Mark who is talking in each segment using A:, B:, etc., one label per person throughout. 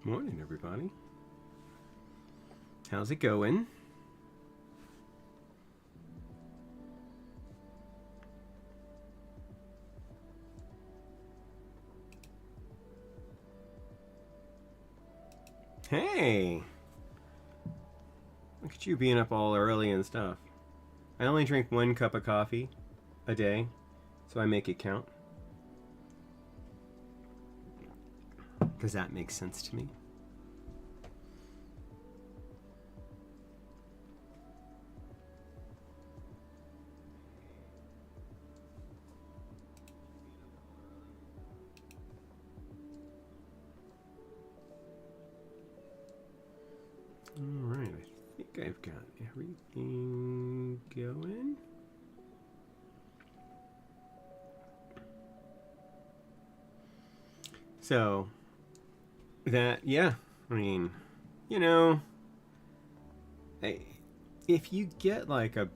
A: Morning, everybody. How's it going? Hey! Look at you being up all early and stuff. I only drink 1 cup of coffee a day, so I make it count. Because that makes sense to me. Alright, I think I've got everything going. So, yeah, I mean, you know, if you get like a,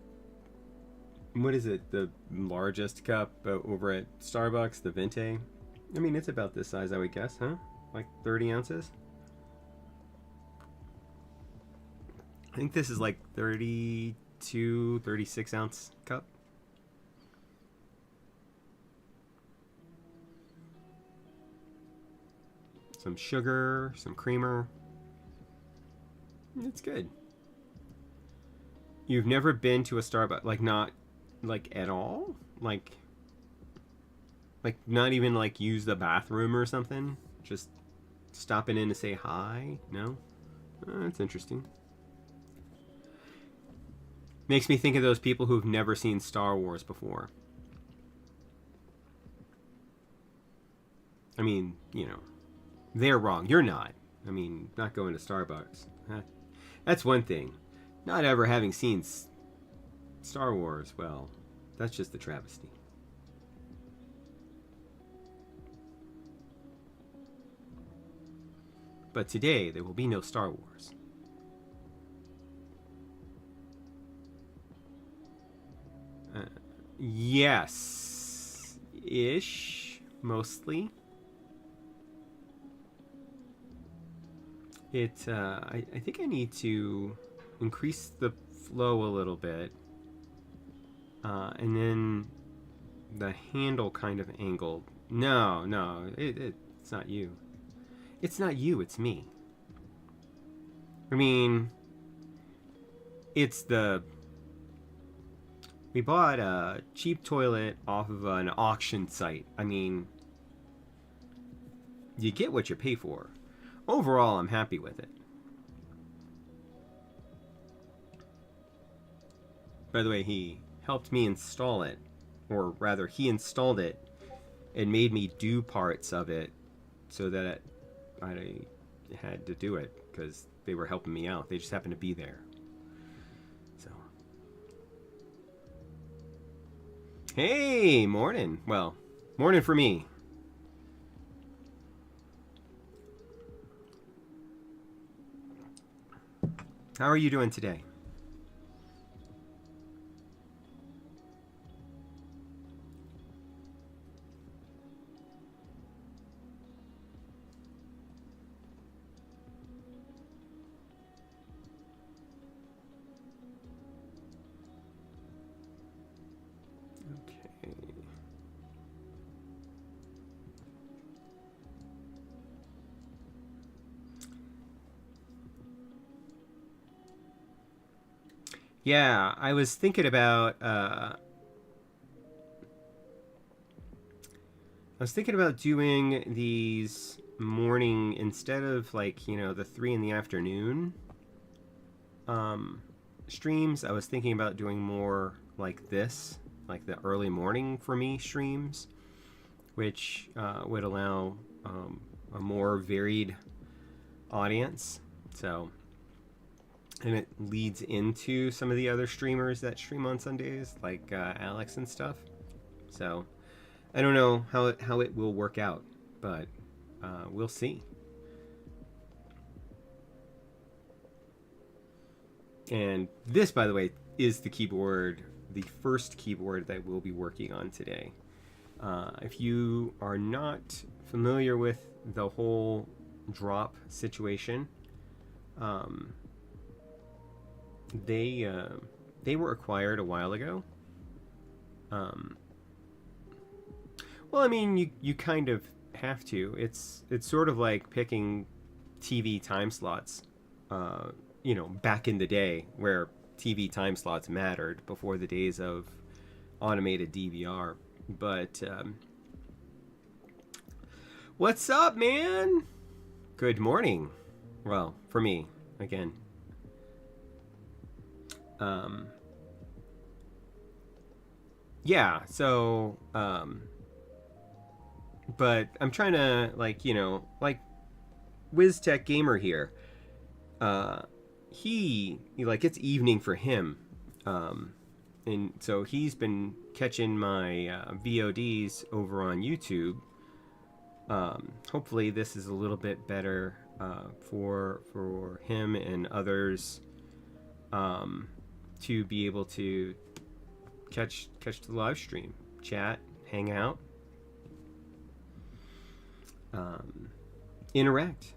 A: what is it, the largest cup over at Starbucks, the Venti, I mean, it's about this size, I would guess, huh? Like 30 ounces? I think this is like 32, 36 ounce cup. Some sugar, some creamer. It's good. You've never been to a Starbucks, like not, like at all? Like not even like use the bathroom or something? Just stopping in to say hi? No? That's interesting. Makes me think of those people who've never seen Star Wars before. I mean, you know, they're wrong. You're not. I mean, not going to Starbucks. That's one thing. Not ever having seen Star Wars, well, that's just a travesty. But today, there will be no Star Wars. Yes-ish, mostly. I think I need to increase the flow a little bit. And then the handle kind of angled. No, it's not you. It's not you, it's me. I mean, it's the... We bought a cheap toilet off of an auction site. I mean, you get what you pay for. Overall, I'm happy with it. By the way, he helped me install it. Or rather, he installed it and made me do parts of it so that I had to do it because they were helping me out. They just happened to be there. So. Hey, morning. Well, morning for me. How are you doing today? Okay. Yeah, I was thinking about doing these morning instead of like, you know, the 3 in the afternoon streams. I was thinking about doing more like this, like the early morning for me streams, which would allow a more varied audience. So, and it leads into some of the other streamers that stream on Sundays, like Alex and stuff. So I don't know how it will work out, but we'll see. And this, by the way, is the keyboard, the first keyboard that we'll be working on today. If you are not familiar with the whole drop situation. They were acquired a while ago. Well, I mean, you kind of have to. It's sort of like picking TV time slots. You know, back in the day where TV time slots mattered before the days of automated DVR. But what's up, man? Good morning. Well, for me, again. Yeah, so but I'm trying to, like, you know, like WizTech Gamer here. He like, it's evening for him. And so he's been catching my VODs over on YouTube. Hopefully this is a little bit better for him and others to be able to catch the live stream, chat, hang out, interact,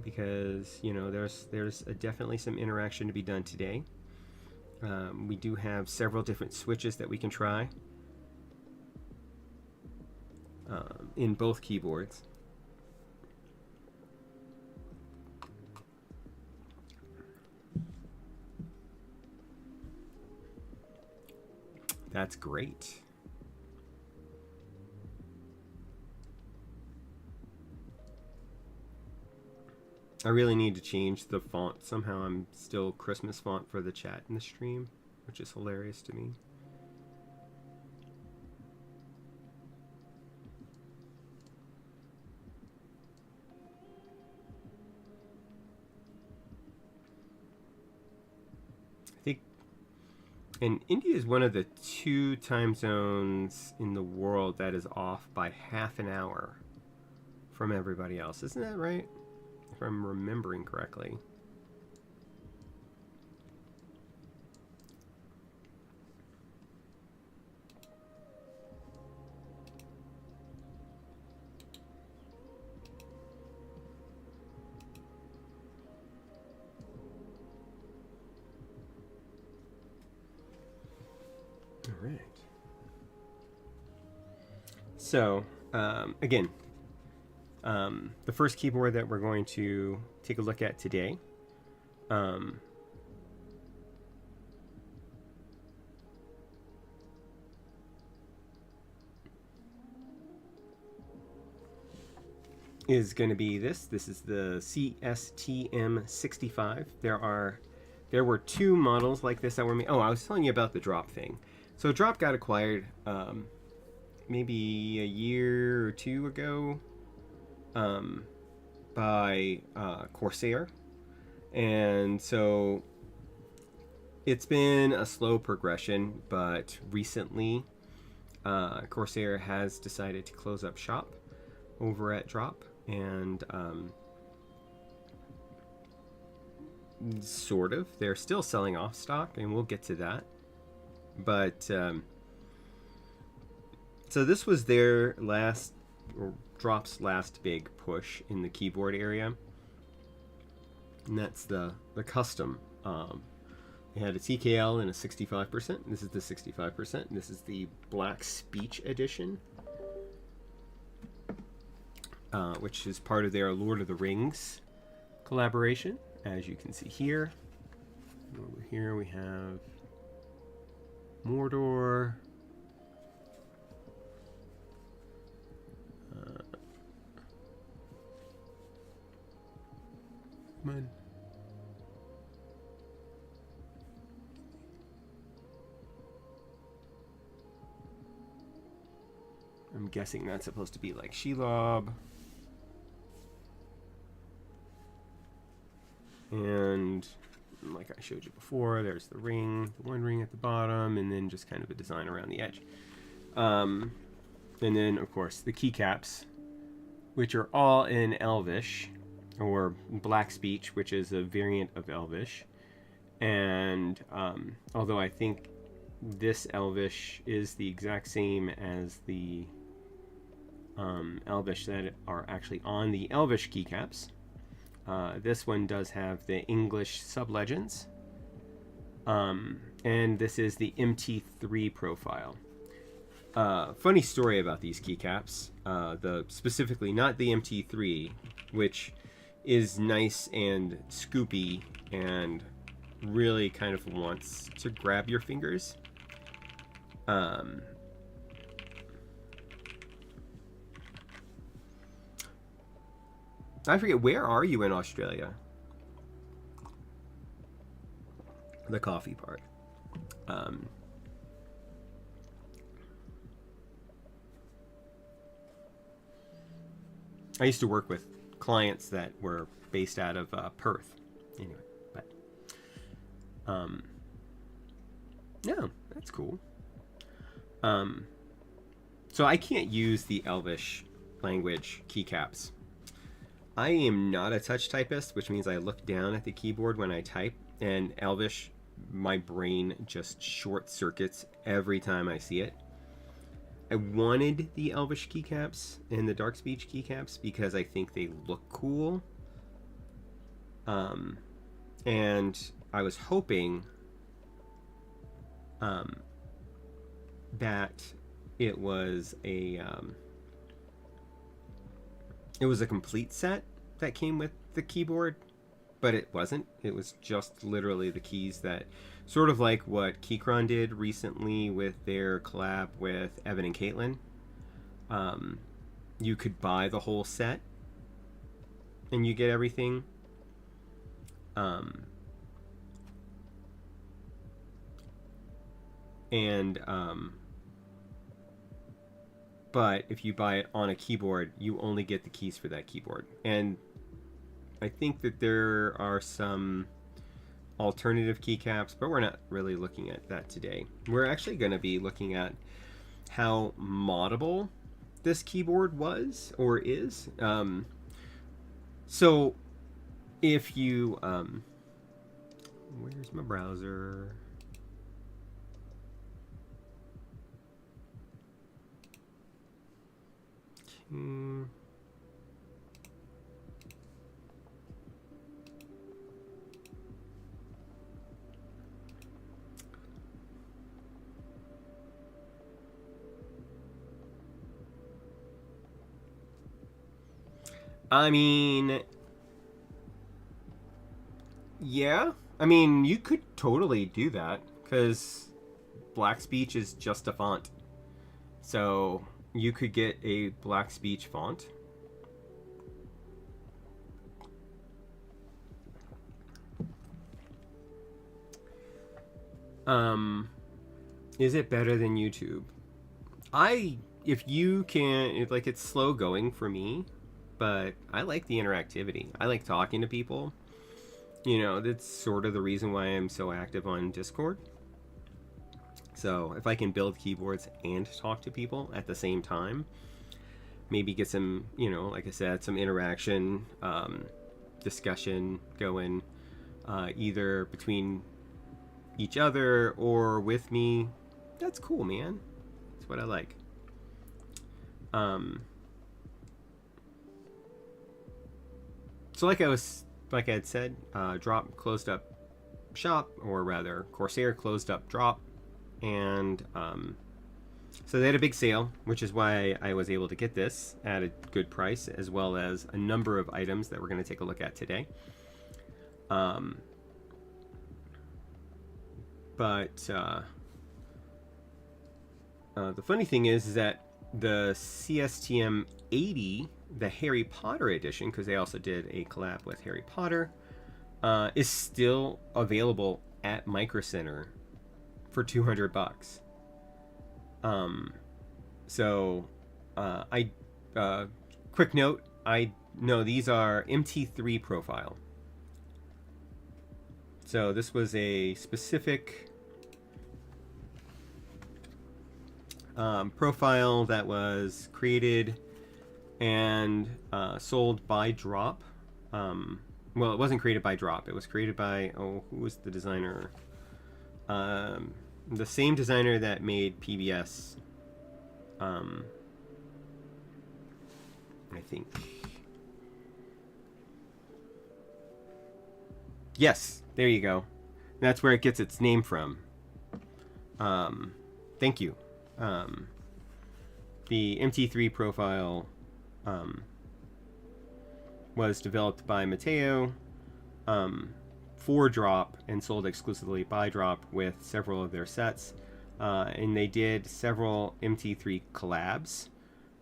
A: because, you know, there's definitely some interaction to be done today. We do have several different switches that we can try in both keyboards. That's great. I really need to change the font. Somehow I'm still Christmas font for the chat in the stream, which is hilarious to me. I think, and India is one of the 2 time zones in the world that is off by half an hour from everybody else. Isn't that right? If I'm remembering correctly. All right. So, again, the first keyboard that we're going to take a look at today is going to be this. This is the CSTM65. There were 2 models like this that were made. Oh, I was telling you about the drop thing. So drop got acquired maybe a year or 2 ago by Corsair, and so it's been a slow progression, but recently Corsair has decided to close up shop over at Drop, and sort of, they're still selling off stock, and we'll get to that. But so this was their last, or Drop's last big push in the keyboard area, and that's the custom. They had a TKL and a 65%. This is the 65%. And this is the Black Speech edition, which is part of their Lord of the Rings collaboration, as you can see here. Over here we have Mordor. Come on. I'm guessing that's supposed to be like Shelob. And like I showed you before, there's the ring, the 1 ring at the bottom, and then just kind of a design around the edge. And then, of course, the keycaps, which are all in Elvish, or Black Speech, which is a variant of Elvish. And although I think this Elvish is the exact same as the Elvish that are actually on the Elvish keycaps, This one does have the English sub-legends. And this is the MT3 profile. Funny story about these keycaps. Specifically not the MT3, which is nice and scoopy and really kind of wants to grab your fingers. I forget, where are you in Australia? The coffee part. I used to work with clients that were based out of Perth. Anyway, but no, that's cool. So I can't use the Elvish language keycaps. I am not a touch typist, which means I look down at the keyboard when I type, and Elvish, my brain just short circuits every time I see it. I wanted the Elvish keycaps and the dark speech keycaps because I think they look cool. And I was hoping that it was a complete set that came with the keyboard, but it wasn't. It was just literally the keys, that sort of like what Keychron did recently with their collab with Evan and Caitlin. You could buy the whole set and you get everything. But if you buy it on a keyboard, you only get the keys for that keyboard. And I think that there are some alternative keycaps, but we're not really looking at that today. We're actually going to be looking at how moddable this keyboard was or is. So if you where's my browser? I mean, yeah. I mean, you could totally do that because Black Speech is just a font. So you could get a Black Speech font. Is it better than YouTube? If you can, like, it's slow going for me, but I like the interactivity. I like talking to people. You know, that's sort of the reason why I'm so active on Discord. So if I can build keyboards and talk to people at the same time, maybe get some, you know, like I said, some interaction, discussion going, either between each other or with me, that's cool, man. That's what I like. So like I had said, Drop closed up shop, or rather Corsair closed up Drop, and so they had a big sale, which is why I was able to get this at a good price, as well as a number of items that we're going to take a look at today. But the funny thing is that the CSTM80, the Harry Potter edition, because they also did a collab with Harry Potter, is still available at Micro Center for $200. Quick note, I know these are MT3 profile. So this was a specific profile that was created and sold by Drop. Well, it wasn't created by Drop. It was created by, who was the designer? The same designer that made PBS. I think. Yes, there you go. That's where it gets its name from. Thank you. The MT3 profile was developed by Mateo for drop and sold exclusively by drop with several of their sets. And they did several MT3 collabs.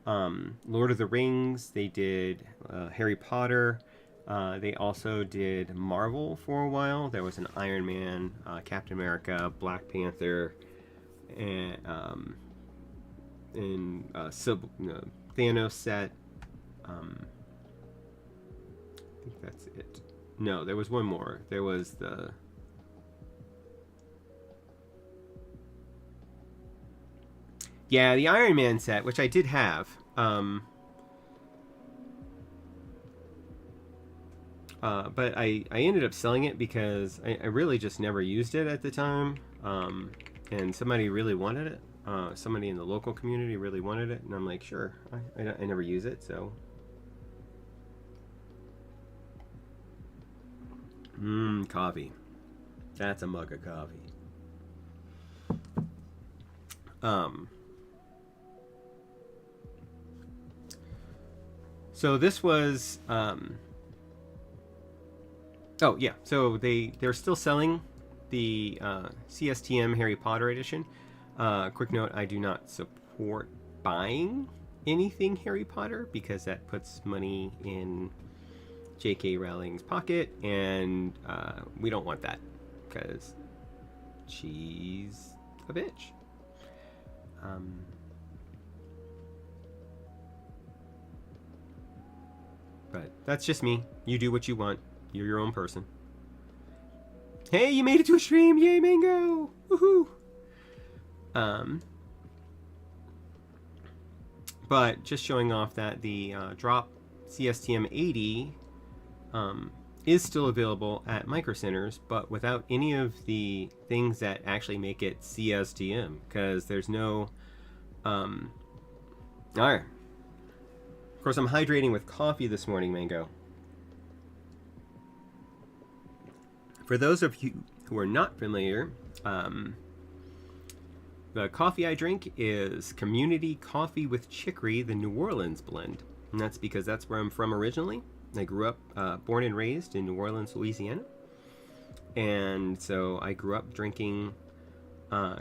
A: Lord of the Rings, they did Harry Potter. They also did Marvel for a while. There was an Iron Man, Captain America, Black Panther, and Thanos set. I think that's it. No, there was one more. There was the... Yeah, the Iron Man set, which I did have. But I ended up selling it because I really just never used it at the time. And somebody really wanted it. Somebody in the local community really wanted it. And I'm like, sure, I never use it, so... Coffee. That's a mug of coffee. So this was... Oh, yeah. So they're still selling the CSTM Harry Potter edition. Quick note, I do not support buying anything Harry Potter because that puts money in J.K. Rowling's pocket, and we don't want that because she's a bitch. But that's just me. You do what you want. You're your own person. Hey, you made it to a stream! Yay, Mango! Woohoo! But just showing off that the drop CSTM80 is still available at Micro Centers, but without any of the things that actually make it CSTM, because there's no... Alright. Of course, I'm hydrating with coffee this morning, Mango. For those of you who are not familiar, the coffee I drink is Community Coffee with Chicory, the New Orleans blend. And that's because that's where I'm from originally. I grew up, born and raised in New Orleans, Louisiana. And so I grew up drinking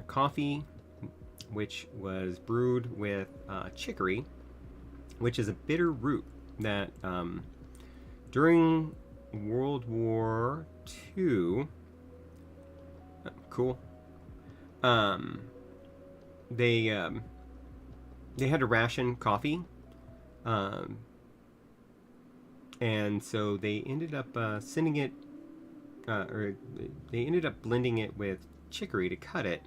A: coffee, which was brewed with chicory, which is a bitter root that during World War II, cool, they had to ration coffee, and so they ended up sending it, or they ended up blending it with chicory to cut it,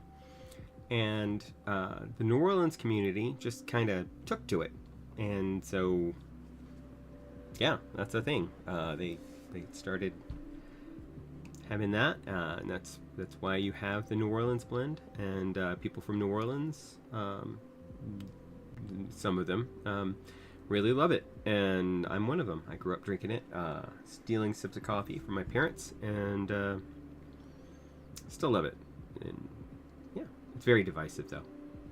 A: and the New Orleans community just kind of took to it, and so yeah, that's the thing. They started having that, and that's why you have the New Orleans blend, and people from New Orleans, some of them, really love it, and I'm one of them. I grew up drinking it, stealing sips of coffee from my parents, and still love it. And yeah, it's very divisive though.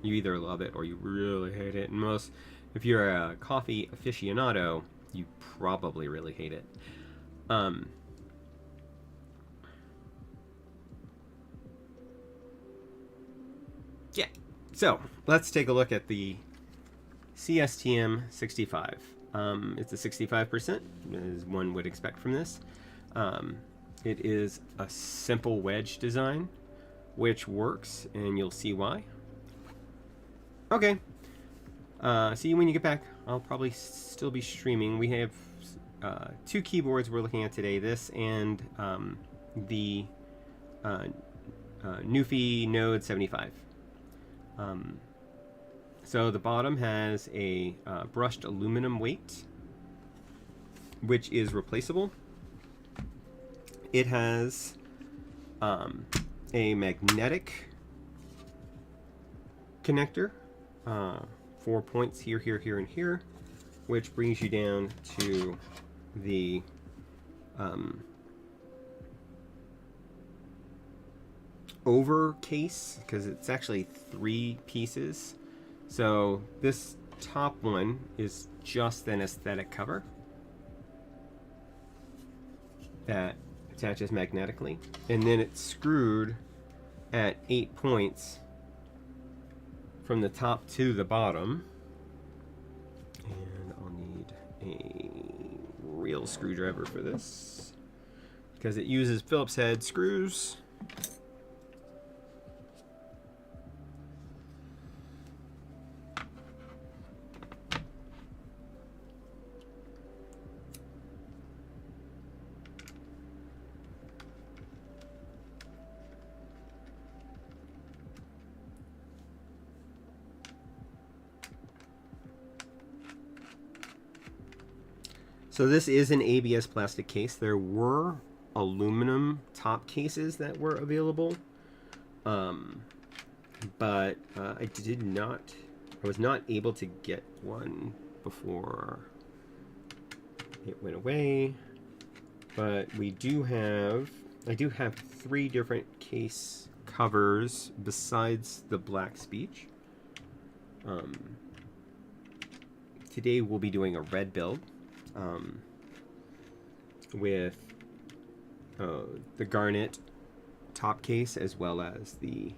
A: You either love it or you really hate it, and if you're a coffee aficionado, you probably really hate it. Yeah, so let's take a look at the CSTM65. It's a 65%, as one would expect from this. It is a simple wedge design, which works, and you'll see why. Okay. See you when you get back. I'll probably still be streaming. We have two keyboards we're looking at today. This and the Nuphy Node75. So the bottom has a brushed aluminum weight, which is replaceable. It has a magnetic connector, 4 points here, here, here, and here, which brings you down to the over case because it's actually 3 pieces. So this top one is just an aesthetic cover that attaches magnetically, and then it's screwed at 8 points from the top to the bottom. And I'll need a real screwdriver for this because it uses Phillips head screws. So this is an ABS plastic case. There were aluminum top cases that were available, but I was not able to get one before it went away. But I do have 3 different case covers besides the black speech. Today we'll be doing a red build. With the garnet top case as well as the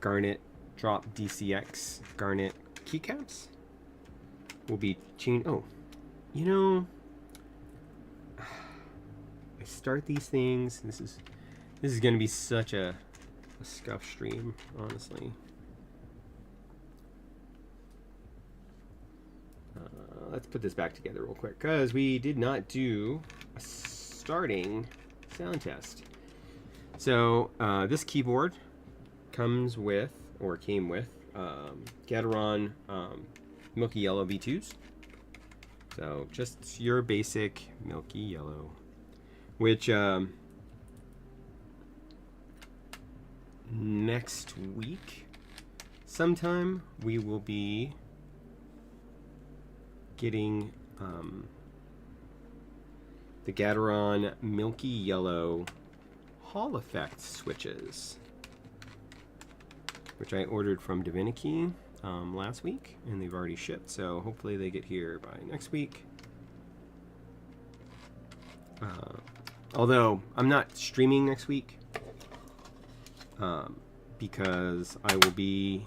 A: garnet drop DCX garnet keycaps. We'll be changing. Oh, you know, I start these things. This is going to be such a scuff stream, honestly. Let's put this back together real quick because we did not do a starting sound test. So this keyboard comes with, or came with, Gateron Milky Yellow V2s. So just your basic Milky Yellow, which next week sometime we will be getting the Gateron Milky Yellow Hall Effect switches, which I ordered from Divinity last week, and they've already shipped, so hopefully they get here by next week. Although I'm not streaming next week because I will be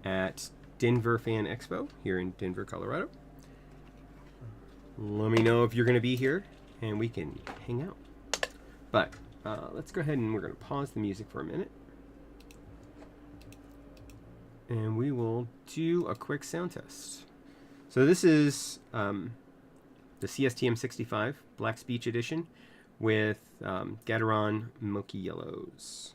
A: at Denver Fan Expo here in Denver, Colorado. Let me know if you're going to be here and we can hang out. But let's go ahead and we're going to pause the music for a minute. And we will do a quick sound test. So this is the CSTM65 Black Speech Edition with Gateron Milky Yellows.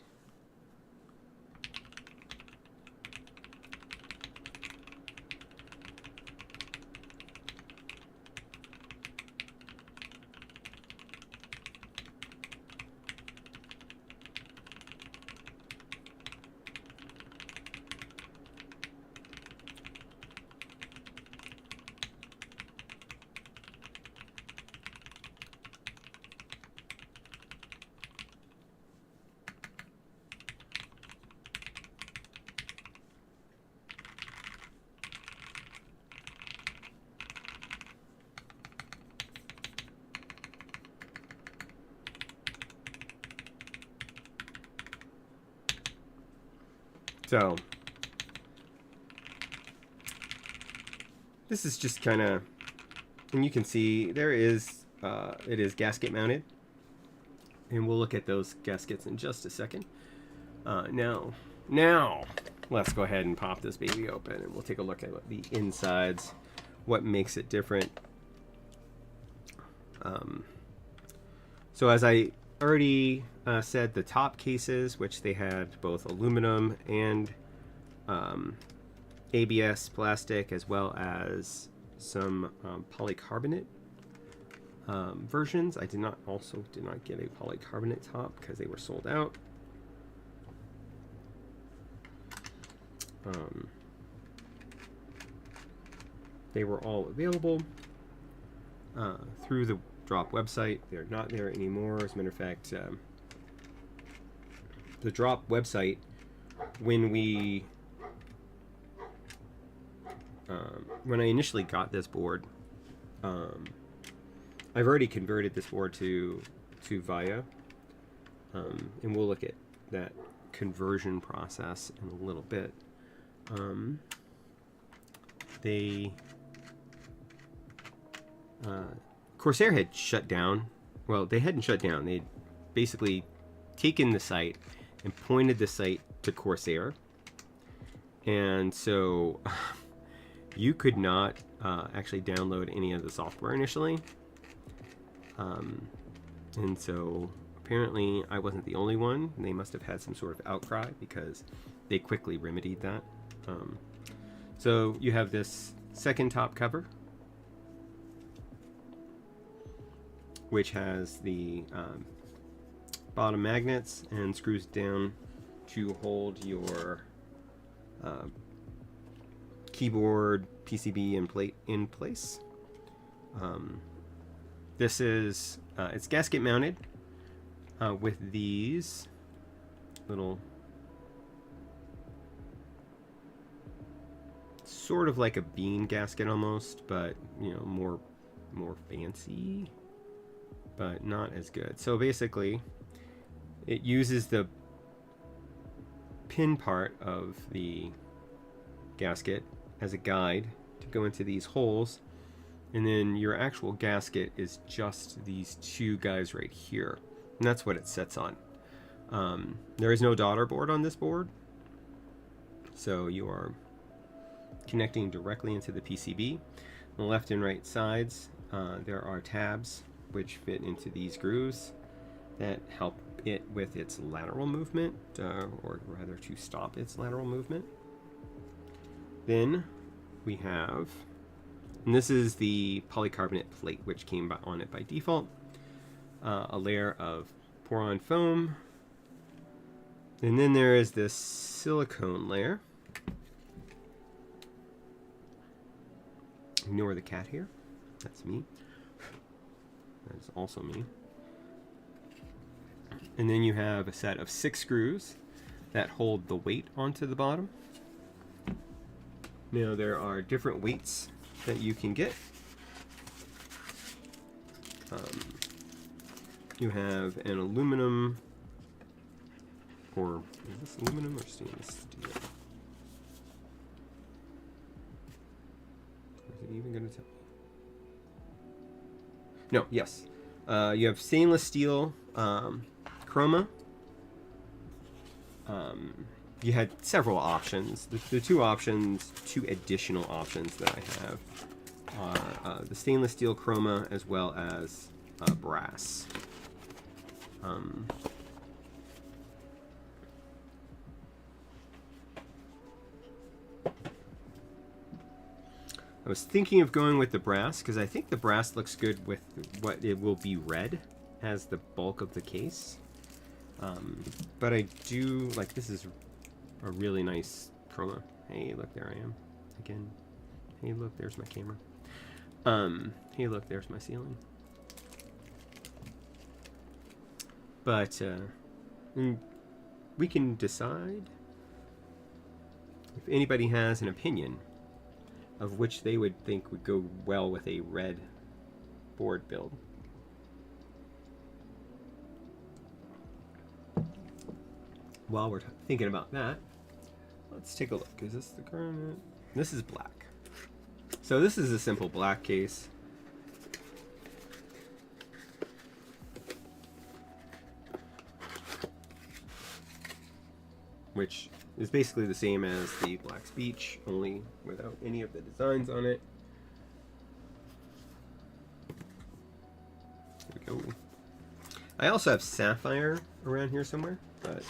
A: So this is just kind of, and you can see there is, it is gasket mounted, and we'll look at those gaskets in just a second. Now let's go ahead and pop this baby open, and we'll take a look at the insides, what makes it different. So as I already said, the top cases, which they had both aluminum and ABS plastic, as well as some polycarbonate versions. I did not get a polycarbonate top because they were sold out. They were all available through the Drop website. They're not there anymore. As a matter of fact, the drop website, when we when I initially got this board, I've already converted this board to VIA, and we'll look at that conversion process in a little bit. Corsair had shut down. Well, they hadn't shut down. They'd basically taken the site and pointed the site to Corsair. And so you could not actually download any of the software initially. And so apparently I wasn't the only one. They must have had some sort of outcry because they quickly remedied that. So you have this second top cover, which has the bottom magnets and screws down to hold your keyboard, PCB, and plate in place. This is it's gasket mounted with these little, sort of like a bean gasket almost, but you know, more fancy, but not as good. So basically, it uses the pin part of the gasket as a guide to go into these holes, and then your actual gasket is just these two guys right here, and that's what it sets on. There is no daughter board on this board, so you are connecting directly into the PCB. On the left and right sides, there are tabs which fit into these grooves that help it with its lateral movement, or rather to stop its lateral movement. Then we have, and this is the polycarbonate plate which came on it by default, a layer of pour-on foam, and then there is this silicone layer. Ignore the cat here. That's me. That is also me. And then you have a set of 6 screws that hold the weight onto the bottom. Now there are different weights that you can get. You have an aluminum, or is this aluminum or stainless steel? Is it even going to tell me? No, yes. You have stainless steel chroma. You had several options. The two additional options that I have are the stainless steel chroma as well as brass. I was thinking of going with the brass because I think the brass looks good with what it will be red as the bulk of the case. But I do like, this is a really nice chroma. Hey, look, there I am again. Hey, look, there's my camera. Hey, look, there's my ceiling. But we can decide if anybody has an opinion of which they would think would go well with a red board build. While we're thinking about that, let's take a look. Is this the current? This is black. So this is a simple black case. Which is basically the same as the Black Speech, only without any of the designs on it. There we go. I also have sapphire around here somewhere, but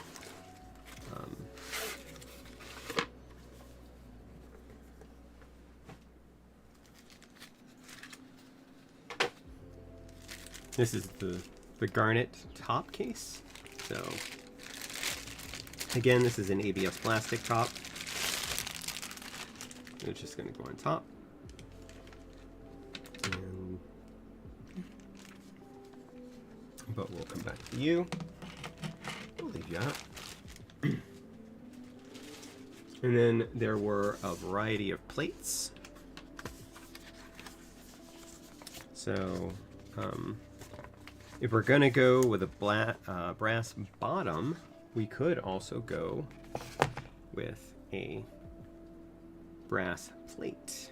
A: this is the garnet top case. So again, this is an ABS plastic top. It's just going to go on top. But we'll come back to you. We'll leave you out. And then there were a variety of plates. So if we're going to go with a brass bottom, we could also go with a brass plate,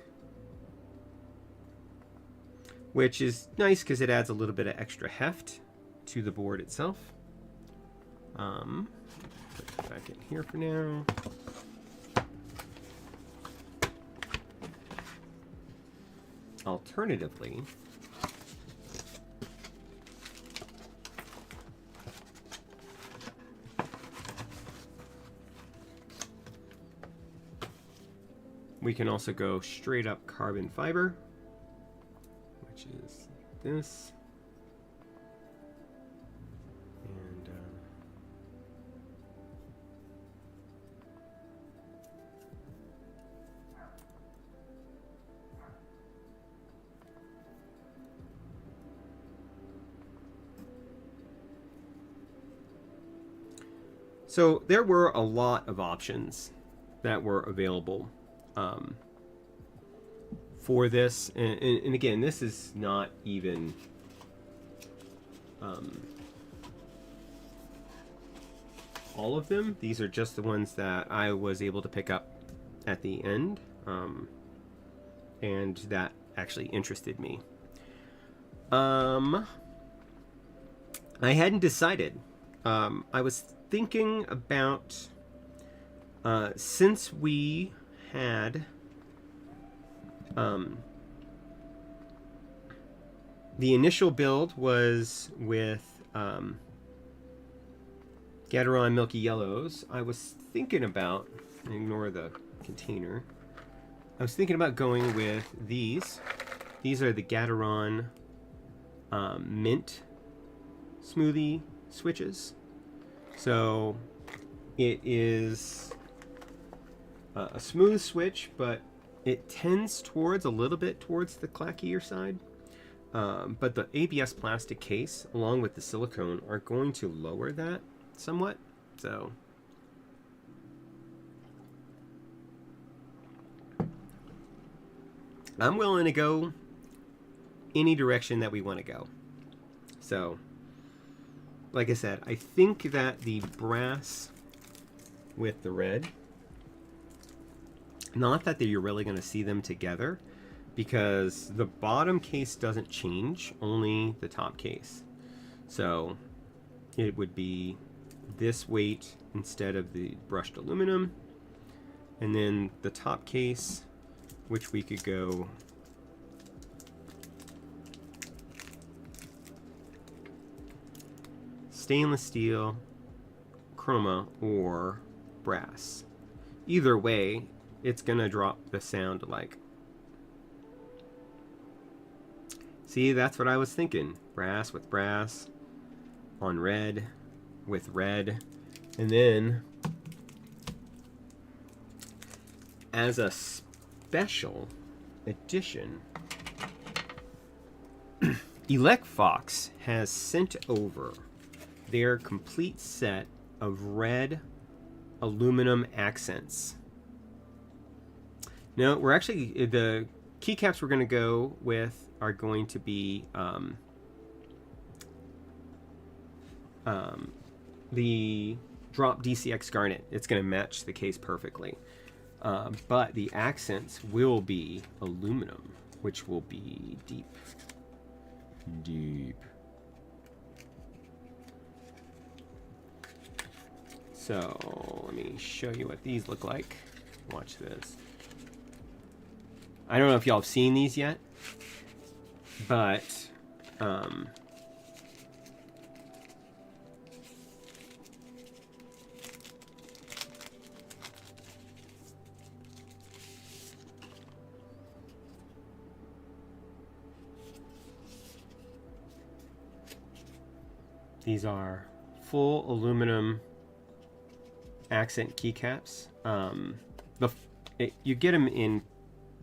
A: which is nice because it adds a little bit of extra heft to the board itself. Put it back in here for now. Alternatively, we can also go straight up carbon fiber, which is this. And so there were a lot of options that were available for this, and again, this is not even all of them. These are just the ones that I was able to pick up at the end, and that actually interested me. I hadn't decided. I was thinking about since we had the initial build was with Gateron Milky Yellows, I was thinking about, ignore the container, I was thinking about going with these. These are the Gateron Mint Smoothie switches. So it is a smooth switch, but it tends towards a little bit towards the clackier side. But the ABS plastic case, along with the silicone, are going to lower that somewhat. So I'm willing to go any direction that we want to go. So, like I said, I think that the brass with the red, not that you're really going to see them together, because the bottom case doesn't change, only the top case. So it would be this weight instead of the brushed aluminum, and then the top case, which we could go stainless steel, chroma, or brass. Either way, it's gonna drop the sound alike. See, that's what I was thinking. Brass with brass, on red with red, and then as a special edition, ElecFox has sent over their complete set of red aluminum accents. Now, we're actually, the keycaps we're going to go with are going to be the drop DCX garnet. It's going to match the case perfectly. But the accents will be aluminum, which will be deep. Deep. So let me show you what these look like. Watch this. I don't know if y'all have seen these yet, but these are full aluminum accent keycaps. You get them in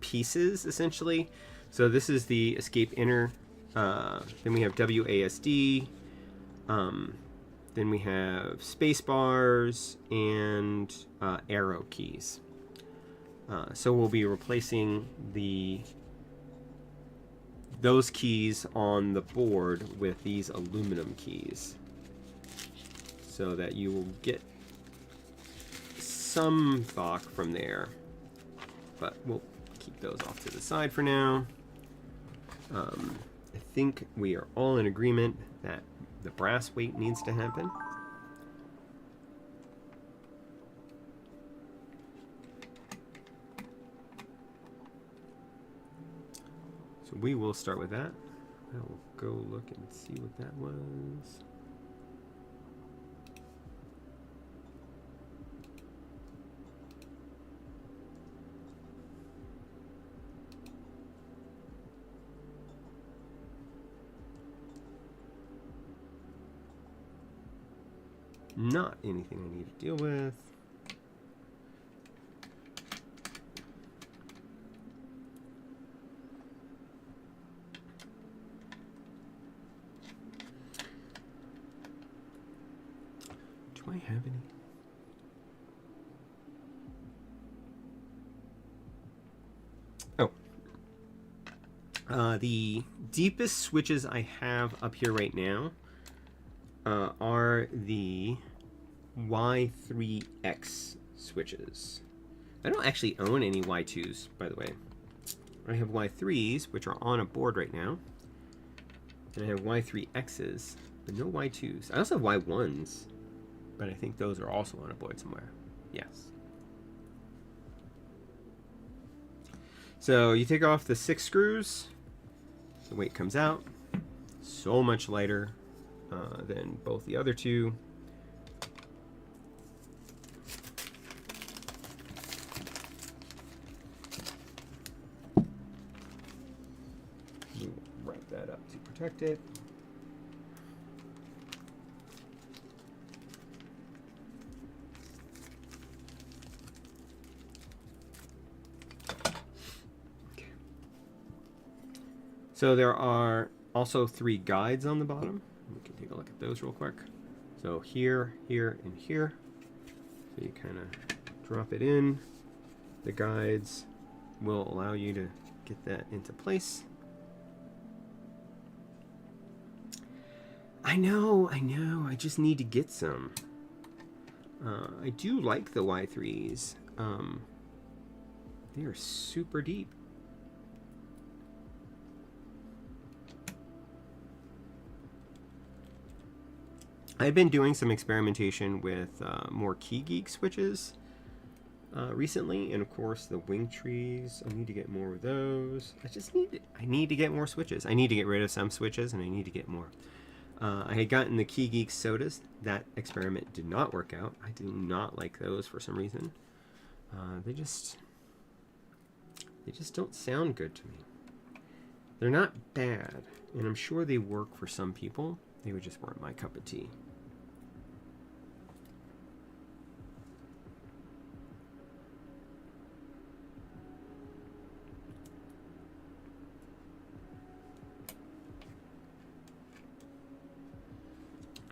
A: pieces, essentially. So this is the escape inner. Then we have WASD. Then we have space bars and arrow keys. So we'll be replacing those keys on the board with these aluminum keys, so that you will get some thock from there. But we'll keep those off to the side for now. I think we are all in agreement that the brass weight needs to happen. So we will start with that. I will go look and see what that was. Not anything I need to deal with. Do I have any? Oh. The deepest switches I have up here right now are the Y3X switches. I don't actually own any Y2s, by the way. I have Y3s, which are on a board right now. And I have Y3Xs, but no Y2s. I also have Y1s, but I think those are also on a board somewhere. Yes. So you take off the 6 screws, the weight comes out. So much lighter than both the other two. We'll wrap that up to protect it. Okay. So there are also 3 guides on the bottom. We can take a look at those real quick. So here, here, and here. So you kind of drop it in. The guides will allow you to get that into place. I know, I just need to get some. I do like the Y3s. They are super deep. I've been doing some experimentation with more Key Geek switches recently, and of course the wing trees. I need to get more of those. I need to get more switches. I need to get rid of some switches, and I need to get more. I had gotten the Key Geek sodas. That experiment did not work out. I do not like those for some reason. They just don't sound good to me. They're not bad, and I'm sure they work for some people. They just weren't my cup of tea.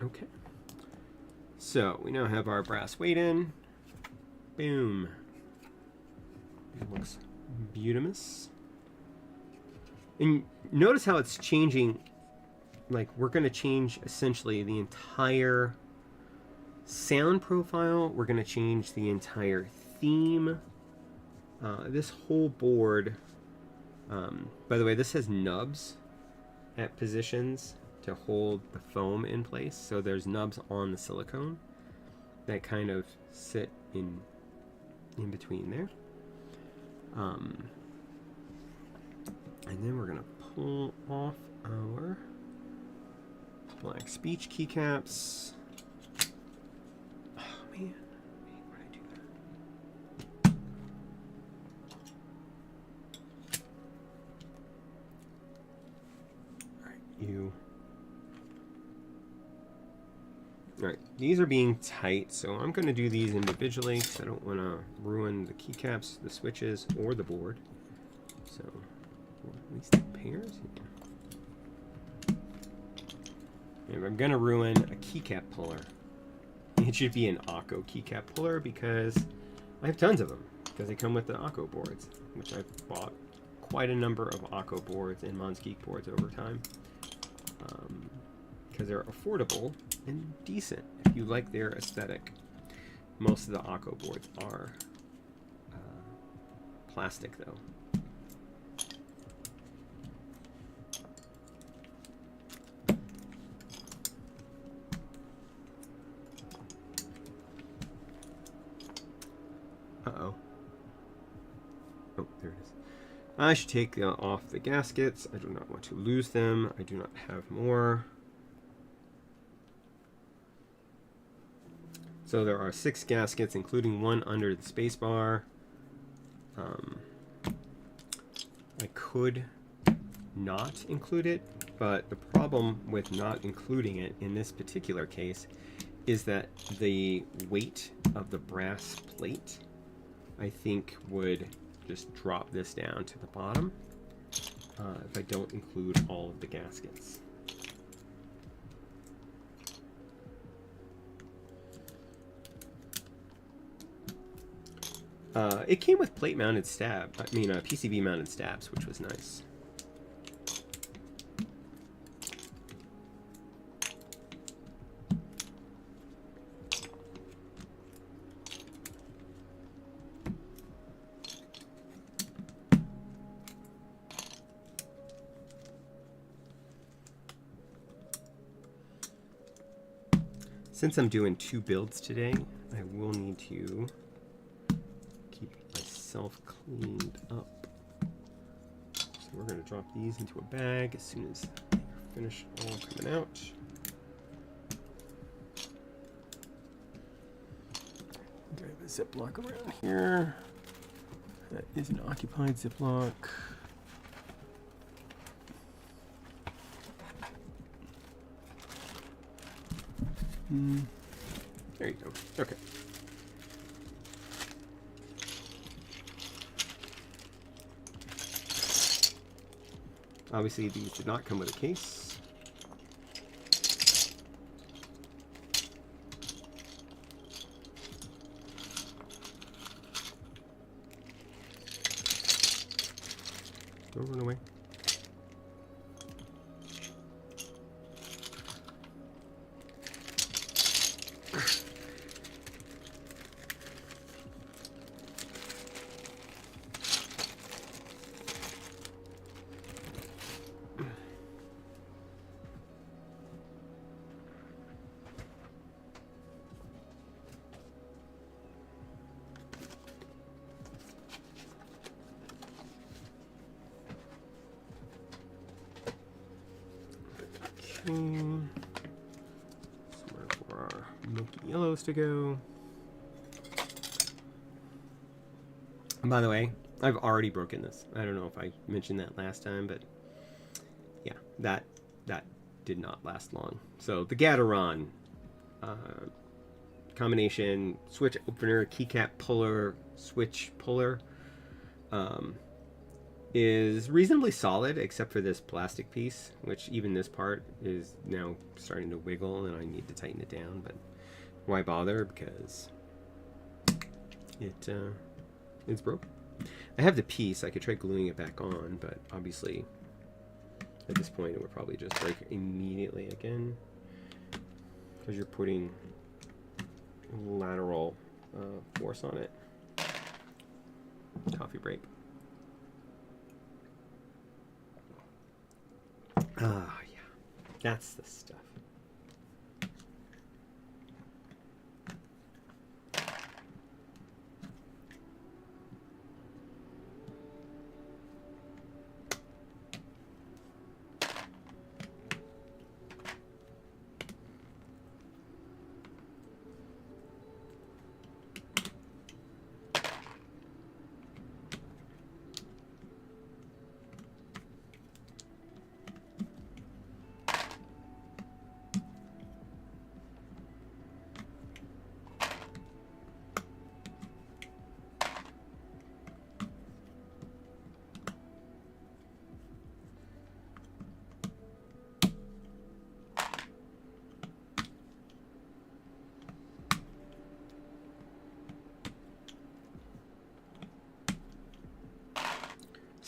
A: Okay. So we now have our brass weight in. Boom. It looks beautimous. And notice how it's changing. Like, we're going to change essentially the entire sound profile. We're going to change the entire theme. This whole board, by the way, this has nubs at positions to hold the foam in place. So there's nubs on the silicone that kind of sit in between there. And then we're going to pull off our black speech keycaps. Oh man, why did I do that? Alright, you. Alright, these are being tight, so I'm going to do these individually because I don't want to ruin the keycaps, the switches, or the board. So, at least the pairs here. If I'm going to ruin a keycap puller, it should be an Akko keycap puller because I have tons of them. because they come with the Akko boards, which I've bought quite a number of Akko boards and Mons Geek boards over time, because they're affordable and decent if you like their aesthetic. Most of the Akko boards are plastic, though. Uh-oh. Oh, there it is. I should take off the gaskets. I do not want to lose them. I do not have more. So there are 6 gaskets, including one under the spacebar. I could not include it, but the problem with not including it in this particular case is that the weight of the brass plate, I think, would just drop this down to the bottom if I don't include all of the gaskets. It came with plate-mounted PCB-mounted stabs, which was nice. Since I'm doing 2 builds today, I will need to keep myself cleaned up. So we're going to drop these into a bag as soon as they're finished all coming out. I have a Ziploc around here. That is an occupied Ziploc. There you go. Okay. Obviously, these did not come with a case. Don't run away. Somewhere for our milky yellows to go. And by the way, I've already broken this. I don't know if I mentioned that last time, but yeah, that did not last long. So the Gateron combination switch opener, keycap puller, switch puller is reasonably solid, except for this plastic piece, which even this part is now starting to wiggle and I need to tighten it down, but why bother, because it's broken. I have the piece. I could try gluing it back on, but obviously at this point it would probably just break immediately again, because you're putting lateral force on it. Coffee break. Ah, yeah, that's the stuff.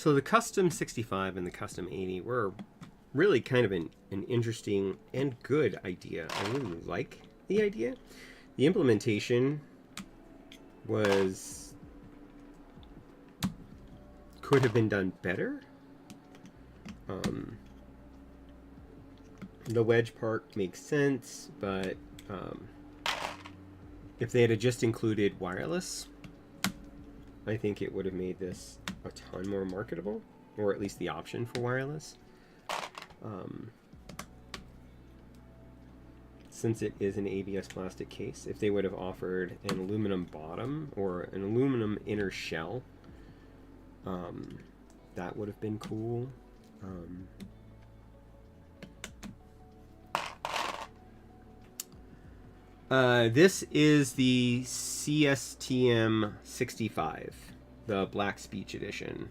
A: So the custom 65 and the custom 80 were really kind of an interesting and good idea. I really like the idea. The implementation could have been done better. The wedge part makes sense, but if they had just included wireless, I think it would have made this a ton more marketable, or at least the option for wireless. Since it is an ABS plastic case, if they would have offered an aluminum bottom or an aluminum inner shell, that would have been cool. This is the CSTM65, the Black Speech Edition.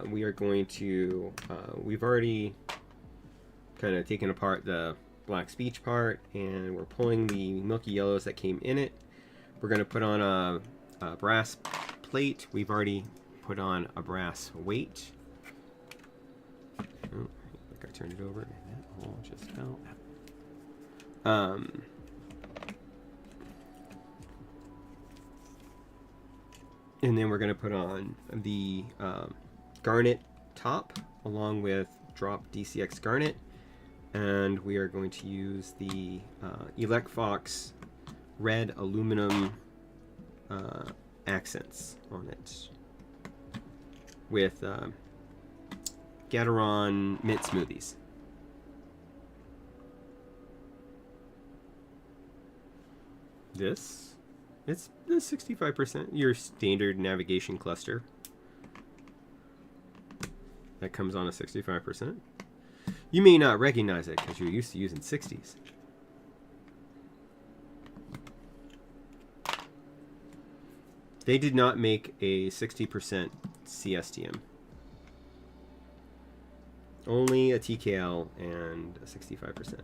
A: We are going to, we've already kind of taken apart the Black Speech part, and we're pulling the milky yellows that came in it. We're going to put on a brass plate. We've already put on a brass weight. Oh, I think I turned it over and that all just fell out. And then we're going to put on the garnet top along with drop DCX garnet, and we are going to use the Elecfox red aluminum accents on it with Gateron mint smoothies. It's the 65%, your standard navigation cluster that comes on a 65%. You may not recognize it because you're used to using 60s. They did not make a 60% CSTM. Only a TKL and a 65%.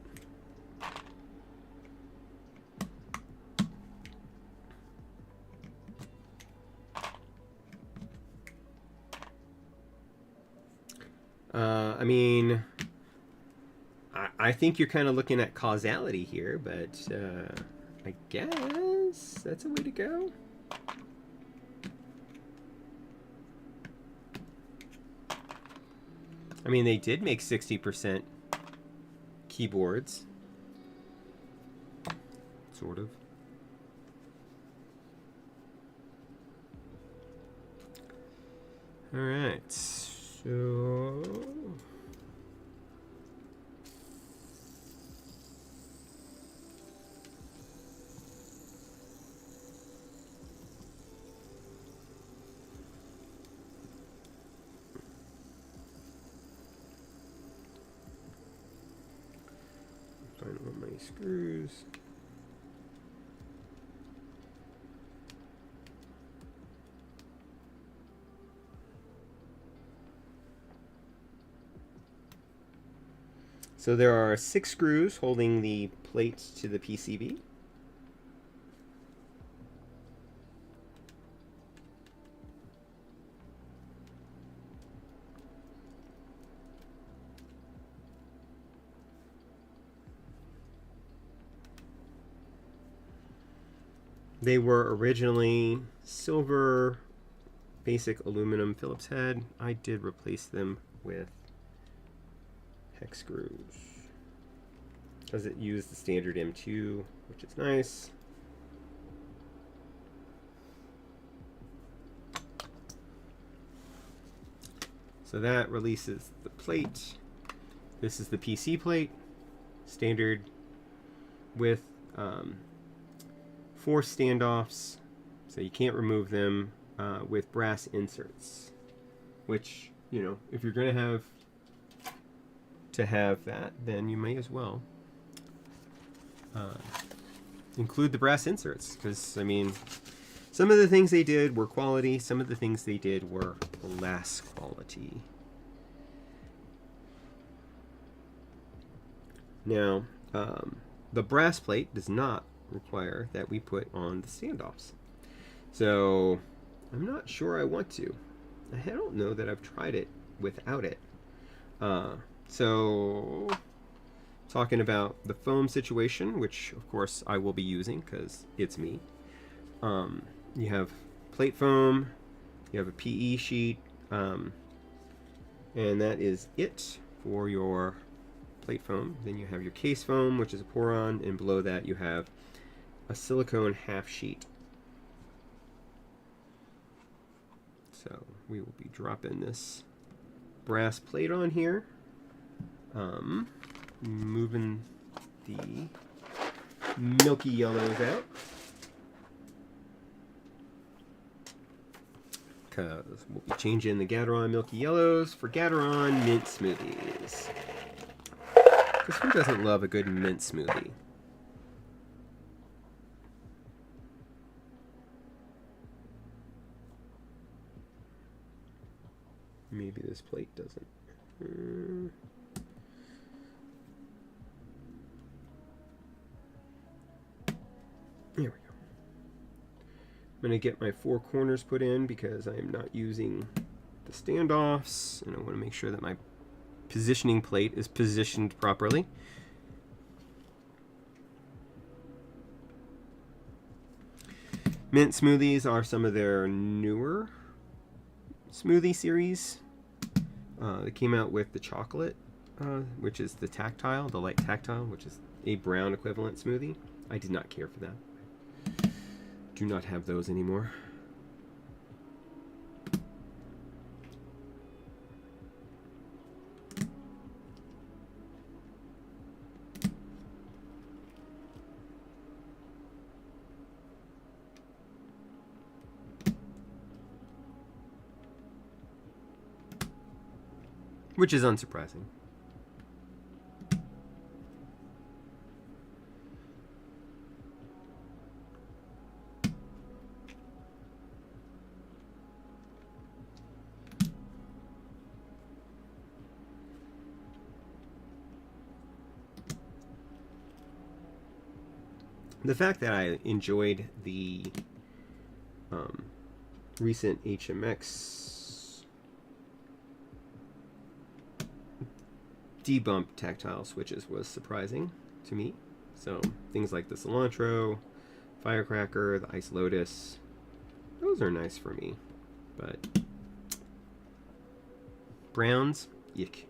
A: I mean, I think you're kind of looking at causality here, but I guess that's a way to go. I mean, they did make 60% keyboards. Sort of. All right, so... find all my screws. So there are 6 screws holding the plate to the PCB. They were originally silver basic aluminum Phillips head. I did replace them with hex screws because it used the standard M2, which is nice. So that releases the plate. This is the PC plate, standard with 4 standoffs, so you can't remove them, with brass inserts, which, you know, if you're going to have that, then you may as well include the brass inserts, because, I mean, some of the things they did were quality, some of the things they did were less quality. Now, the brass plate does not require that we put on the standoffs, so I'm not sure I want to. I don't know that I've tried it without it. So, talking about the foam situation, which of course I will be using because it's me. You have plate foam, you have a PE sheet, and that is it for your plate foam. Then you have your case foam, which is a pour-on, and below that you have a silicone half sheet. So we will be dropping this brass plate on here, moving the milky yellows out, because we'll be changing the Gateron milky yellows for Gateron mint smoothies. Because who doesn't love a good mint smoothie? Maybe this plate doesn't. There we go. I'm going to get my 4 corners put in because I am not using the standoffs, and I want to make sure that my positioning plate is positioned properly. Mint smoothies are some of their newer smoothie series. They came out with the chocolate, which is the tactile, the light tactile, which is a brown equivalent smoothie. I did not care for that. Do not have those anymore. Which is unsurprising. The fact that I enjoyed the recent HMX debump tactile switches was surprising to me. So things like the cilantro, firecracker, the ice lotus, those are nice for me. But browns, yuck.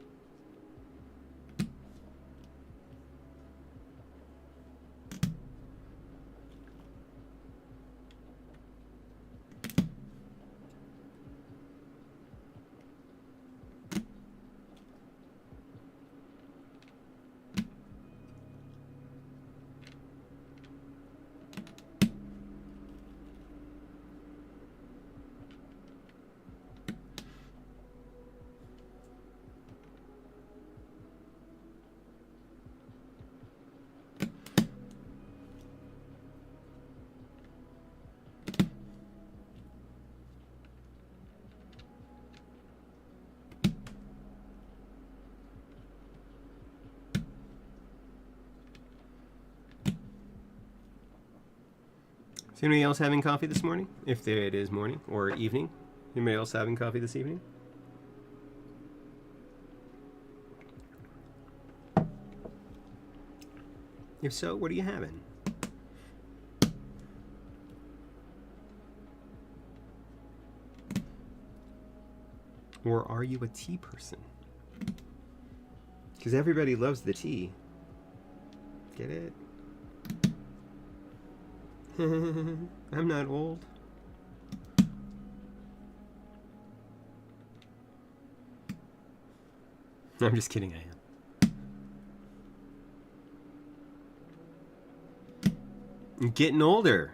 A: Is anybody else having coffee this morning? If it is morning or evening. Anybody else having coffee this evening? If so, what are you having? Or are you a tea person? Because everybody loves the tea. Get it? I'm not old. I'm just kidding, I am. I'm getting older.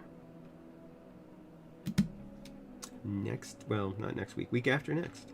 A: Next, well, not next week. Week after next.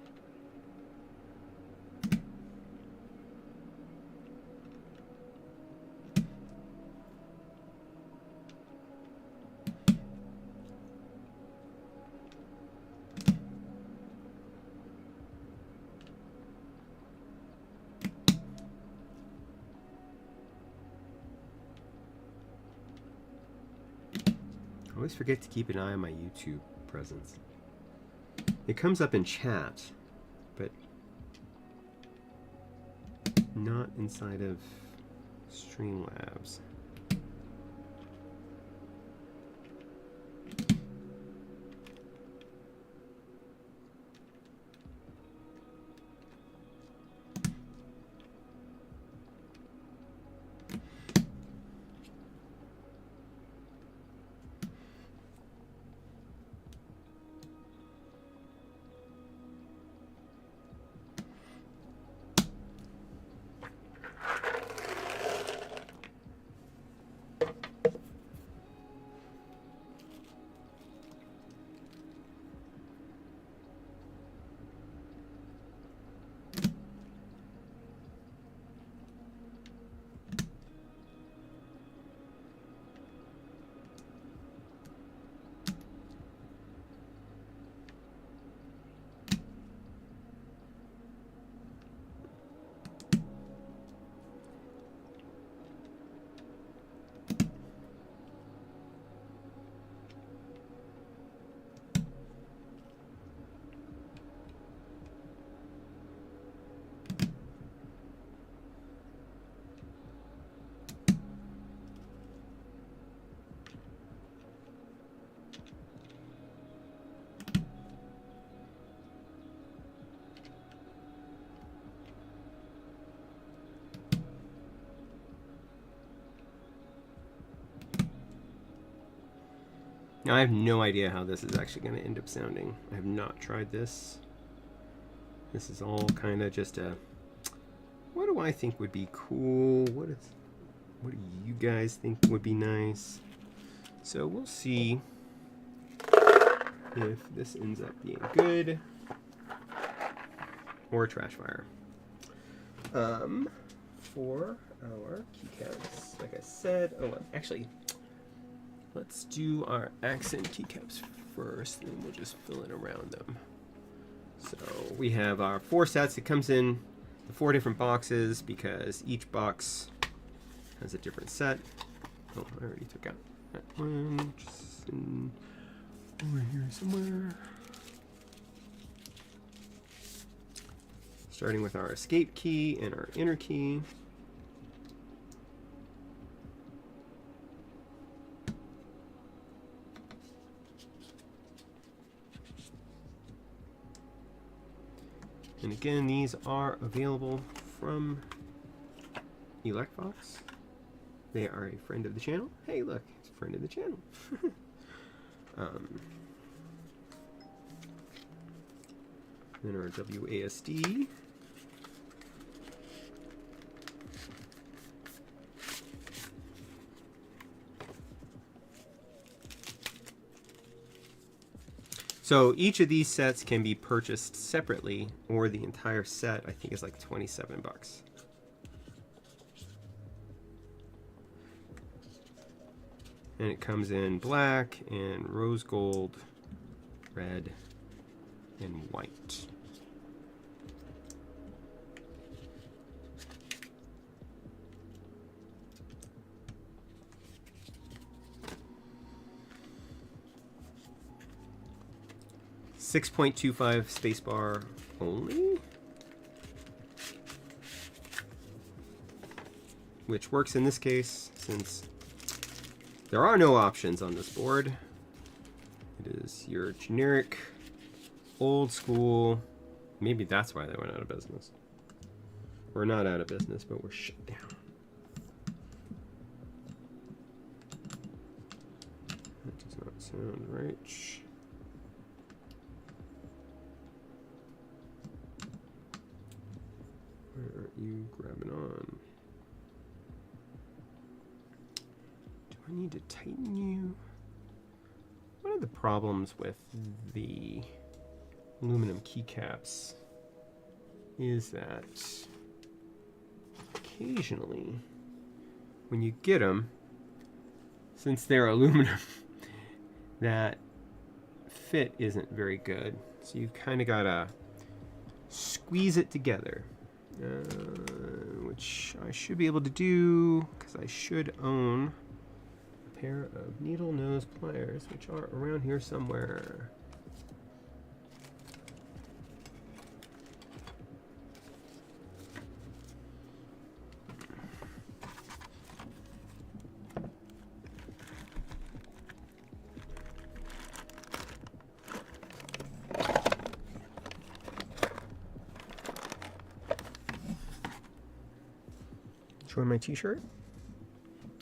A: I always forget to keep an eye on my YouTube presence. It comes up in chat, but not inside of Streamlabs. Now, I have no idea how this is actually going to end up sounding. I have not tried this. This is all kind of just a, what do I think would be cool? What do you guys think would be nice? So we'll see if this ends up being good or trash fire. For our keycaps, like I said, actually, let's do our accent keycaps first, and we'll just fill in around them. So we have our 4 sets. It comes in the 4 different boxes because each box has a different set. Oh, I already took out that one. Just over here somewhere. Starting with our escape key and our enter key. And again, these are available from Electfox. They are a friend of the channel. Hey, look, it's a friend of the channel. Then our WASD. So each of these sets can be purchased separately, or the entire set I think is like 27 bucks. And it comes in black and rose gold, red, and white. .25 spacebar only, which works in this case since there are no options on this board. It is your generic, old school. Maybe that's why they went out of business. We're not out of business, but we're shut down. That does not sound right. Where are you grabbing on? Do I need to tighten you? One of the problems with the aluminum keycaps is that occasionally when you get them, since they're aluminum, that fit isn't very good. So you've kind of got to squeeze it together. Which I should be able to do because I should own a pair of needle nose pliers, which are around here somewhere. wear my t-shirt.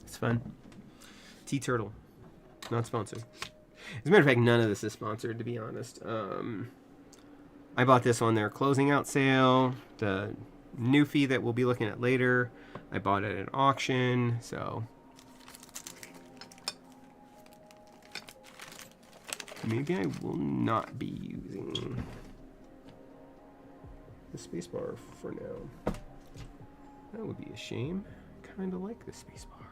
A: It's fun. T-Turtle. Not sponsored. As a matter of fact, none of this is sponsored, to be honest. I bought this on their closing out sale. The Nuphy that we'll be looking at later, I bought it at an auction, so maybe I will not be using the spacebar for now. That would be a shame. I kind of like the spacebar.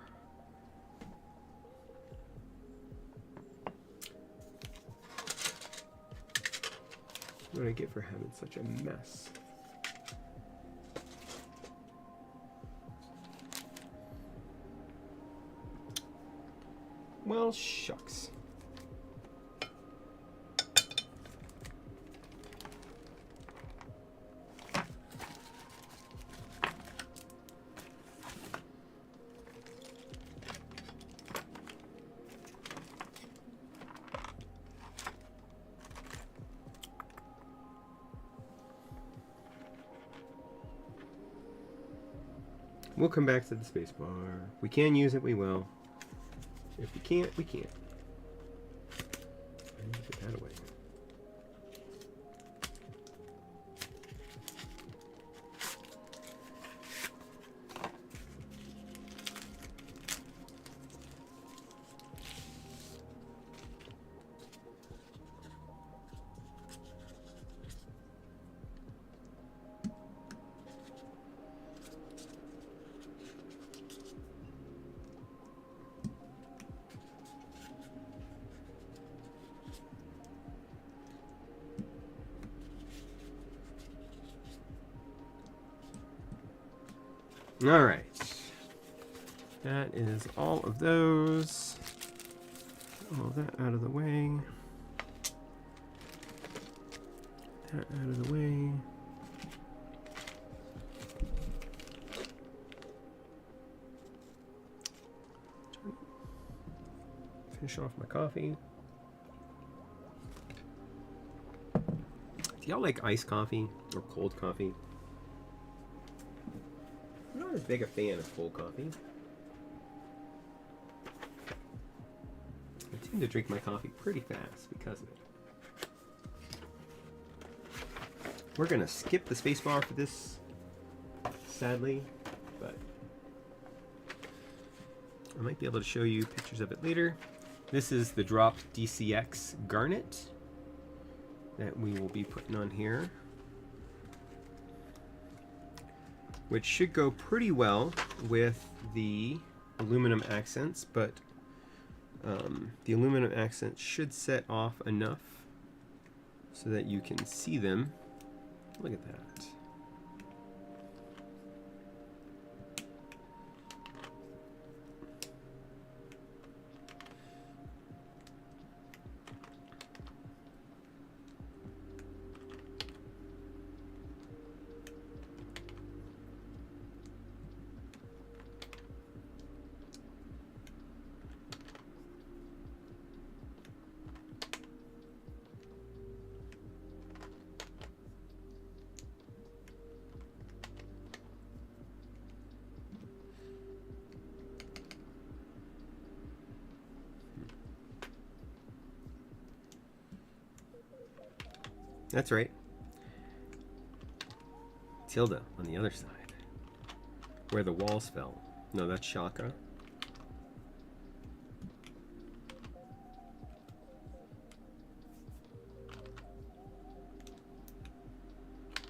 A: What do I get for having such a mess? Well, shucks. We'll come back to the spacebar. If we can use it, we will. If we can't, we can't. And get that away. All right, that is all of those. Get all that out of the way. That out of the way. Finish off my coffee. Do y'all like iced coffee or cold coffee? I'm not as big a fan of cold coffee. I tend to drink my coffee pretty fast because of it. We're gonna skip the spacebar for this, sadly, but I might be able to show you pictures of it later. This is the dropped DCX garnet that we will be putting on here, which should go pretty well with the aluminum accents, but the aluminum accents should set off enough so that you can see them. Look at that. That's right. Tilda on the other side, where the walls fell. No, that's Shaka.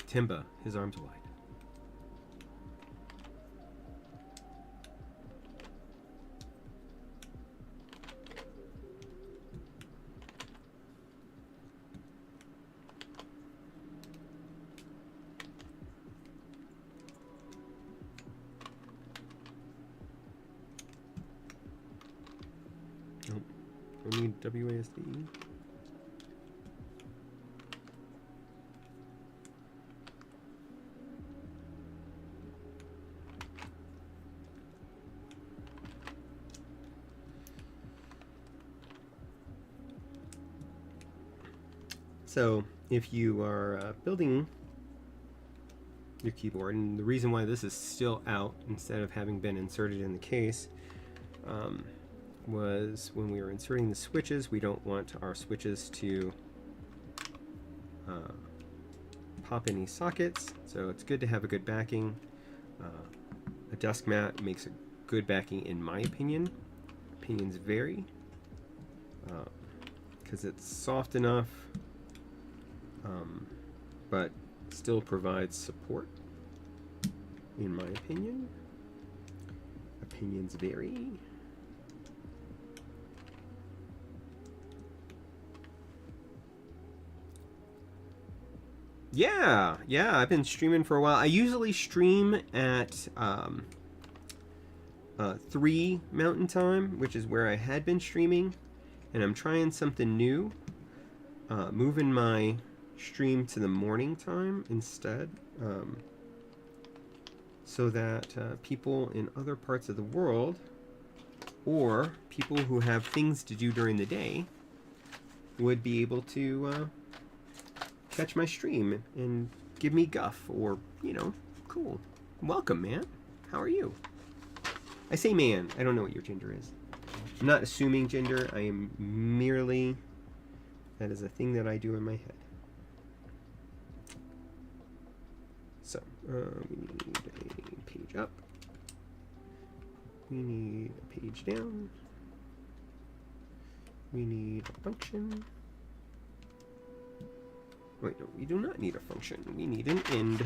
A: Timba, his arms wide. We need WASD. So if you are building your keyboard. And the reason why this is still out instead of having been inserted in the case was when we were inserting the switches, we don't want our switches to pop any sockets, so it's good to have a good backing. A desk mat makes a good backing in my opinion. Opinions vary, because it's soft enough, but still provides support, in my opinion. Opinions vary. Yeah, I've been streaming for a while. I usually stream at 3 Mountain Time, which is where I had been streaming, and I'm trying something new, moving my stream to the morning time instead, so that people in other parts of the world, or people who have things to do during the day, would be able to catch my stream and give me guff, or, you know, cool. Welcome, man. How are you? I say man. I don't know what your gender is. I'm not assuming gender. I am merely... That is a thing that I do in my head. So, we need a page up. We need a page down. We need a function. Wait, no, we do not need a function. We need an end.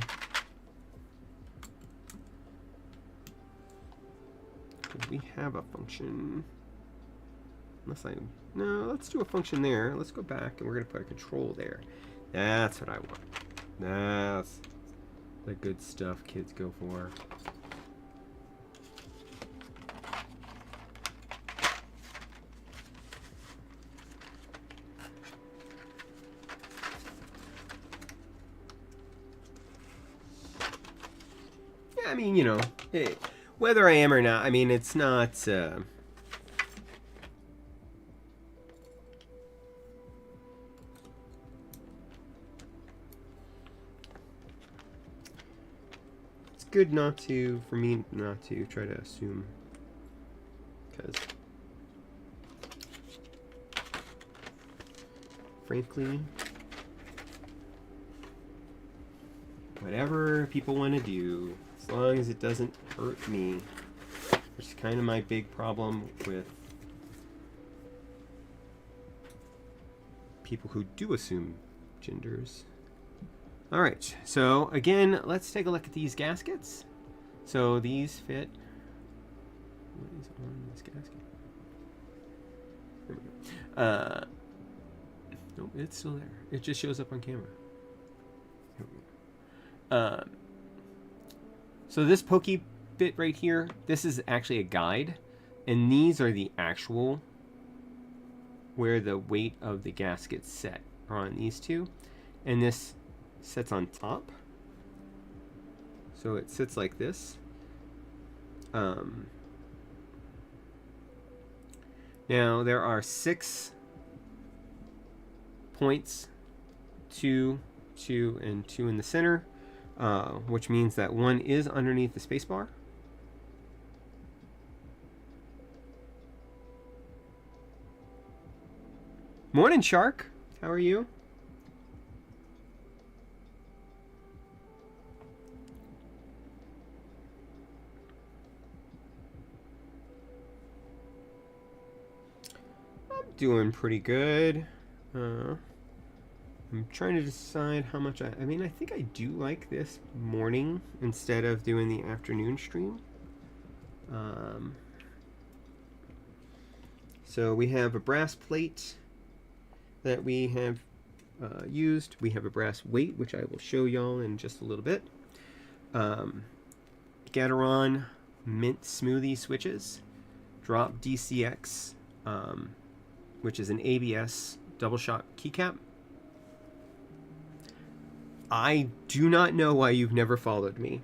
A: We have a function. Unless I... No, let's do a function there. Let's go back and we're going to put a control there. That's what I want. That's the good stuff kids go for. I mean, you know, whether I am or not, I mean, it's not... it's good not to, for me, not to try to assume, because, frankly, whatever people want to do, as long as it doesn't hurt me, which is kind of my big problem with people who do assume genders. All right, so again, let's take a look at these gaskets. So these fit. What is on this gasket? There we go. Nope, it's still there. It just shows up on camera. Here we go. So this pokey bit right here, this is actually a guide, and these are the actual where the weight of the gaskets set are on these two, and this sits on top, so it sits like this. Now there are 6 points, 2, 2, and 2 in the center, which means that 1 is underneath the spacebar. Morning, Shark. How are you? I'm doing pretty good. I'm trying to decide how much I mean, I think I do like this morning instead of doing the afternoon stream. So we have a brass plate that we have used. We have a brass weight, which I will show y'all in just a little bit. Gateron mint smoothie switches, drop DCX, which is an ABS double shot keycap. I do not know why you've never followed me.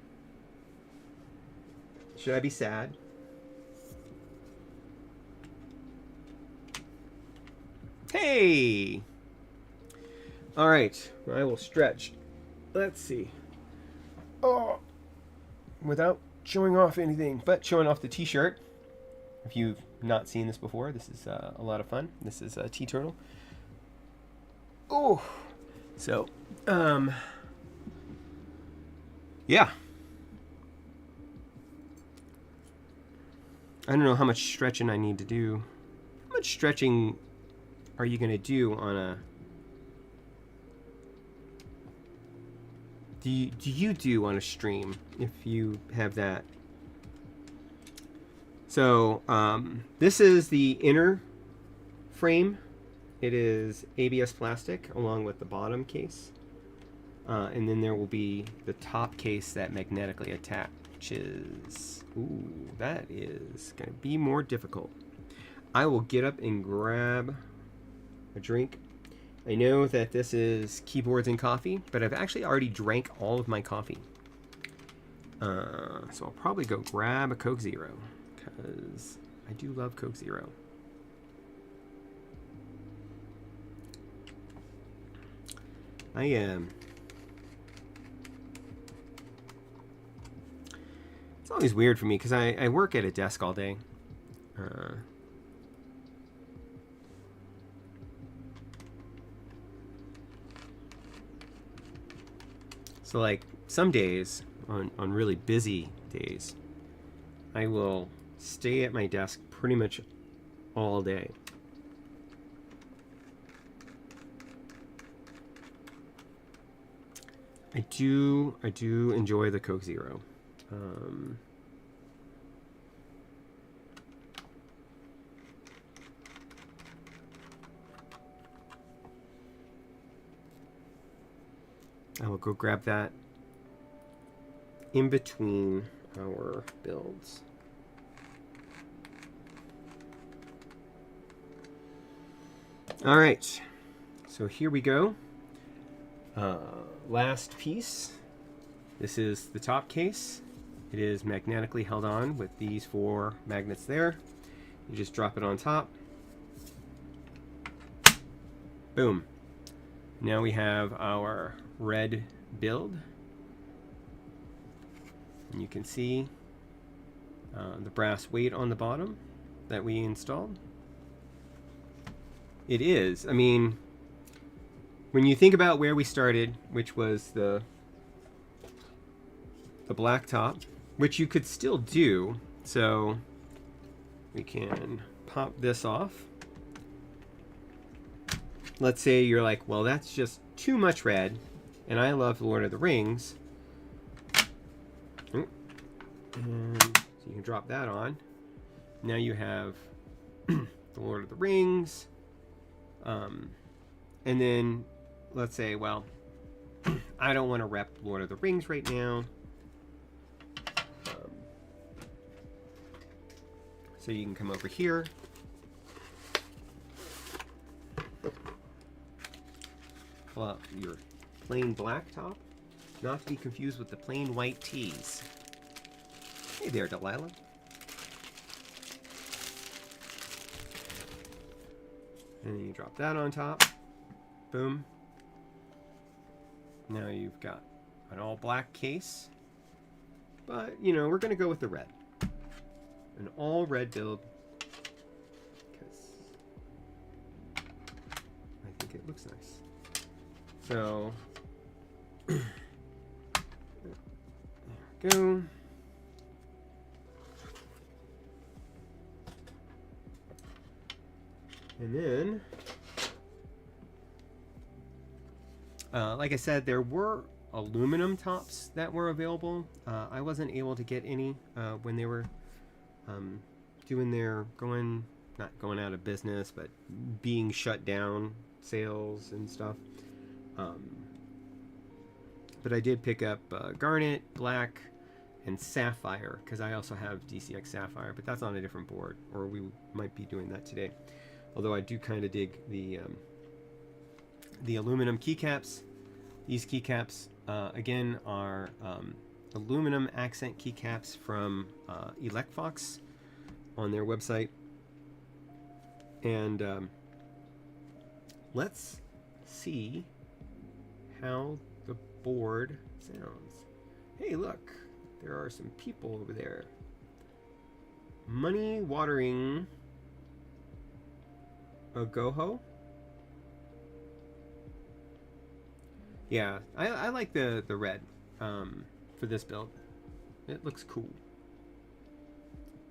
A: Should I be sad? Hey! Alright, I will stretch. Let's see. Oh, without showing off anything, but showing off the t-shirt. If you've not seen this before, this is a lot of fun. This is a tea turtle. Oh, so, yeah. I don't know how much stretching I need to do. How much stretching are you going to do on a... Do you do on a stream if you have that? So this is the inner frame. It is ABS plastic along with the bottom case. And then there will be the top case that magnetically attaches. Ooh, that is going to be more difficult. I will get up and grab a drink. I know that this is keyboards and coffee, but I've actually already drank all of my coffee. So I'll probably go grab a Coke Zero, because I do love Coke Zero. I am... It's always weird for me, because I work at a desk all day. So like some days, on really busy days, I will stay at my desk pretty much all day. I do enjoy the Coke Zero. I will go grab that in between our builds. All right, so here we go. Last piece. This is the top case. It is magnetically held on with these 4 magnets there. You just drop it on top. Boom. Now we have our red build. And you can see the brass weight on the bottom that we installed. It is, I mean, when you think about where we started, which was the black top, which you could still do, so we can pop this off. Let's say you're like, well, that's just too much red, and I love Lord of the Rings. And so you can drop that on. Now you have the Lord of the Rings. And then let's say, well, I don't want to rep Lord of the Rings right now. So you can come over here. Pull out your plain black top, not to be confused with the plain white tees. Hey there, Delilah. And then you drop that on top. Boom. Now you've got an all black case. But, you know, we're going to go with the red. An all red build. Because I think it looks nice. So, there we go. And then, like I said, there were aluminum tops that were available. I wasn't able to get any when they were doing their not going out of business, but being shut down sales and stuff. But I did pick up garnet, black, and sapphire, because I also have DCX sapphire, but that's on a different board, or we might be doing that today. Although I do kind of dig the aluminum keycaps. These keycaps, again, are aluminum accent keycaps from Electfox on their website. And let's see how the board sounds. Hey, look, there are some people over there. Money watering a goho. Yeah, I like the red for this build. It looks cool.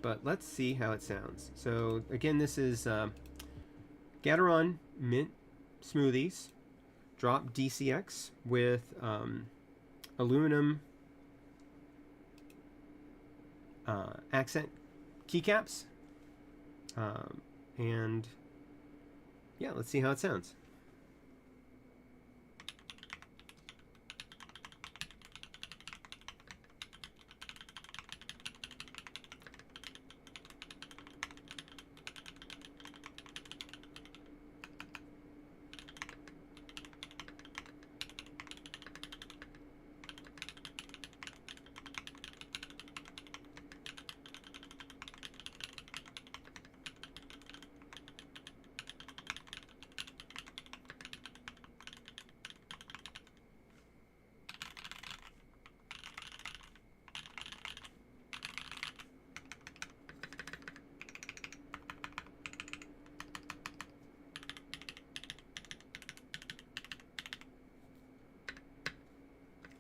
A: But let's see how it sounds. So again, this is Gateron Mint Smoothies. Drop DCX with aluminum accent keycaps. And yeah, let's see how it sounds.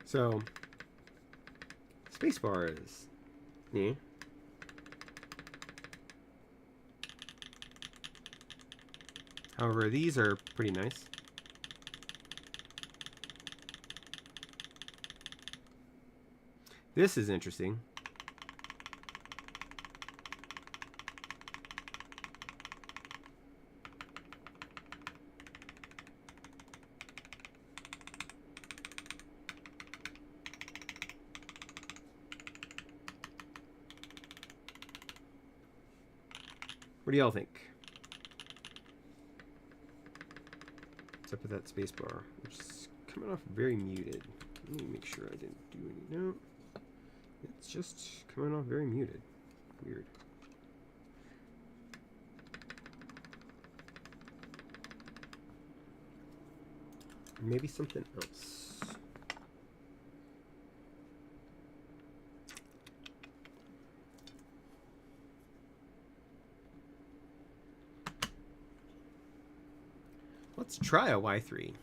A: So, spacebar is neat. However, these are pretty nice. This is interesting. What do y'all think? What's up with that spacebar? Which is coming off very muted. Let me make sure I didn't do any. No. It's just coming off very muted. Weird. Maybe something else. Let's try a Y3.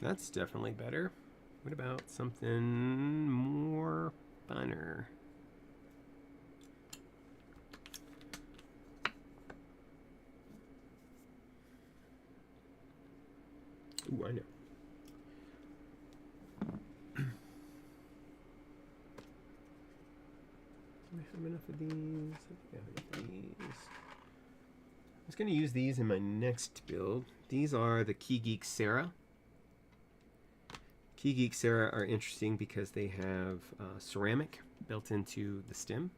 A: That's definitely better. What about something more funner? Ooh, I know. Do I have enough of these? I think I have enough of these. I was going to use these in my next build. These are the Key Geek Sarah. Key Geek Sarah are interesting because they have ceramic built into the stem.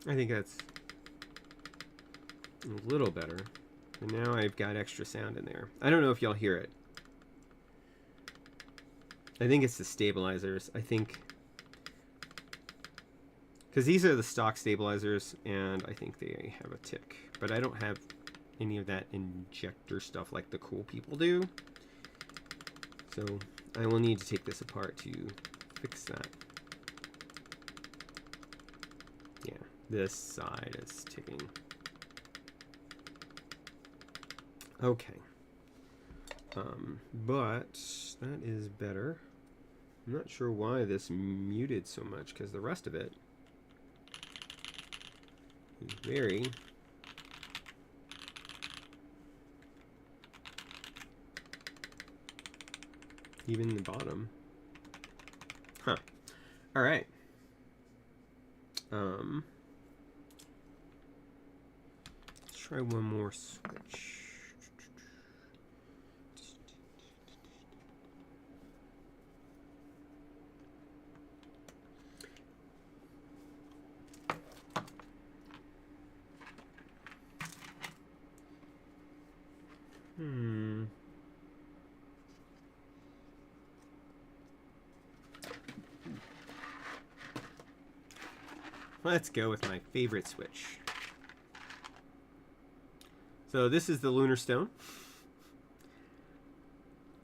A: I think that's a little better. And now I've got extra sound in there. I don't know if y'all hear it. I think it's the stabilizers. I think... because these are the stock stabilizers, and I think they have a tick. But I don't have any of that injector stuff like the cool people do. So I will need to take this apart to fix that. Yeah, this side is ticking. Okay. But that is better. I'm not sure why this muted so much, because the rest of it is very... even the bottom. Huh. Alright. Let's try one more switch. Let's go with my favorite switch. So this is the Lunar Stone.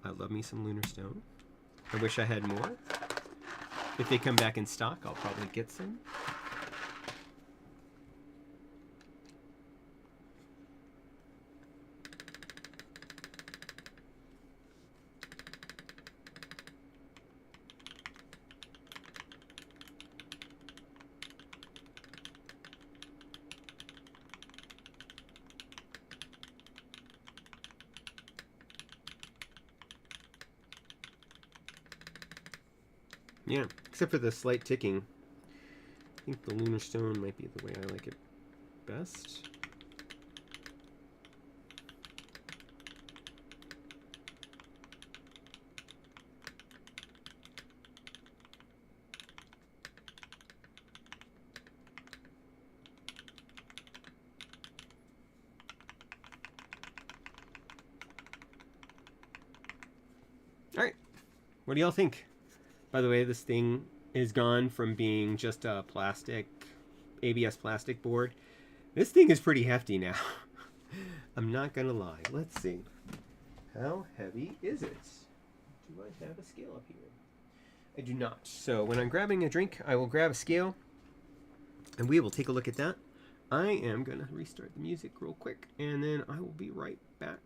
A: I love me some Lunar Stone. I wish I had more. If they come back in stock, I'll probably get some. Yeah, except for the slight ticking. I think the Lunar Stone might be the way I like it best. All right, what do y'all think? By the way, this thing is gone from being just a plastic, ABS plastic board. This thing is pretty hefty now. I'm not gonna lie. Let's see. How heavy is it? Do I have a scale up here? I do not. So when I'm grabbing a drink, I will grab a scale and we will take a look at that. I am gonna restart the music real quick and then I will be right back.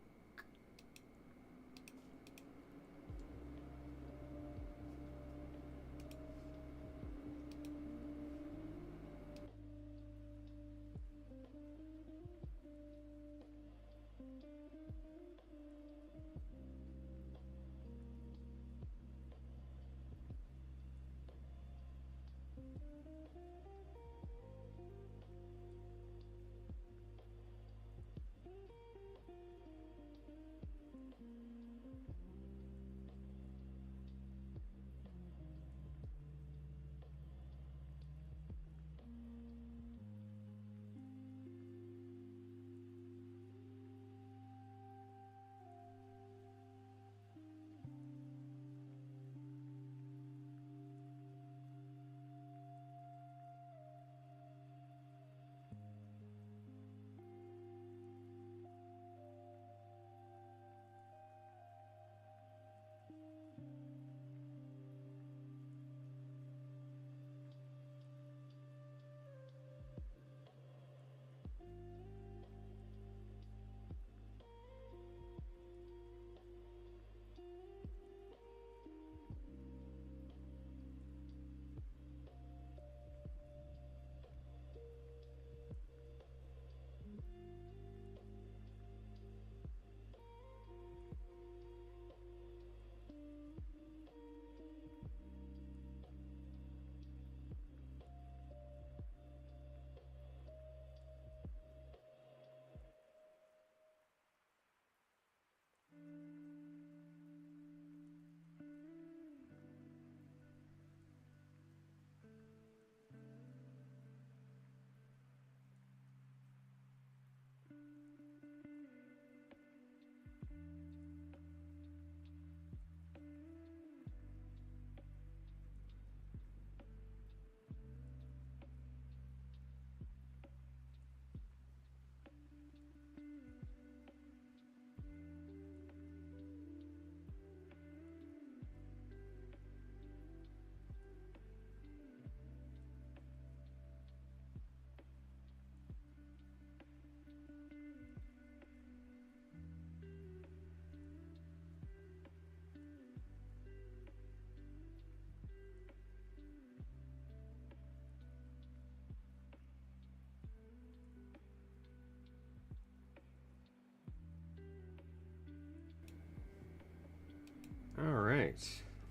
A: All right,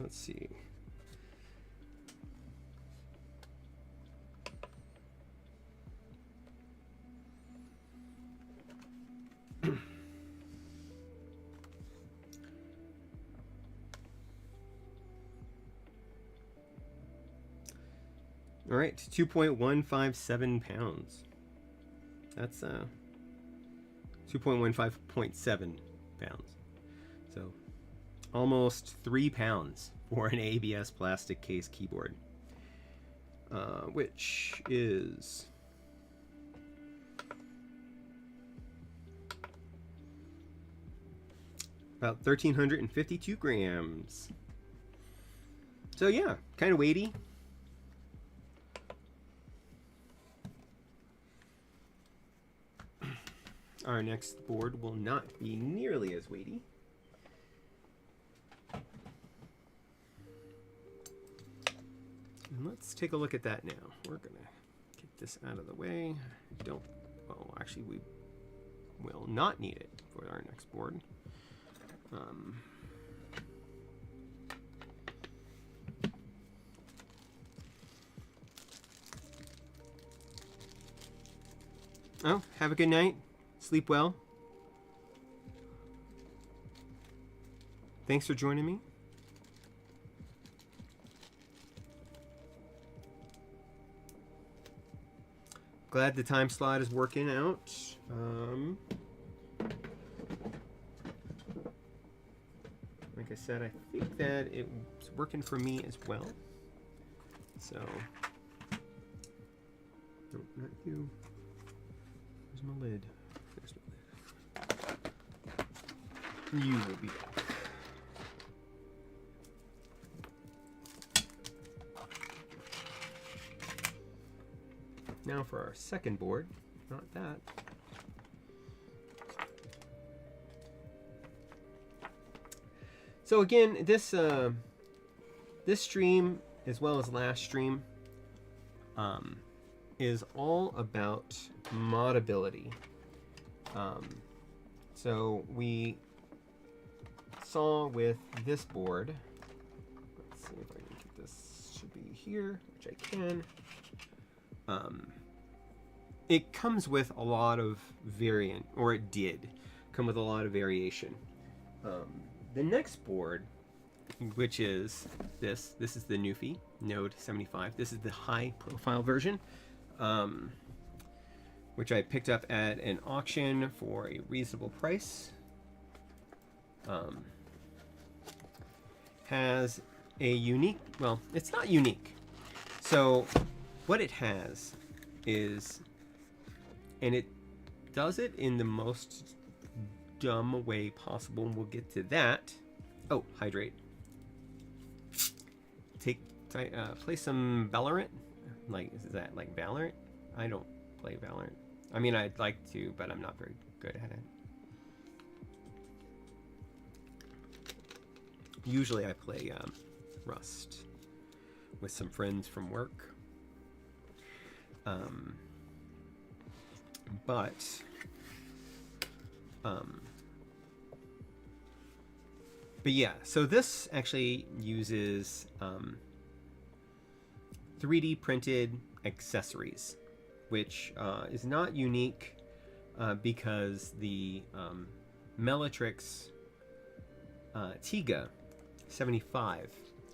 A: let's see. All right, 2.157 pounds. That's 2.15.7 pounds. So almost 3 pounds for an ABS plastic case keyboard, which is about 1,352 grams. So yeah, kind of weighty. Our next board will not be nearly as weighty. And let's take a look at that now. We're gonna get this out of the way. Well, actually we will not need it for our next board. Oh, have a good night. Sleep well. Thanks for joining me. Glad the time slot is working out. Like I said, I think that it's working for me as well. So, nope, not you. Where's my lid? There's my lid. You will be back. Now for our second board, not that. So again, this stream, as well as last stream, is all about modability. So we saw with this board, let's see if I can get this, should be here, which I can. It comes with a lot of variant, or it did come with a lot of variation. The next board, which is this is the Nuphy Node75. This is the high profile version, which I picked up at an auction for a reasonable price. Has a unique, well, it's not unique. So what it has is, and it does it in the most dumb way possible, and we'll get to that. Oh, hydrate. Play some Valorant. Like, is that like Valorant? I don't play Valorant. I mean, I'd like to, but I'm not very good at it. Usually I play Rust with some friends from work. But yeah, so this actually uses 3D printed accessories, which is not unique because the Mellatrix Tiga 75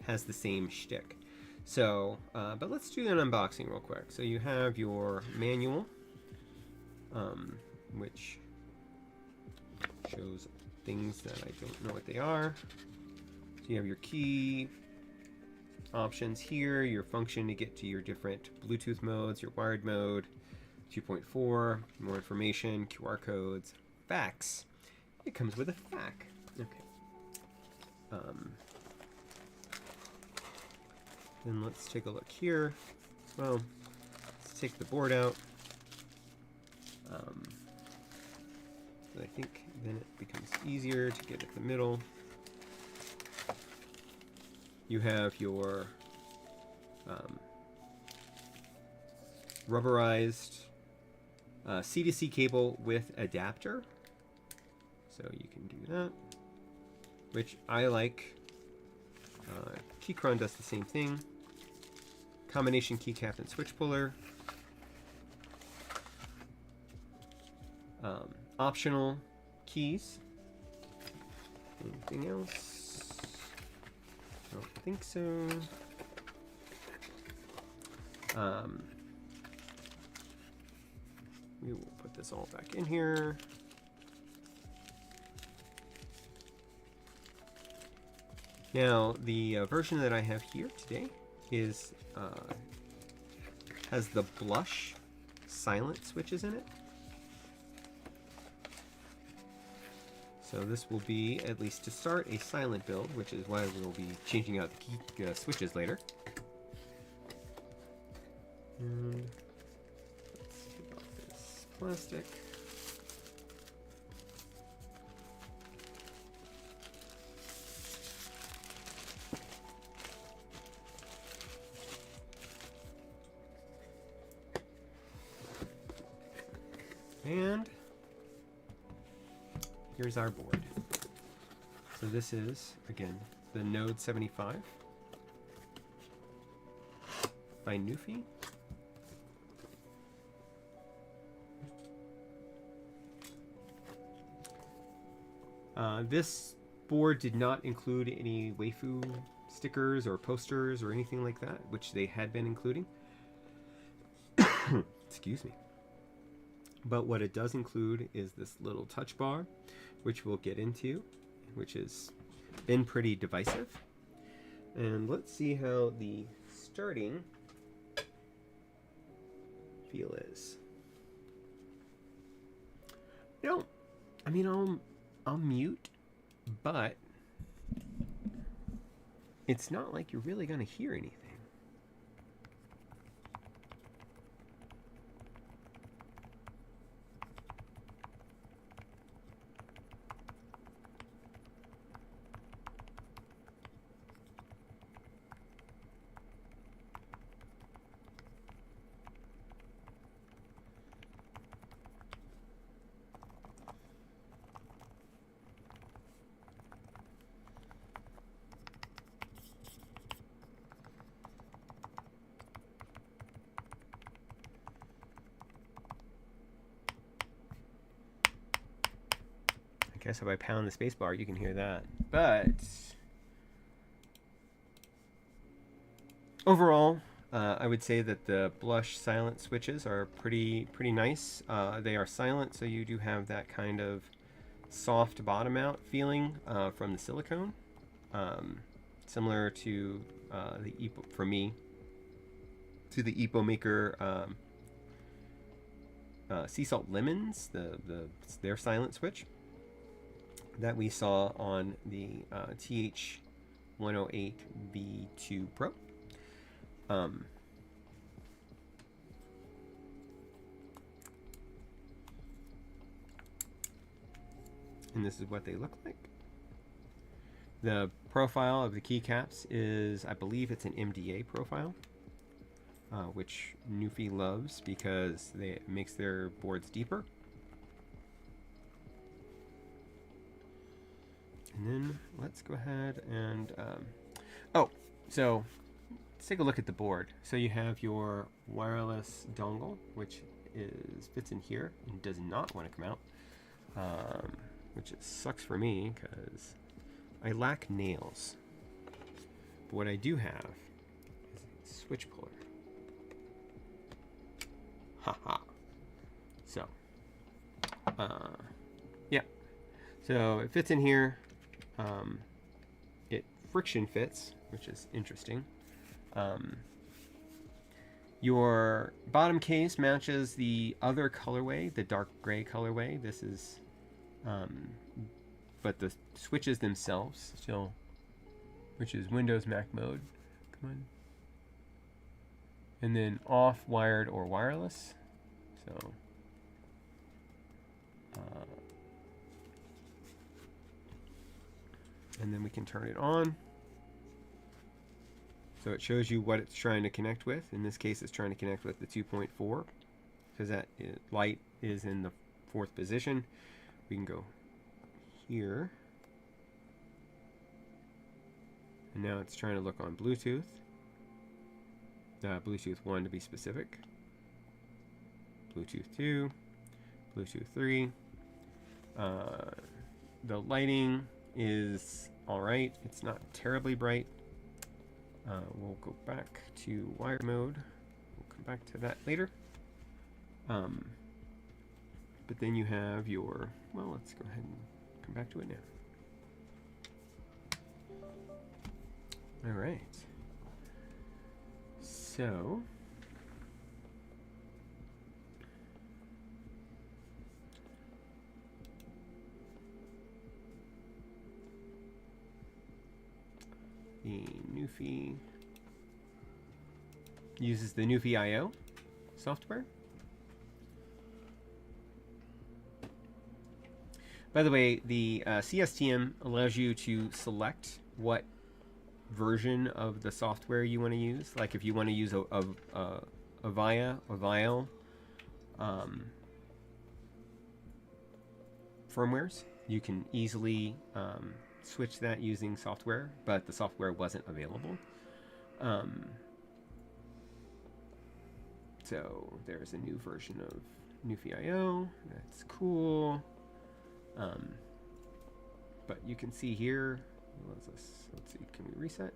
A: has the same shtick. So, but let's do an unboxing real quick. So you have your manual, which shows things that I don't know what they are. So you have your key options here, your function to get to your different Bluetooth modes, your wired mode, 2.4, more information, QR codes, fax. It comes with a FAQ. Okay. Then let's take a look here. Well, let's take the board out. I think then it becomes easier to get at the middle. You have your rubberized C2C cable with adapter. So you can do that, which I like. Keychron does the same thing. Combination keycap and switch puller. Optional keys. Anything else? I don't think so. We will put this all back in here. Now, the version that I have here today is has the blush silent switches in it. So this will be, at least to start, a silent build, which is why we'll be changing out the key switches later. And let's get off this plastic. And here's our board. So this is, again, the Node75 by Nuphy. This board did not include any waifu stickers or posters or anything like that, which they had been including. Excuse me. But what it does include is this little touch bar, which we'll get into, which has been pretty divisive. And let's see how the starting feel is. No, I mean, I'll mute, but it's not like you're really going to hear anything. I guess if I pound the space bar, you can hear that. But overall, I would say that the blush silent switches are pretty nice. They are silent, so you do have that kind of soft bottom out feeling from the silicone, similar to the EPO, for me, to the EPO Maker Sea Salt Lemons, their silent switch that we saw on the TH108V2 Pro. And this is what they look like. The profile of the keycaps is, I believe it's an MDA profile, which Nuphy loves because it makes their boards deeper. And then let's go ahead and, so let's take a look at the board. So you have your wireless dongle, which fits in here and does not want to come out, which sucks for me because I lack nails. But what I do have is a switch puller. Haha. So, yeah. So it fits in here. It friction fits, which is interesting. Your bottom case matches the other colorway, the dark gray colorway. This is, but the switches themselves still, which is Windows Mac mode. Come on. And then off, wired, or wireless. So, and then we can turn it on. So it shows you what it's trying to connect with. In this case, it's trying to connect with the 2.4 because that light is in the 4th position. We can go here. And now it's trying to look on Bluetooth. Bluetooth 1 to be specific. Bluetooth 2. Bluetooth 3. The lighting is alright. It's not terribly bright. We'll go back to wire mode. We'll back to that later. But then you have your, well, let's go ahead and come back to it now. All right. So the Nuphy uses the Nuphy IO software. By the way, the CSTM allows you to select what version of the software you want to use. Like if you want to use a vial firmwares, you can easily switch that using software, but the software wasn't available. So there's a new version of Nuphy IO. That's cool. But you can see here, let's see, can we reset?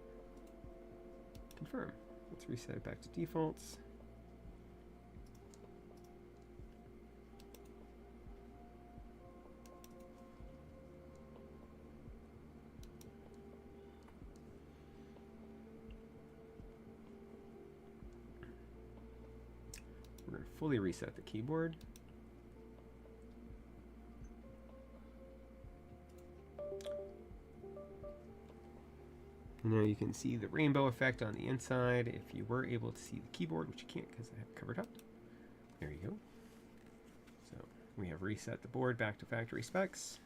A: Confirm. Let's reset it back to defaults. We're going to fully reset the keyboard. And now you can see the rainbow effect on the inside if you were able to see the keyboard, which you can't because I have it covered up. There you go. So we have reset the board back to factory specs.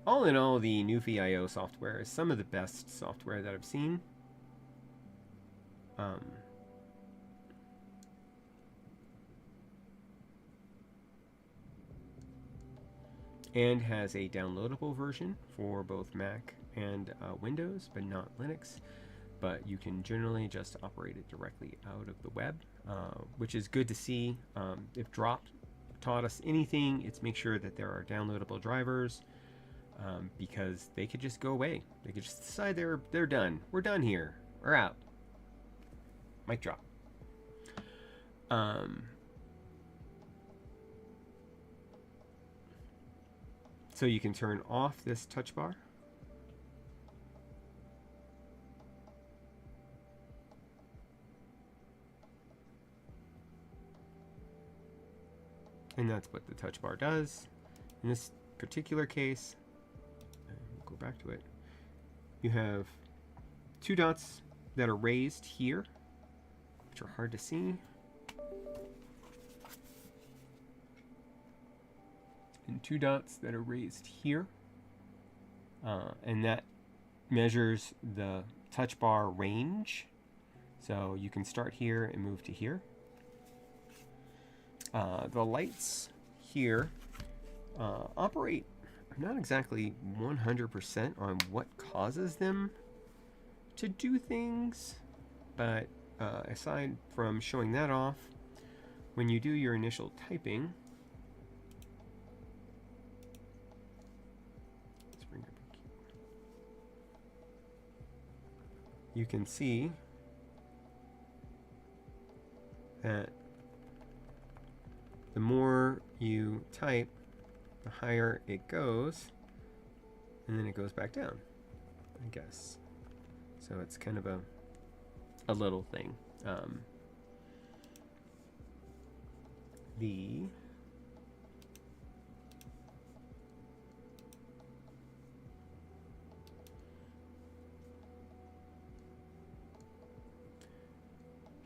A: All in all, the Nuphy IO software is some of the best software that I've seen. And has a downloadable version for both Mac and Windows, but not Linux. But you can generally just operate it directly out of the web, which is good to see. If Drop taught us anything, it's make sure that there are downloadable drivers. Because they could just go away. They could just decide they're done. We're done here. We're out. Mic drop. So you can turn off this touch bar. And that's what the touch bar does. In this particular case, go back to it, you have two dots that are raised here, which are hard to see, and two dots that are raised here, and that measures the touch bar range. So you can start here and move to here. The lights here operate not exactly 100% on what causes them to do things, but aside from showing that off, when you do your initial typing, let's bring up a keyboard. You can see that the more you type, the higher it goes, and then it goes back down, I guess. So it's kind of a little thing. The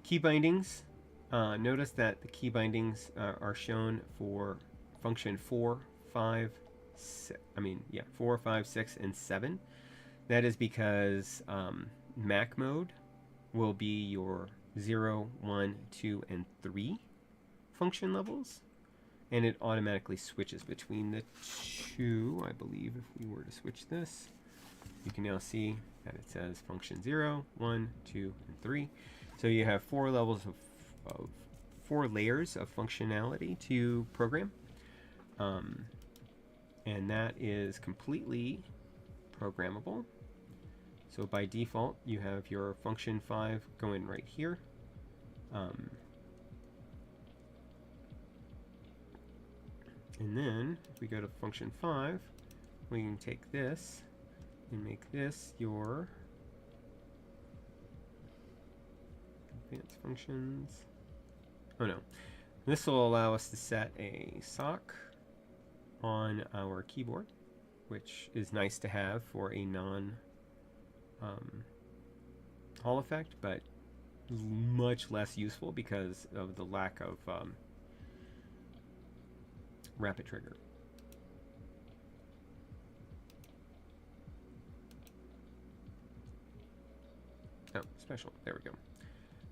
A: key bindings, notice that the key bindings are shown for function 4, 5, 6, 4, 5, 6, and 7. That is because Mac mode will be your 0, 1, 2, and 3 function levels, and it automatically switches between the two. I believe if we were to switch this, you can now see that it says function 0, 1, 2, and 3. So you have 4 levels of 4 layers of functionality to program. And that is completely programmable. So by default, you have your function 5 going right here. And then if we go to function 5, we can take this and make this your advanced functions. Oh no. This will allow us to set a sock on our keyboard, which is nice to have for a non Hall effect, but much less useful because of the lack of rapid trigger. Oh, special. There we go.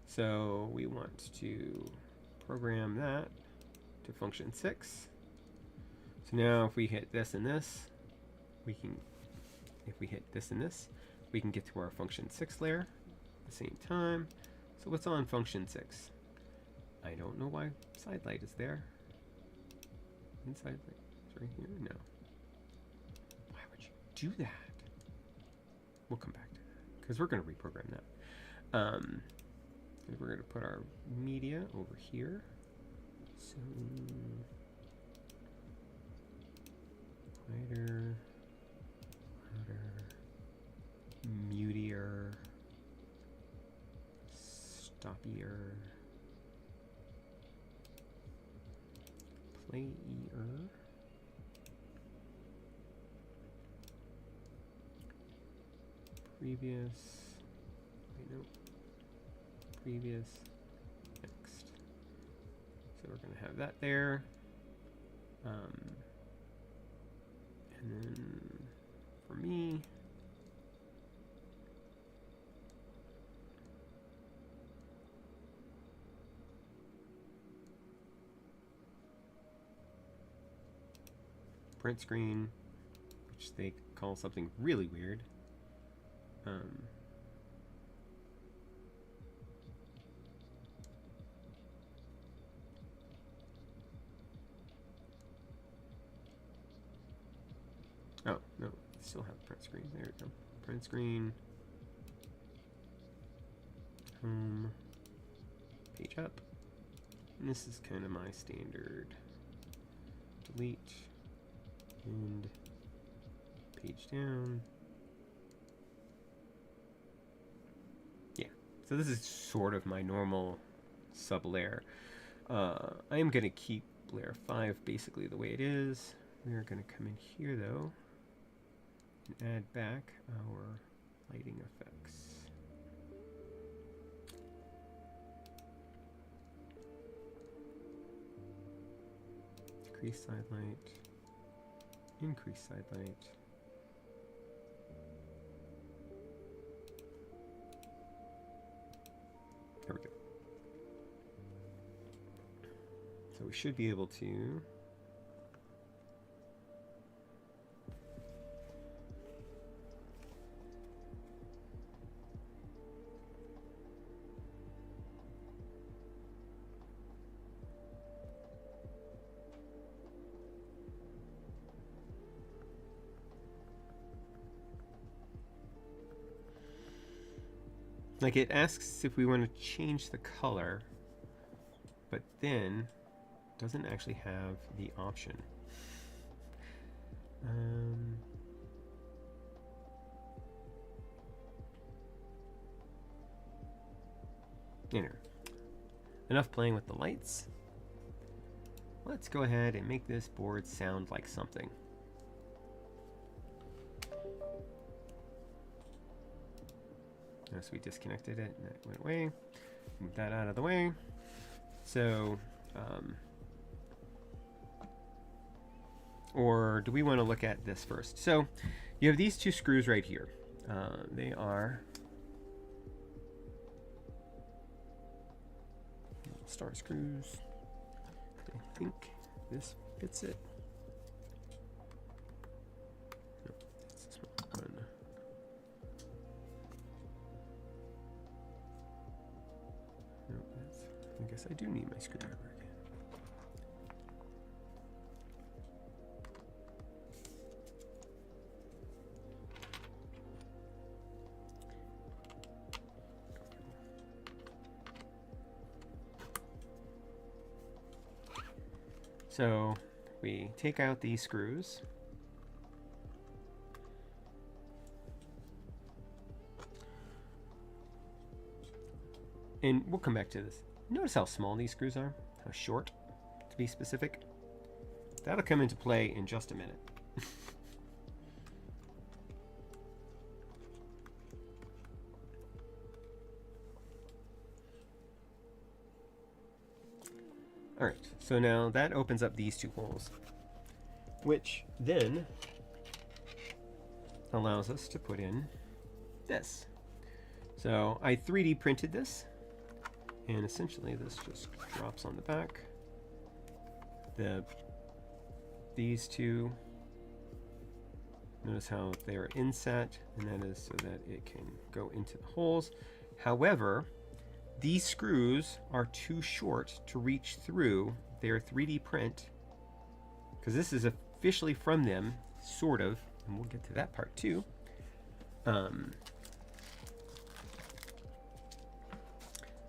A: So we want to program that to function 6. So now if we hit this and this, we can, if we hit this and this, we can get to our function 6 layer at the same time. So what's on function 6? I don't know why side light is there. Inside light is right here? No. Why would you do that? We'll come back to that because we're going to reprogram that. We're going to put our media over here. So quieter, louder, mutier, stoppier, player, previous, wait, no, previous, next. So we're going to have that there. And then for me, print screen, which they call something really weird. Oh, no, still have print screen. There we go. Print screen. Home. Page up. And this is kind of my standard. Delete. And page down. Yeah, so this is sort of my normal sub layer. I am going to keep layer 5 basically the way it is. We are going to come in here though and add back our lighting effects. Decrease side light, increase side light. There we go. So we should be able to like it asks if we want to change the color, but then doesn't actually have the option. Anyway, enough playing with the lights. Let's go ahead and make this board sound like something. Notice we disconnected it and that went away. Move that out of the way. So, or do we want to look at this first? So, you have these two screws right here. They are star screws. I think this fits it. No, that's this one. guess I do need my screwdriver again. So we take out these screws. And we'll come back to this. Notice how small these screws are, how short, to be specific. That'll come into play in just a minute. All right, so now that opens up these two holes, which then allows us to put in this. So I 3D printed this, and essentially this just drops on the back. These two, notice how they're inset, and that is so that it can go into the holes. However, these screws are too short to reach through their 3D print, because this is officially from them, sort of, and we'll get to that part too.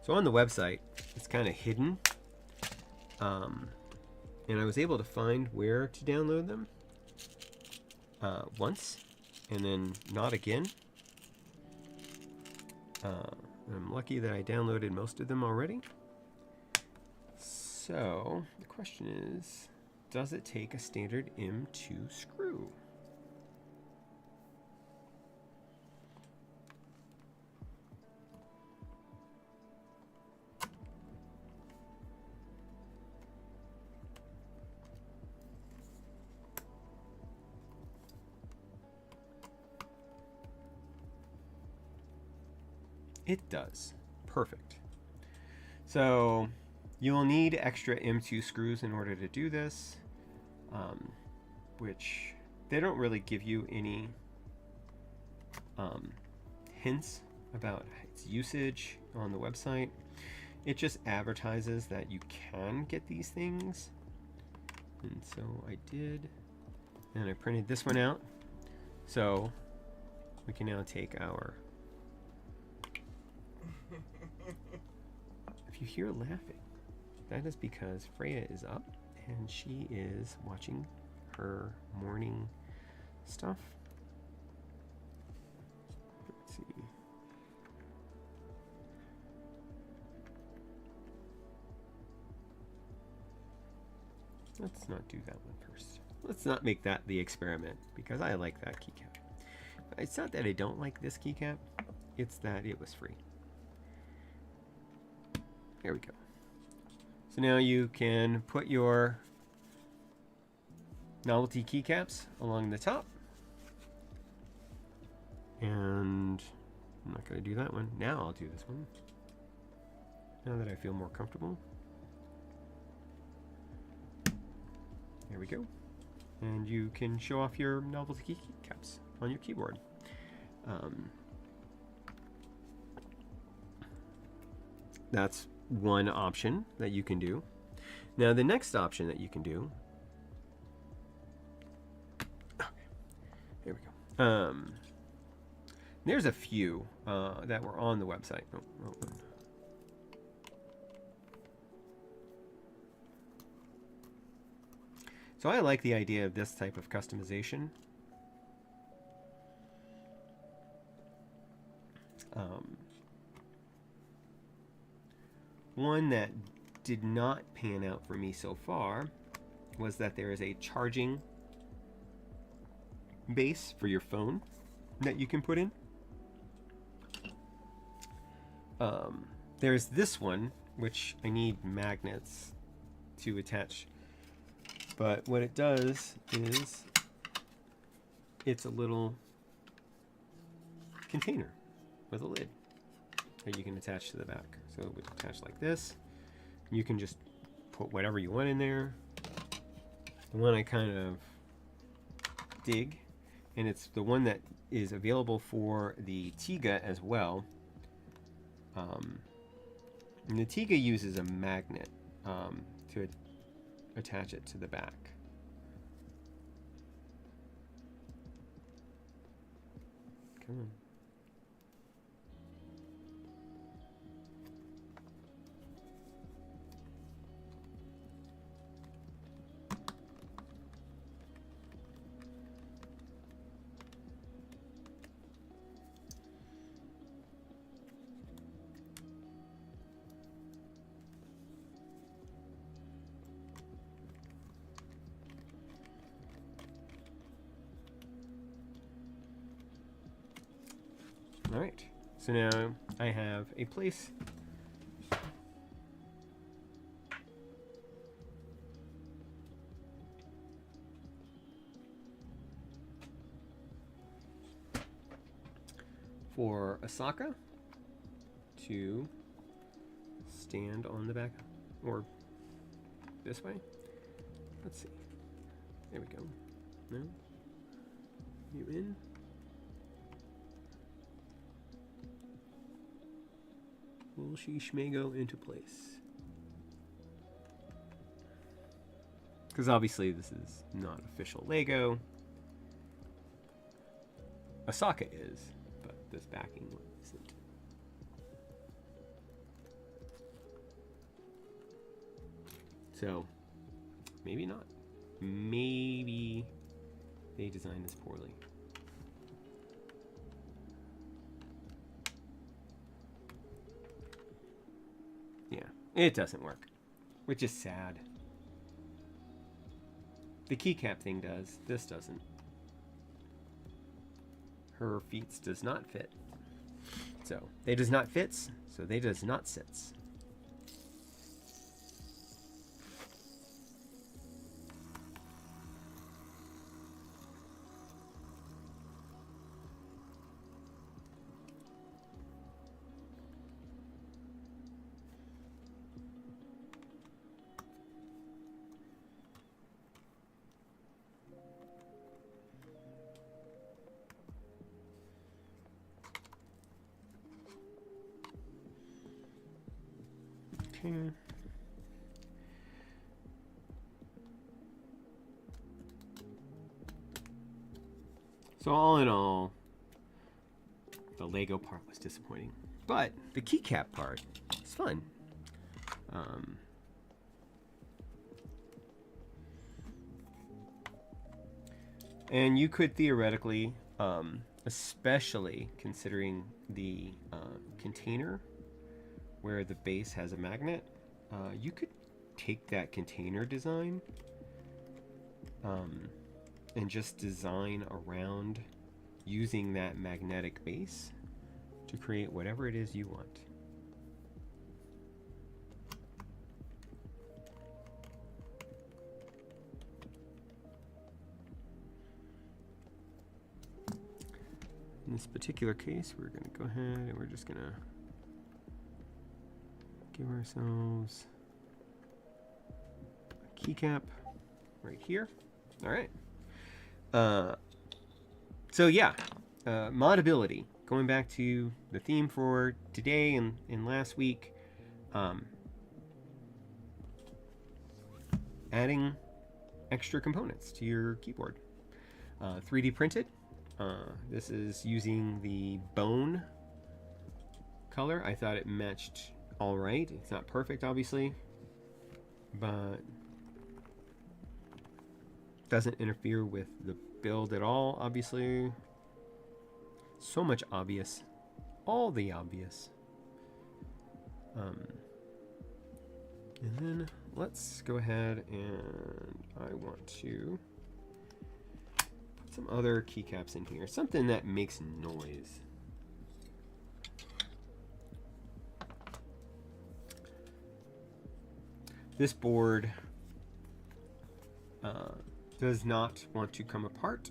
A: So on the website, it's kind of hidden, and I was able to find where to download them once, and then not again. I'm lucky that I downloaded most of them already. So the question is, does it take a standard M2 screw? It does. Perfect. So you'll need extra M2 screws in order to do this, which they don't really give you any hints about its usage on the website. It just advertises that you can get these things. And so I did, and I printed this one out. So we can now take our, if you hear laughing, that is because Freya is up and she is watching her morning stuff. Let's see. Let's not do that one first. Let's not make that the experiment, because I like that keycap. It's not that I don't like this keycap, it's that it was free. There we go. So now you can put your novelty keycaps along the top. And I'm not going to do that one. Now I'll do this one. Now that I feel more comfortable. There we go. And you can show off your novelty keycaps on your keyboard. That's one option that you can do. Now the next option that you can do, there we go. There's a few that were on the website. Oh. So I like the idea of this type of customization. One that did not pan out for me so far was that there is a charging base for your phone that you can put in. There's this one, which I need magnets to attach. But what it does is it's a little container with a lid that you can attach to the back. So it would attach like this. You can just put whatever you want in there. The one I kind of dig, and it's the one that is available for the Tiga as well. And the Tiga uses a magnet to attach it to the back. Come on. All right, so now I have a place for Asaka to stand on the back, or this way. Let's see. There we go. No? You in? Will she go into place? Because obviously this is not official Lego. Asaka is, but this backing one isn't. So, maybe not. Maybe they designed this poorly. Yeah, it doesn't work, which is sad. The keycap thing does, this doesn't. Her feet does not fit. So, they does not fits, so they does not sits. Okay. So all in all, the Lego part was disappointing, but the keycap part is fun. And you could theoretically, especially considering the container where the base has a magnet, you could take that container design and just design around using that magnetic base to create whatever it is you want. In this particular case, we're going to go ahead and we're just going to give ourselves a keycap right here. All right. So yeah, modability. Going back to the theme for today and last week, adding extra components to your keyboard. 3D printed. This is using the bone color. I thought it matched all right. It's not perfect, obviously, but doesn't interfere with the build at all, obviously. So much obvious. All the obvious. And then let's go ahead and I want to put some other keycaps in here. Something that makes noise. This board does not want to come apart.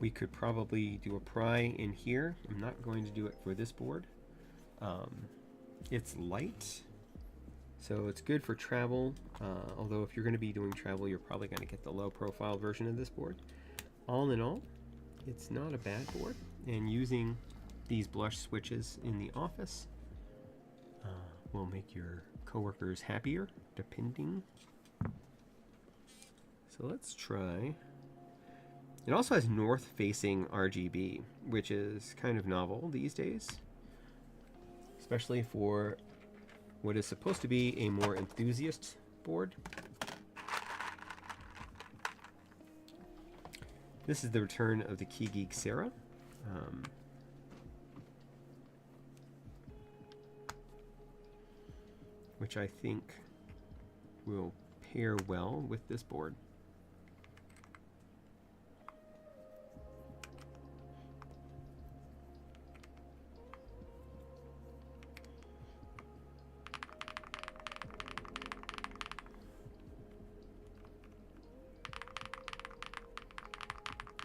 A: We could probably do a pry in here. I'm not going to do it for this board. It's light, so it's good for travel. Although if you're going to be doing travel, you're probably going to get the low profile version of this board. All in all, it's not a bad board. And using these blush switches in the office will make your coworkers happier, depending. So let's try. It also has north-facing RGB, which is kind of novel these days, especially for what is supposed to be a more enthusiast board. This is the return of the Key Geek Sarah. Which I think will pair well with this board.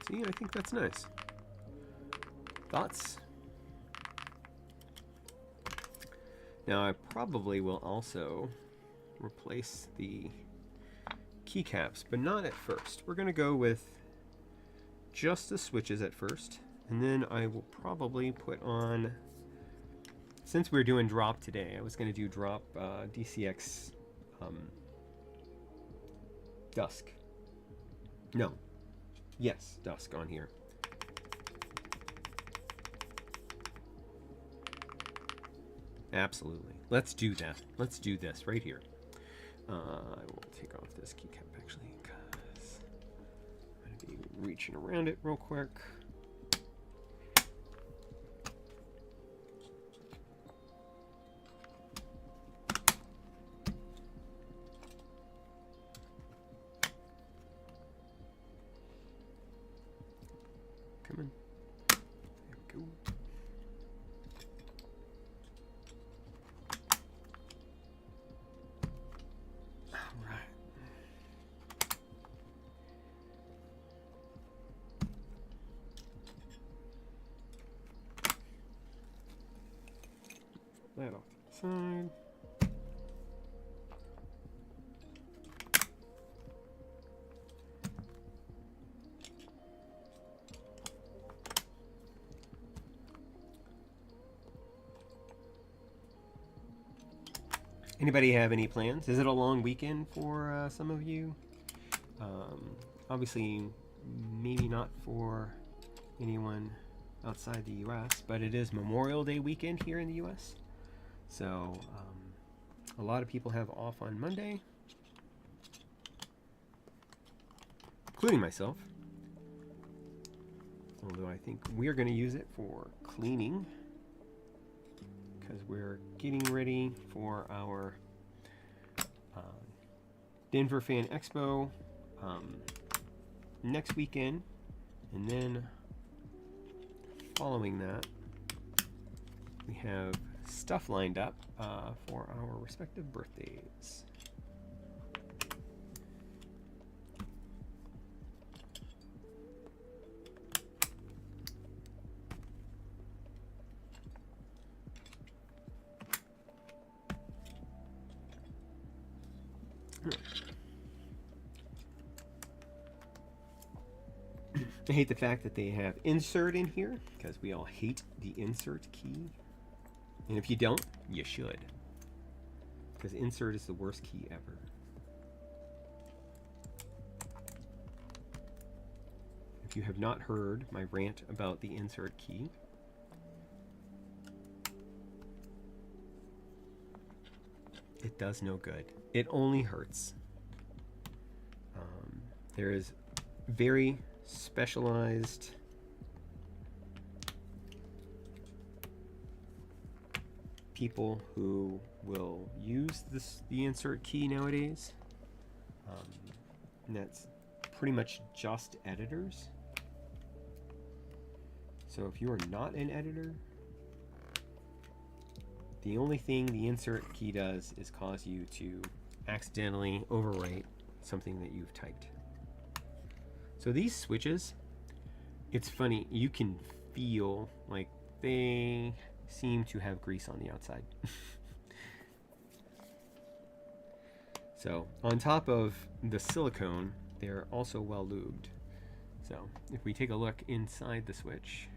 A: See, I think that's nice. Thoughts? Now I probably will also replace the keycaps, but not at first. We're going to go with just the switches at first, and then I will probably put on, since we're doing drop today, I was going to do drop DCX Dusk. No. Yes, Dusk on here. Absolutely. Let's do that. Let's do this right here. I will take off this keycap actually because I'm going to be reaching around it real quick. Come on. There we go. That off to the side. Anybody have any plans? Is it a long weekend for some of you? Obviously, maybe not for anyone outside the US, but it is Memorial Day weekend here in the US. So a lot of people have off on Monday, including myself. Although I think we're going to use it for cleaning because we're getting ready for our Denver Fan Expo next weekend, and then following that we have stuff lined up for our respective birthdays. I hate the fact that they have insert in here because we all hate the insert key. And if you don't, you should. Because insert is the worst key ever. If you have not heard my rant about the insert key, it does no good. It only hurts. There is very specialized people who will use the insert key nowadays, and that's pretty much just editors. So if you are not an editor, the only thing the insert key does is cause you to accidentally overwrite something that you've typed. So these switches, it's funny, you can feel like they seem to have grease on the outside. So on top of the silicone, they're also well lubed. So if we take a look inside the switch,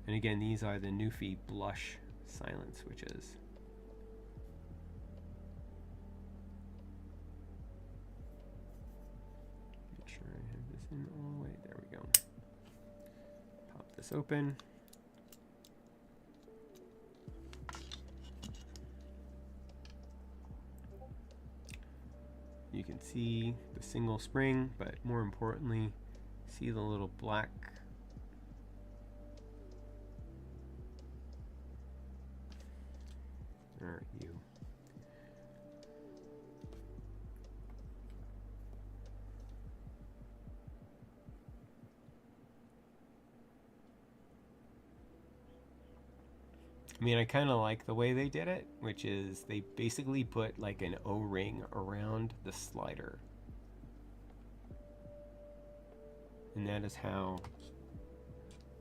A: and again, these are the Nuphy blush silent switches. And all the way, there we go. Pop this open. You can see the single spring, but more importantly, see the little black where are you? I mean, I kind of like the way they did it, which is they basically put like an O-ring around the slider. And that is how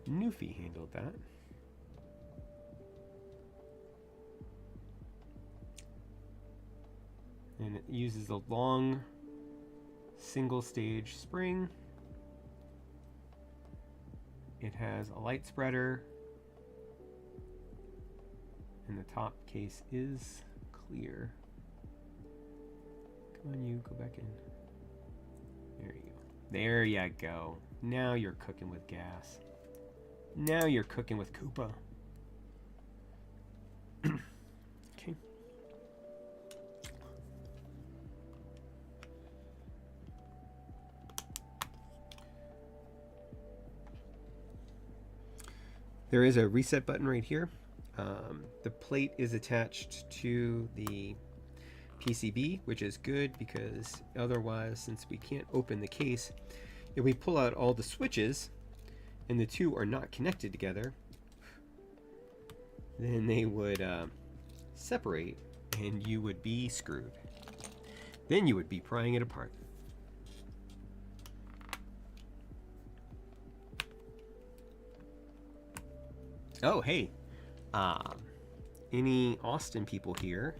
A: Nuphy handled that. And it uses a long single stage spring. It has a light spreader. And the top case is clear. Come on, you go back in. There you go. There you go. Now you're cooking with gas. Now you're cooking with Koopa. Okay. There is a reset button right here. The plate is attached to the PCB, which is good because otherwise, since we can't open the case, if we pull out all the switches and the two are not connected together, then they would separate and you would be screwed. Then you would be prying it apart. Oh, hey. Any Austin people here?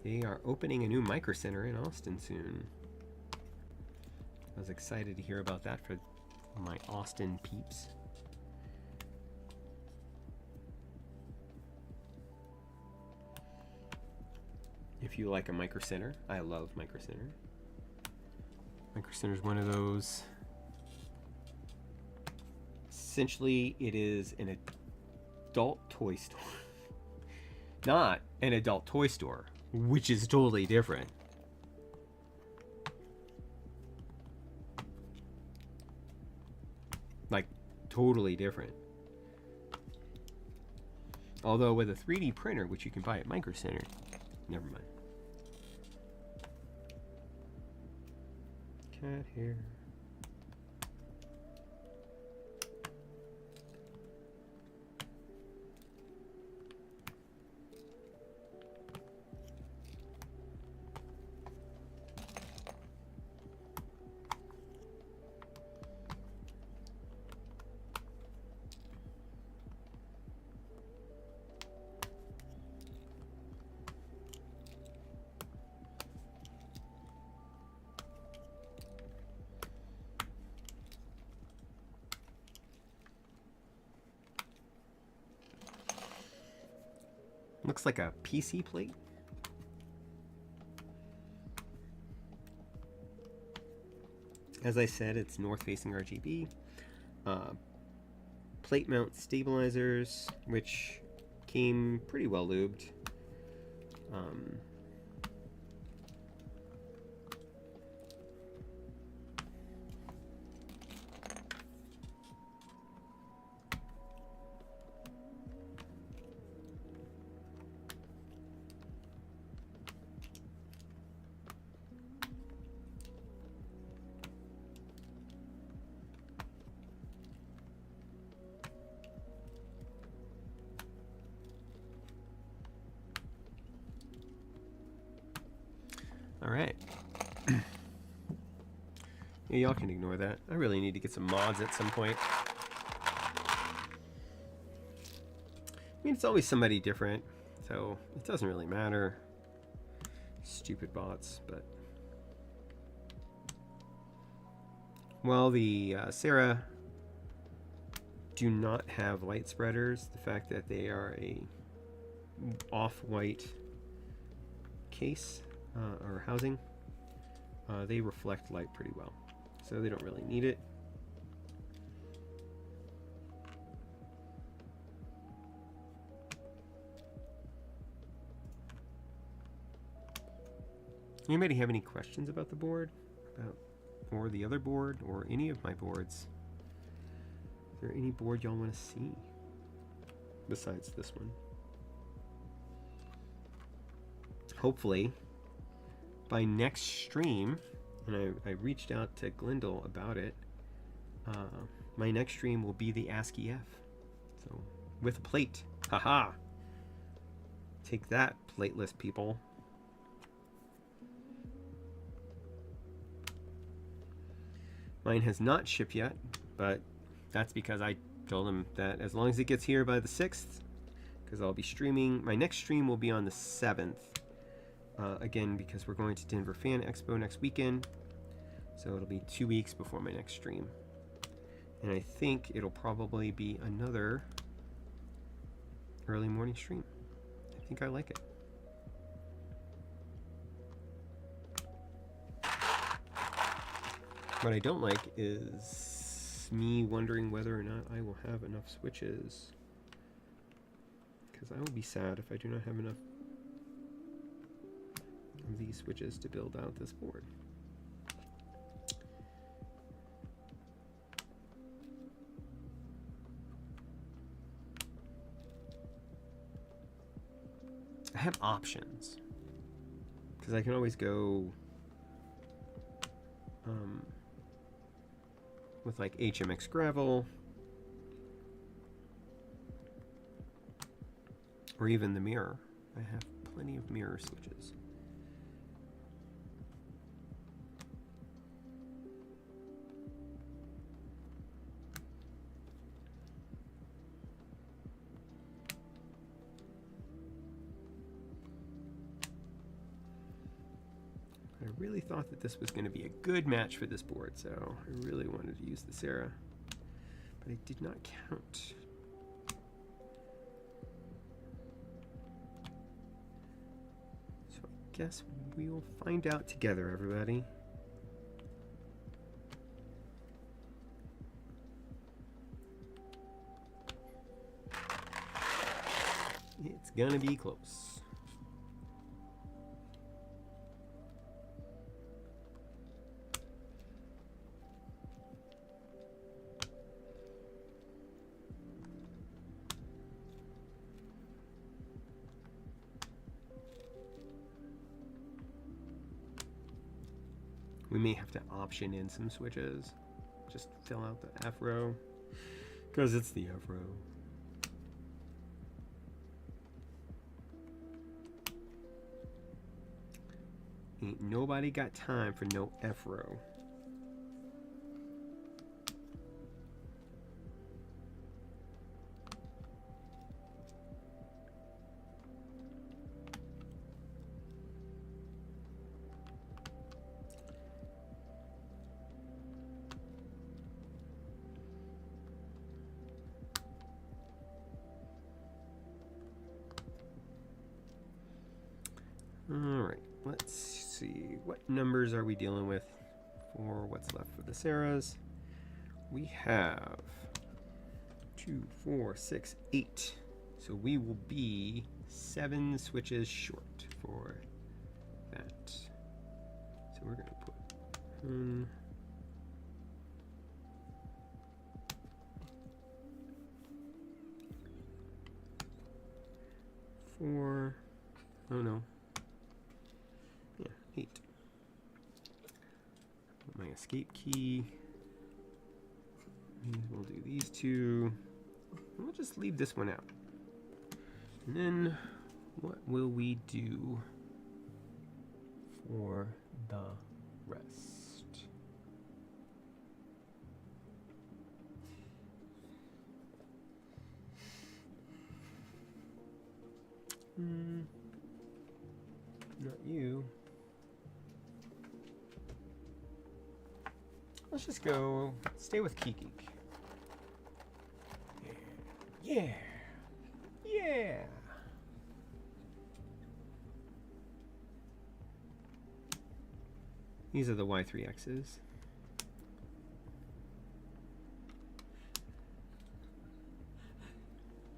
A: They are opening a new micro center in Austin soon. I was excited to hear about that for my Austin peeps. If you like a micro center, I love micro center. Micro center is one of those. Essentially, it is an adult toy store. Not an adult toy store, which is totally different. Like, totally different. Although with a 3D printer, which you can buy at Micro Center, never mind. Cat hair. Looks like a PC plate. As I said, it's north-facing RGB. Plate mount stabilizers, which came pretty well lubed. All right. Yeah, y'all can ignore that. I really need to get some mods at some point. I mean, it's always somebody different, so it doesn't really matter. Stupid bots, but... While the Sarah do not have light spreaders, the fact that they are a off-white case or housing, they reflect light pretty well, so they don't really need it. Anybody have any questions about the board? Or the other board, or any of my boards? Is there any board y'all want to see besides this one? Hopefully, by next stream, and I reached out to Glendale about it, my next stream will be the ASCII F. So, with a plate. Haha! Take that, plateless people. Mine has not shipped yet, but that's because I told him that as long as it gets here by the 6th, because I'll be streaming. My next stream will be on the 7th. Again, because we're going to Denver Fan Expo next weekend. So it'll be 2 weeks before my next stream. And I think it'll probably be another early morning stream. I think I like it. What I don't like is me wondering whether or not I will have enough switches. Because I will be sad if I do not have enough of these switches to build out this board. I have options. Because I can always go with like HMX gravel, or even the mirror. I have plenty of mirror switches. I really thought that this was going to be a good match for this board, so I really wanted to use the Sarah, but I did not count. So I guess we will find out together, everybody. It's gonna be close. We may have to option in some switches. Just fill out the F row, because it's the F row. Ain't nobody got time for no F row. Alright, let's see. What numbers are we dealing with for what's left for the Sarahs? We have 2, 4, 6, 8. So we will be 7 switches short for that. So we're going to put 4. Oh no. 8. Put my escape key. And we'll do these two. And we'll just leave this one out. And then what will we do for the rest? Not you. Let's just go stay with Kiki. Yeah. Yeah. These are the Y3Xs.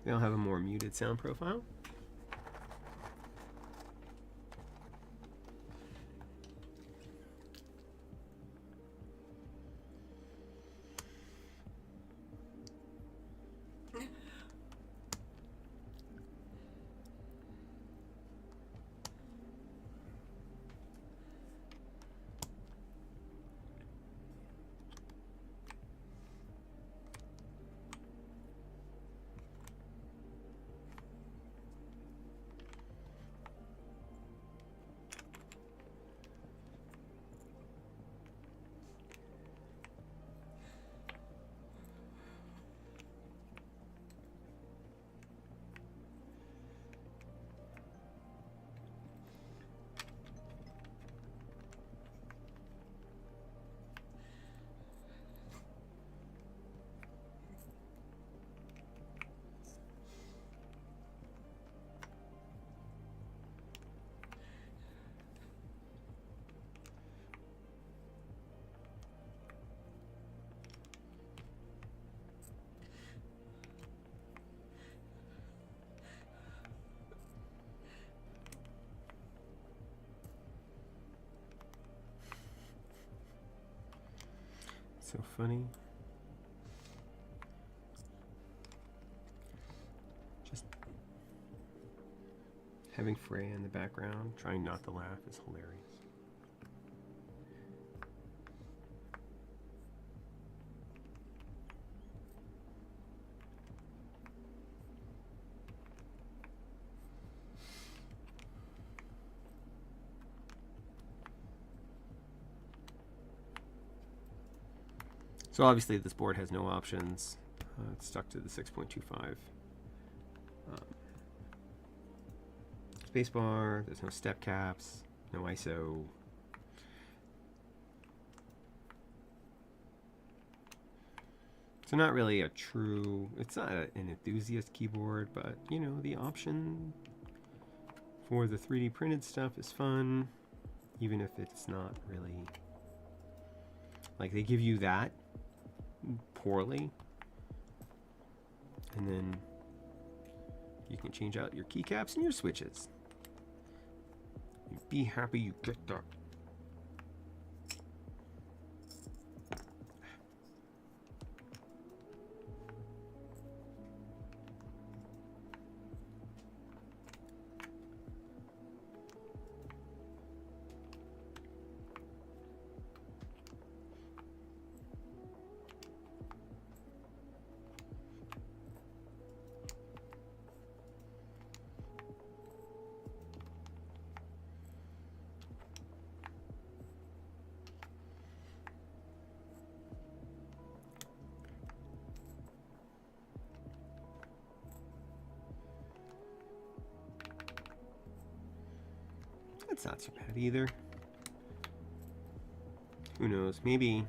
A: They'll have a more muted sound profile. So funny. Just having Freya in the background, trying not to laugh, is hilarious. So obviously this board has no options. It's stuck to the 6.25. Spacebar, there's no step caps, no ISO. So not really a true, it's not an enthusiast keyboard, but you know, the option for the 3D printed stuff is fun, even if it's not really, like they give you that poorly, and then you can change out your keycaps and your switches. Be happy you get that. That's not too bad either. Who knows? Maybe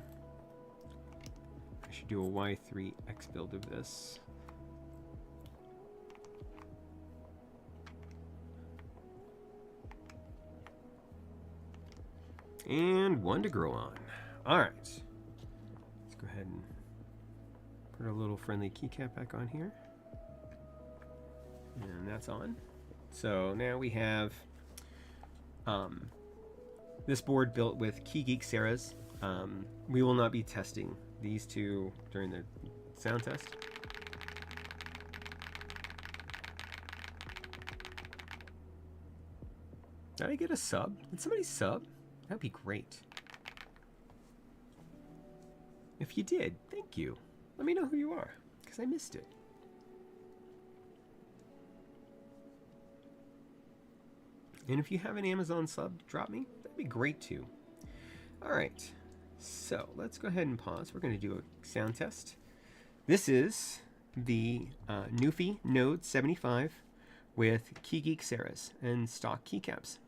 A: I should do a Y3X build of this. And one to grow on. All right. Let's go ahead and put our little friendly keycap back on here. And that's on. So now we have this board built with KeyGeek Sarah's. We will not be testing these two during the sound test. Did I get a sub? Did somebody sub? That'd be great. If you did, thank you. Let me know who you are, because I missed it. And if you have an Amazon sub, drop me. That'd be great too. All right, so let's go ahead and pause. We're going to do a sound test. This is the Nuphy Node75 with KeyGeek Sarah's and stock keycaps.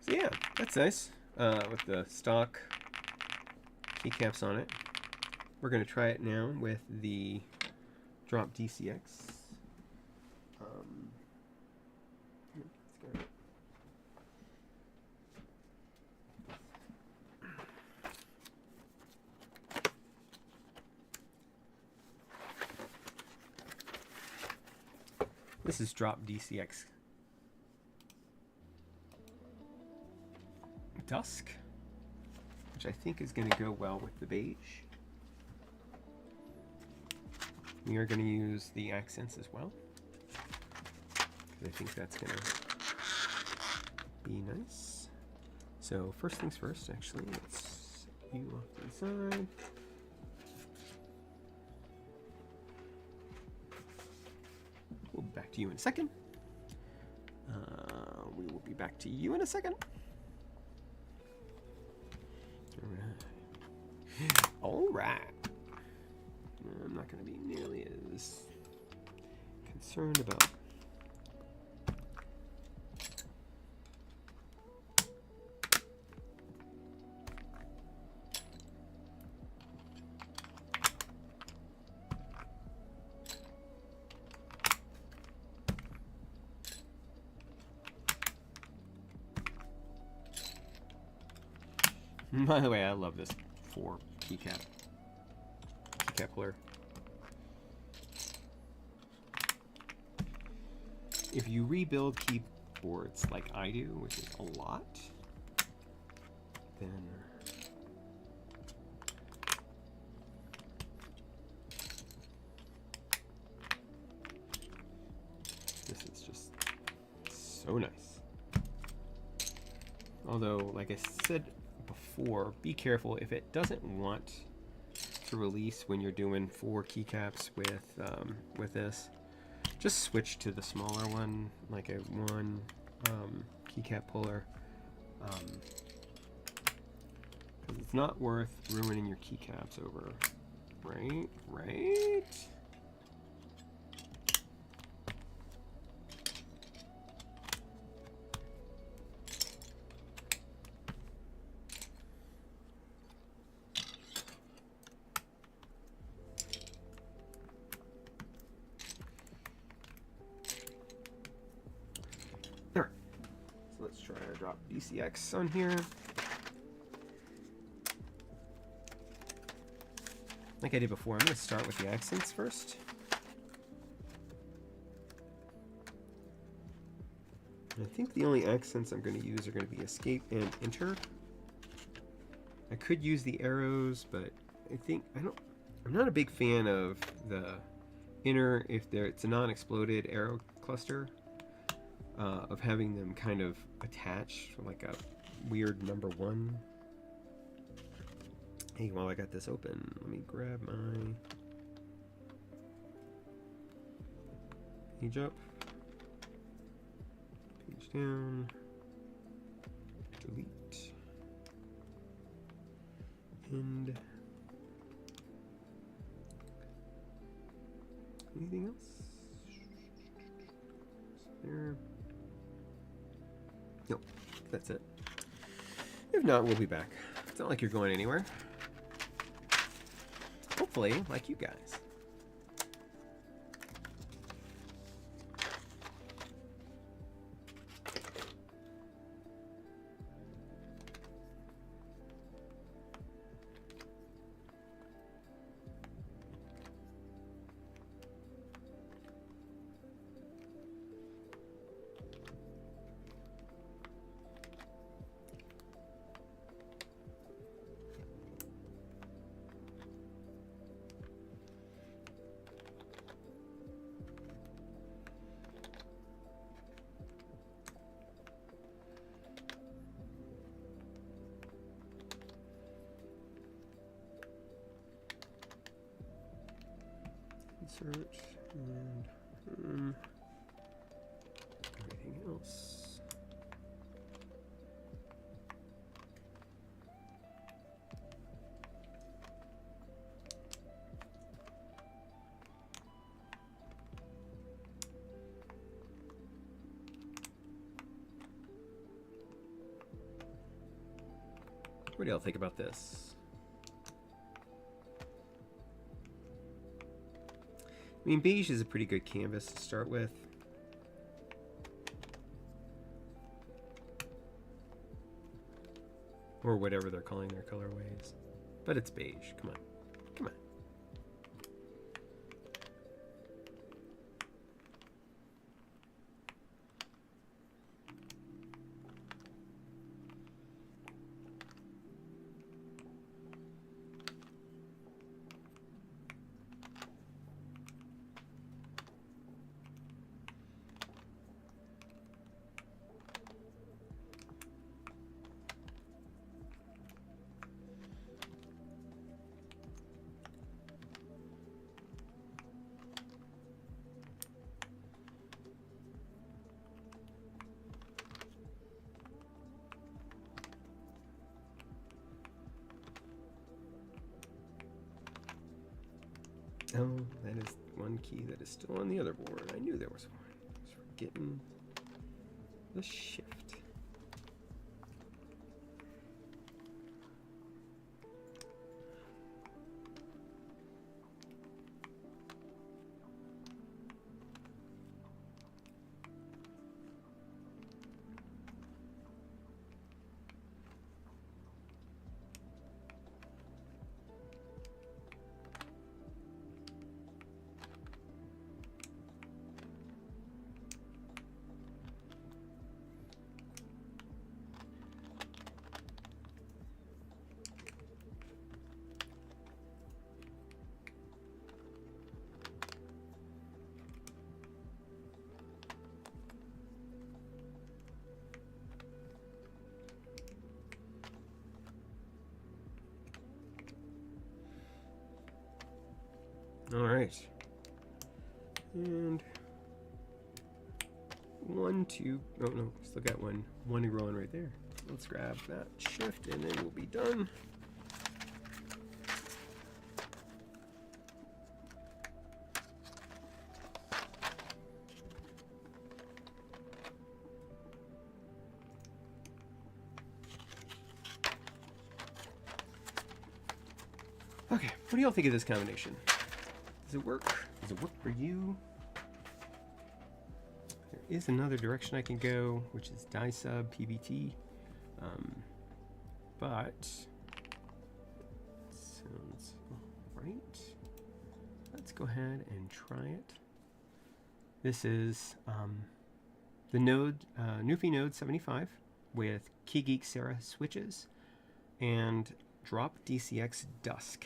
A: So yeah, that's nice with the stock keycaps on it. We're going to try it now with the Drop DCX. Let's go. This is Drop DCX Dusk, which I think is going to go well with the beige. we are going to use the accents as well. I think that's going to be nice. So first things first, actually, let's set you off to the side. We'll be back to you in a second. We will be back to you in a second. All right. I'm not going to be nearly as concerned about By the way, I love this 4 keycap puller. If you rebuild keyboards like I do, which is a lot, then this is just so nice. Although, like I said before, be careful if it doesn't want to release when you're doing 4 keycaps with this. Just switch to the smaller one, like a 1 keycap puller. Because it's not worth ruining your keycaps over, right? Let's try to drop DCX on here. Like I did before, I'm going to start with the accents first. And I think the only accents I'm going to use are going to be escape and enter. I could use the arrows, but I'm not a big fan of the enter if it's a non-exploded arrow cluster. Of having them kind of attached like a weird number 1. Hey, while I got this open, let me grab my page up, page down, delete, and anything else? There. Nope, that's it. If not, we'll be back. It's not like you're going anywhere. Hopefully, like you guys. Search and everything else. What do y'all think about this? I mean, beige is a pretty good canvas to start with. Or whatever they're calling their colorways. But it's beige. Come on. Come on. Oh, that is one key that is still on the other board. I knew there was one. I was forgetting the shift. All right. And 1, 2, oh no, still got one to grow on right there. Let's grab that shift and then we'll be done. Okay, what do y'all think of this combination? Does it work? Does it work for you? There is another direction I can go, which is die sub PBT, but it sounds right. Let's go ahead and try it. This is the Nuphy Node75 with KeyGeek Sarah switches and drop DCX Dusk.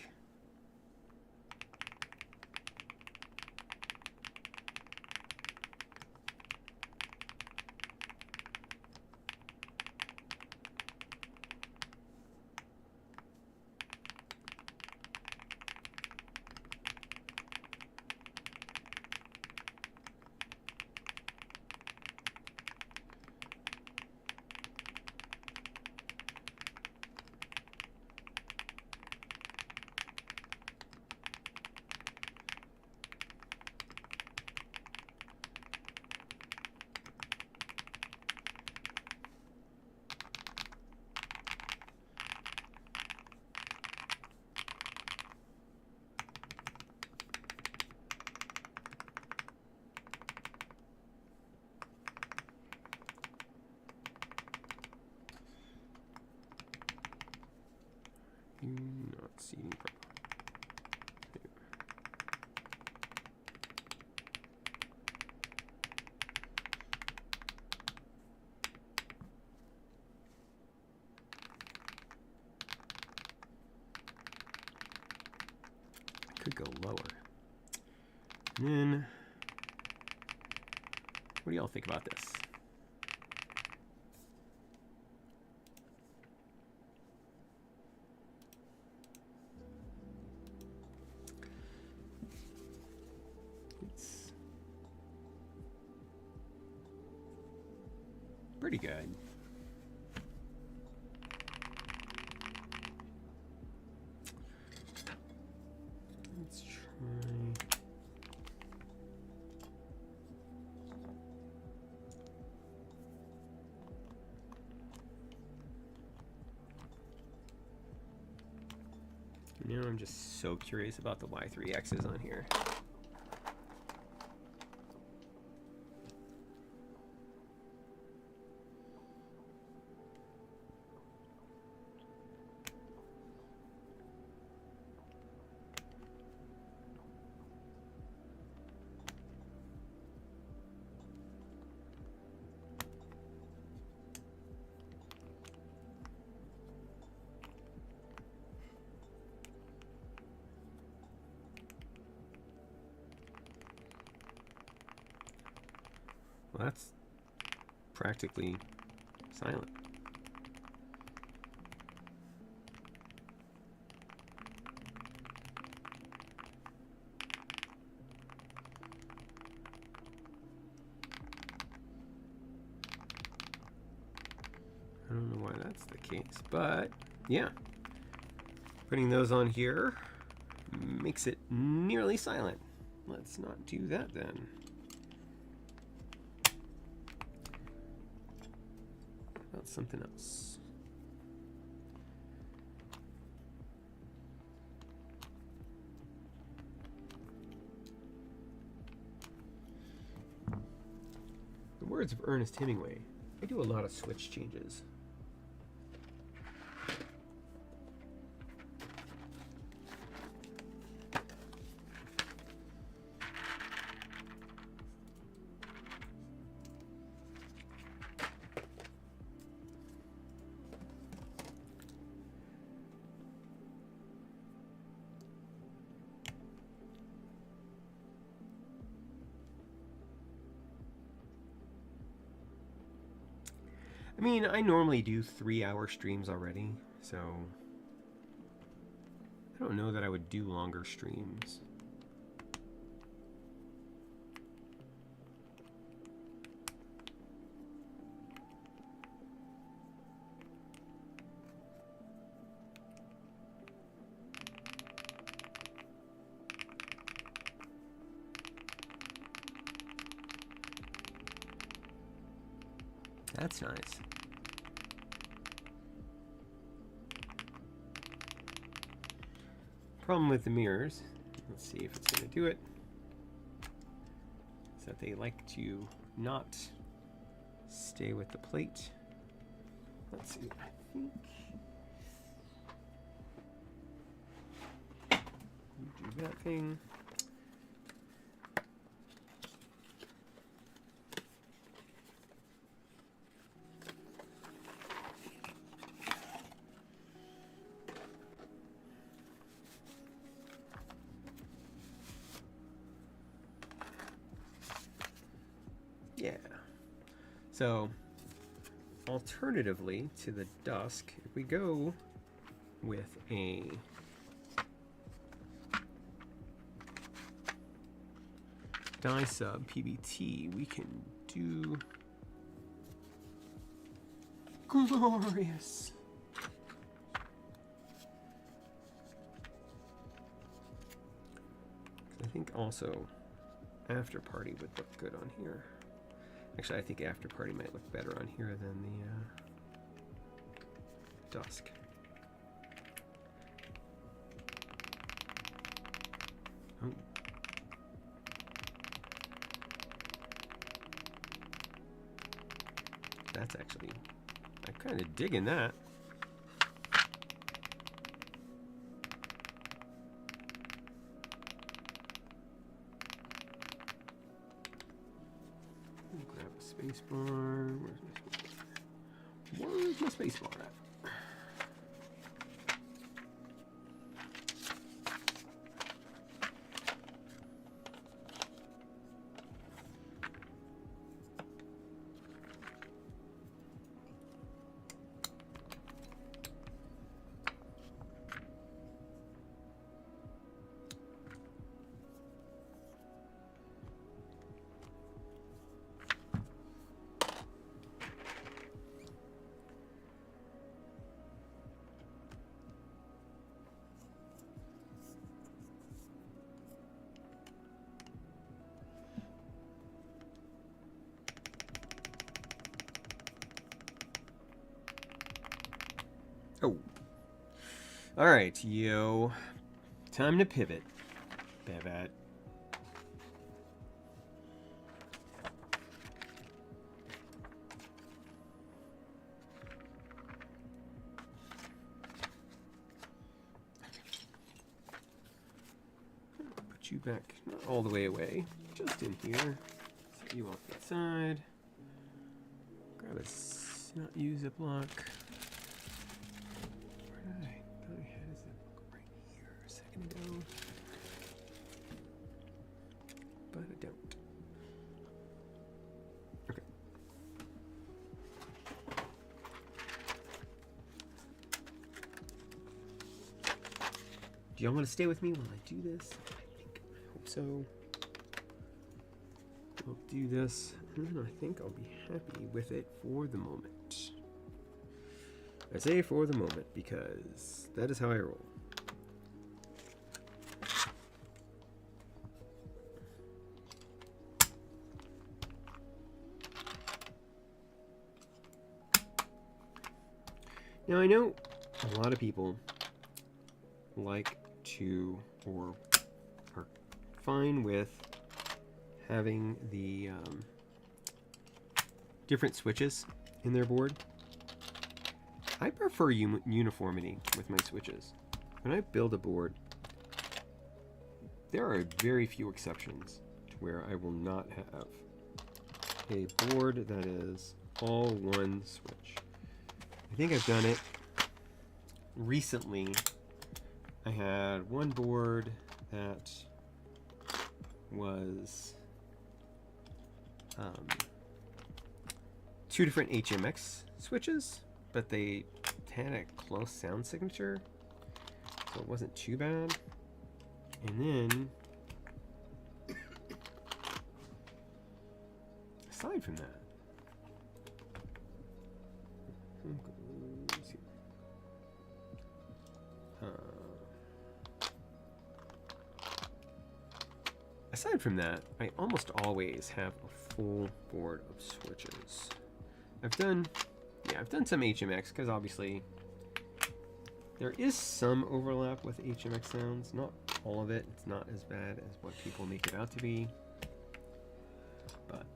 A: Not seeing problem. I could go lower. And then, what do y'all think about this? It's pretty good. Let's try. Now I'm just so curious about the Y3X's on here. Well, that's practically silent. I don't know why that's the case, but yeah. Putting those on here, makes it nearly silent. Let's not do that then. About something else. The words of Ernest Hemingway, I do a lot of switch changes. I mean, I normally do 3-hour streams already, so I don't know that I would do longer streams. That's nice. Problem with the mirrors, let's see if it's going to do it, is that they like to not stay with the plate. Let's see, I think do that thing. Yeah. So, alternatively to the dusk, if we go with a dye sub PBT, we can do glorious. I think also After Party would look good on here. Actually, I think After Party might look better on here than the dusk. Oh. That's actually, I'm kind of digging that. Spacebar. Where's my spacebar at? Oh. All right, yo. Time to pivot. Pivot. Put you back, not all the way away, just in here. Set you off to the side. Grab a not use a block. But I don't. Okay. Do y'all want to stay with me while I do this? I hope so. I'll do this, and I think I'll be happy with it for the moment. I say for the moment because that is how I roll. Now I know a lot of people like to, or are fine with having the different switches in their board. I prefer uniformity with my switches. When I build a board, there are very few exceptions to where I will not have a board that is all one switch. I think I've done it recently. I had one board that was two different HMX switches, but they had a close sound signature, so it wasn't too bad. And then, aside from that, I almost always have a full board of switches. I've done some HMX because obviously there is some overlap with HMX sounds. Not all of it. It's not as bad as what people make it out to be. But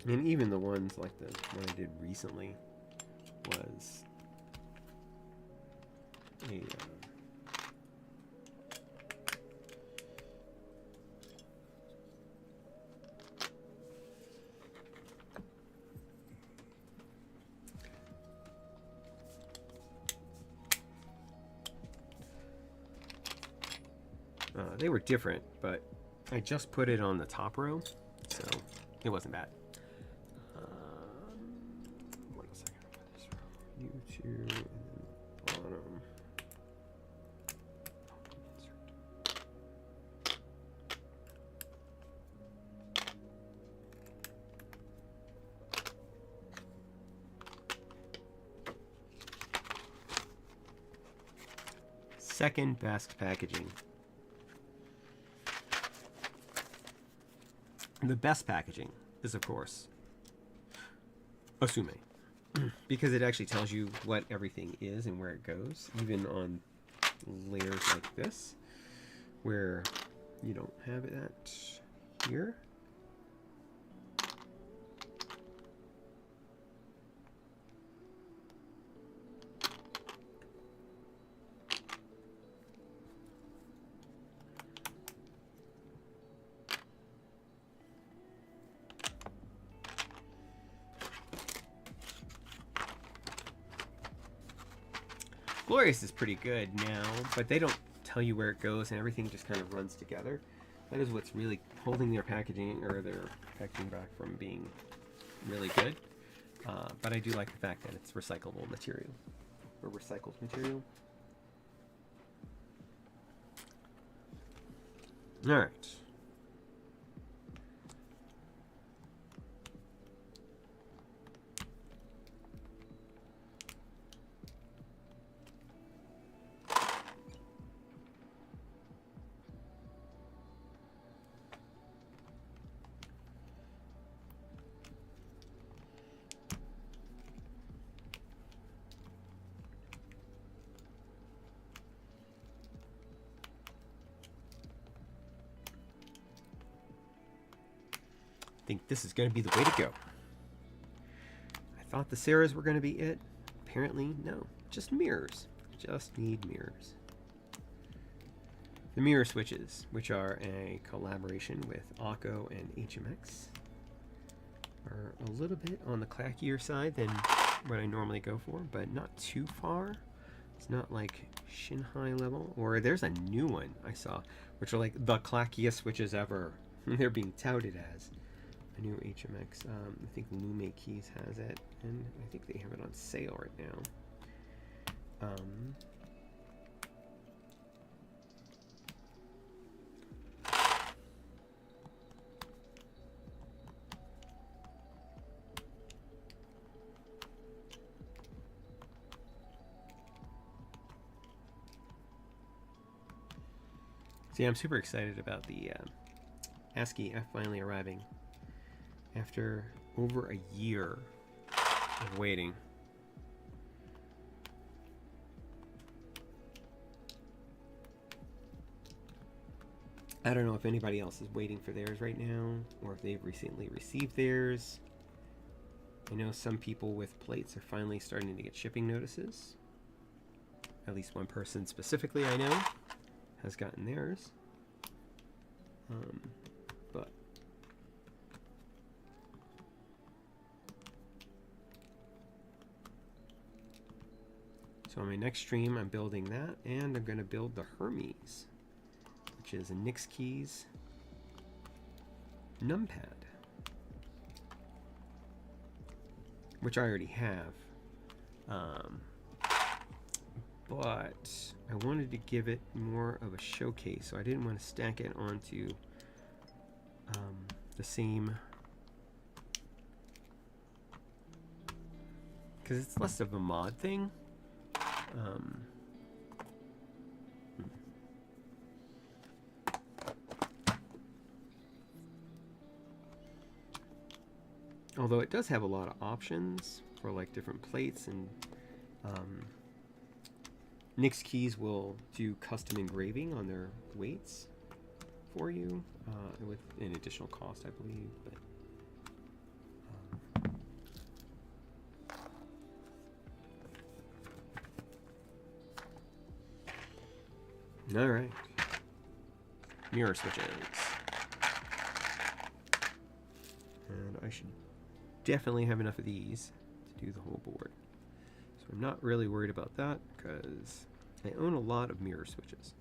A: and even the ones like the one I did recently was a they were different, but I just put it on the top row, so it wasn't bad. What else I gotta put this row? U2 and then bottom. Second best packaging. The best packaging is, of course, Osume, because it actually tells you what everything is and where it goes, even on layers like this, where you don't have that here. Glorious is pretty good now, but they don't tell you where it goes and everything just kind of runs together. That is what's really holding their packaging or their packaging back from being really good. But I do like the fact that it's recyclable material or recycled material. All right. I think this is going to be the way to go. I thought the Sarahs were going to be it. Apparently, no. Just mirrors. Just need mirrors. The mirror switches, which are a collaboration with Akko and HMX, are a little bit on the clackier side than what I normally go for, but not too far. It's not like Shinhai level. Or there's a new one I saw, which are like the clackiest switches ever. They're being touted as a new HMX. I think Lume Keys has it, and I think they have it on sale right now. See, I'm super excited about the ASCII F finally arriving after over a year of waiting. I don't know if anybody else is waiting for theirs right now, or if they've recently received theirs. I know some people with plates are finally starting to get shipping notices. At least one person specifically I know has gotten theirs. But so on my next stream, I'm building that, and I'm going to build the Hermes, which is a Nix Keys numpad, which I already have. But I wanted to give it more of a showcase, so I didn't want to stack it onto the same, because it's less of a mod thing. Although it does have a lot of options for like different plates, and Nix Keys will do custom engraving on their weights for you with an additional cost, I believe. But all right, mirror switches, and I should definitely have enough of these to do the whole board. So I'm not really worried about that because I own a lot of mirror switches.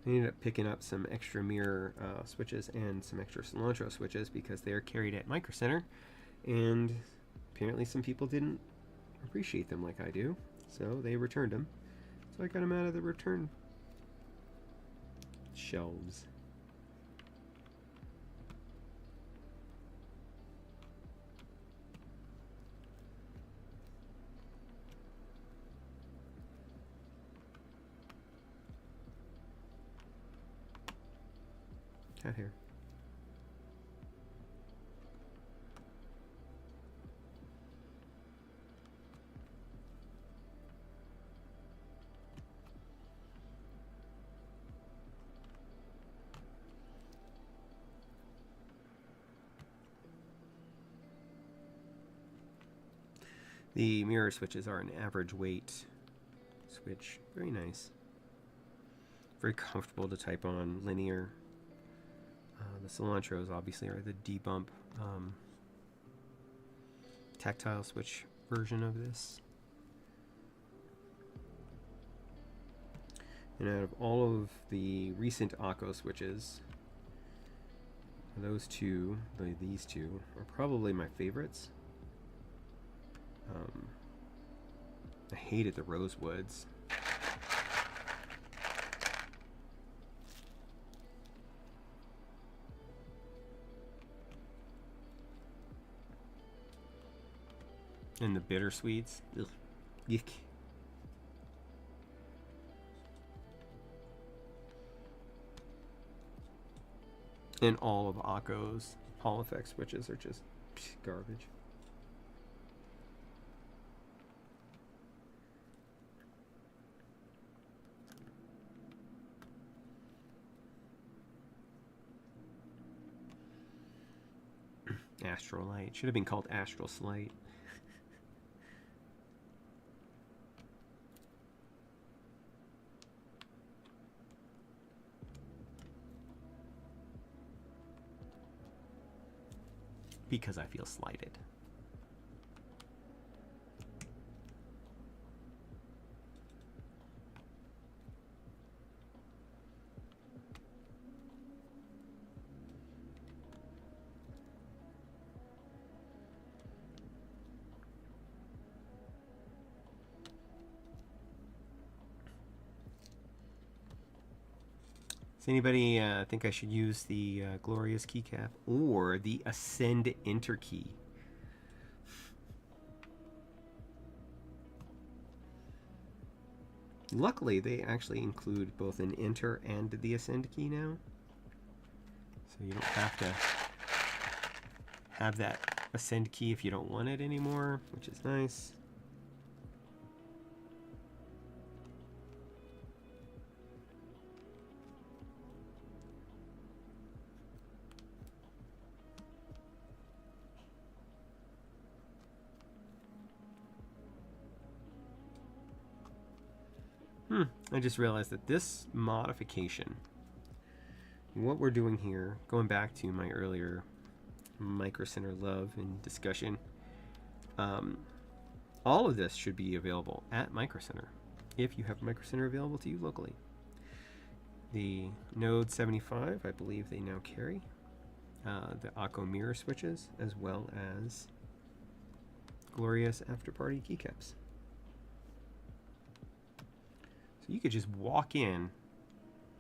A: I ended up picking up some extra mirror switches and some extra cilantro switches because they're carried at Micro Center, and apparently some people didn't appreciate them like I do, so they returned them. So I got them out of the return shelves. Cat hair. The mirror switches are an average weight switch. Very nice. Very comfortable to type on, linear. The cilantros obviously are the debump tactile switch version of this. And out of all of the recent Akko switches, these two are probably my favorites. I hated the Rosewoods. And the bittersweets. Ugh. Yuck. And all of Akko's Hall Effect switches are just garbage. Astrolight. Should have been called Astral Slight. Because I feel slighted. Does anybody think I should use the Glorious keycap or the Ascend Enter key? Luckily, they actually include both an enter and the ascend key now. So you don't have to have that ascend key if you don't want it anymore, which is nice. I just realized that this modification, what we're doing here, going back to my earlier Micro Center love and discussion, all of this should be available at Micro Center if you have Micro Center available to you locally. The Node75, I believe they now carry the Akko mirror switches, as well as glorious after-party keycaps. So you could just walk in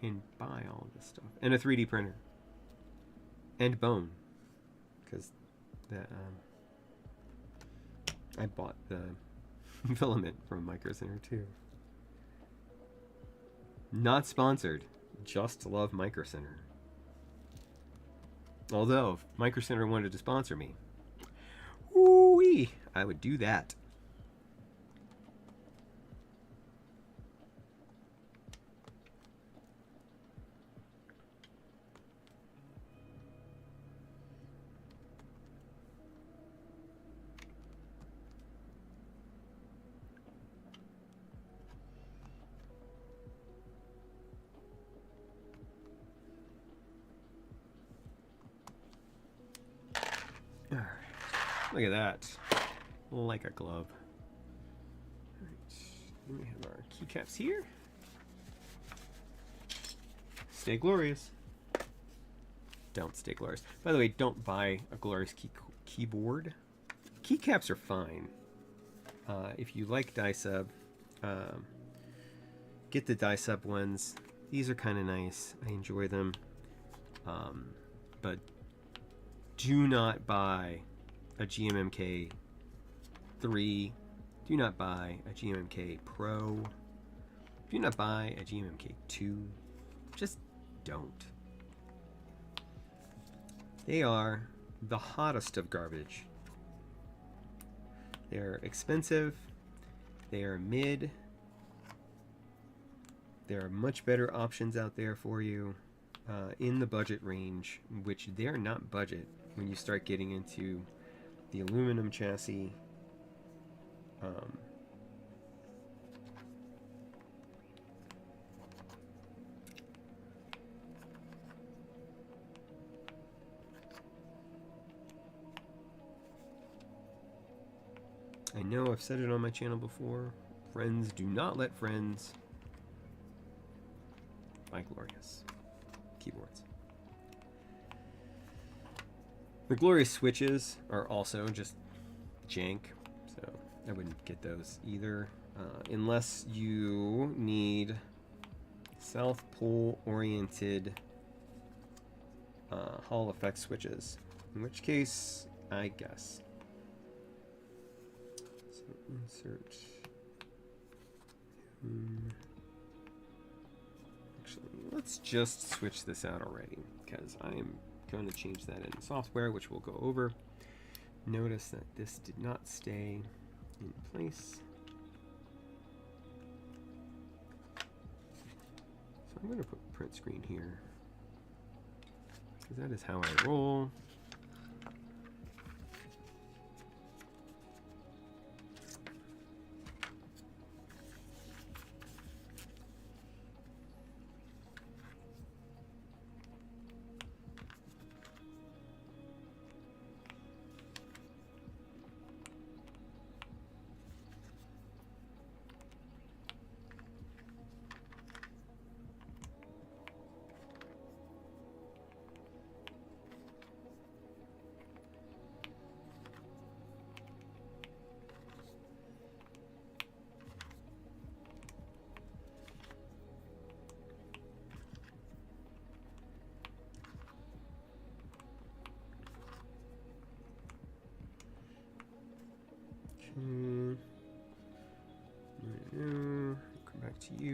A: and buy all of this stuff, and a 3D printer, and bone, because that I bought the filament from Micro Center too. Not sponsored, just love Micro Center. Although if Micro Center wanted to sponsor me, woo-wee, I would do that. All right. Look at that. Like a glove. All right. Then we have our keycaps here. Stay glorious. Don't stay glorious. By the way, don't buy a glorious keyboard. Keycaps are fine. If you like die sub, get the die sub ones. These are kind of nice. I enjoy them. But do not buy a GMMK 3. Do not buy a GMMK Pro. Do not buy a GMMK 2. Just don't. They are the hottest of garbage. They're expensive. They are mid. There are much better options out there for you in the budget range, which they're not budget when you start getting into the aluminum chassis. I know I've said it on my channel before. Friends do not let friends buy glorious keyboards. The glorious switches are also just jank, so I wouldn't get those either unless you need south pole oriented Hall effect switches, in which case I guess. So insert. Actually, let's just switch this out already, because I am going to change that in software, which we'll go over. Notice that this did not stay in place. So I'm going to put print screen here, because that is how I roll. Come back to you.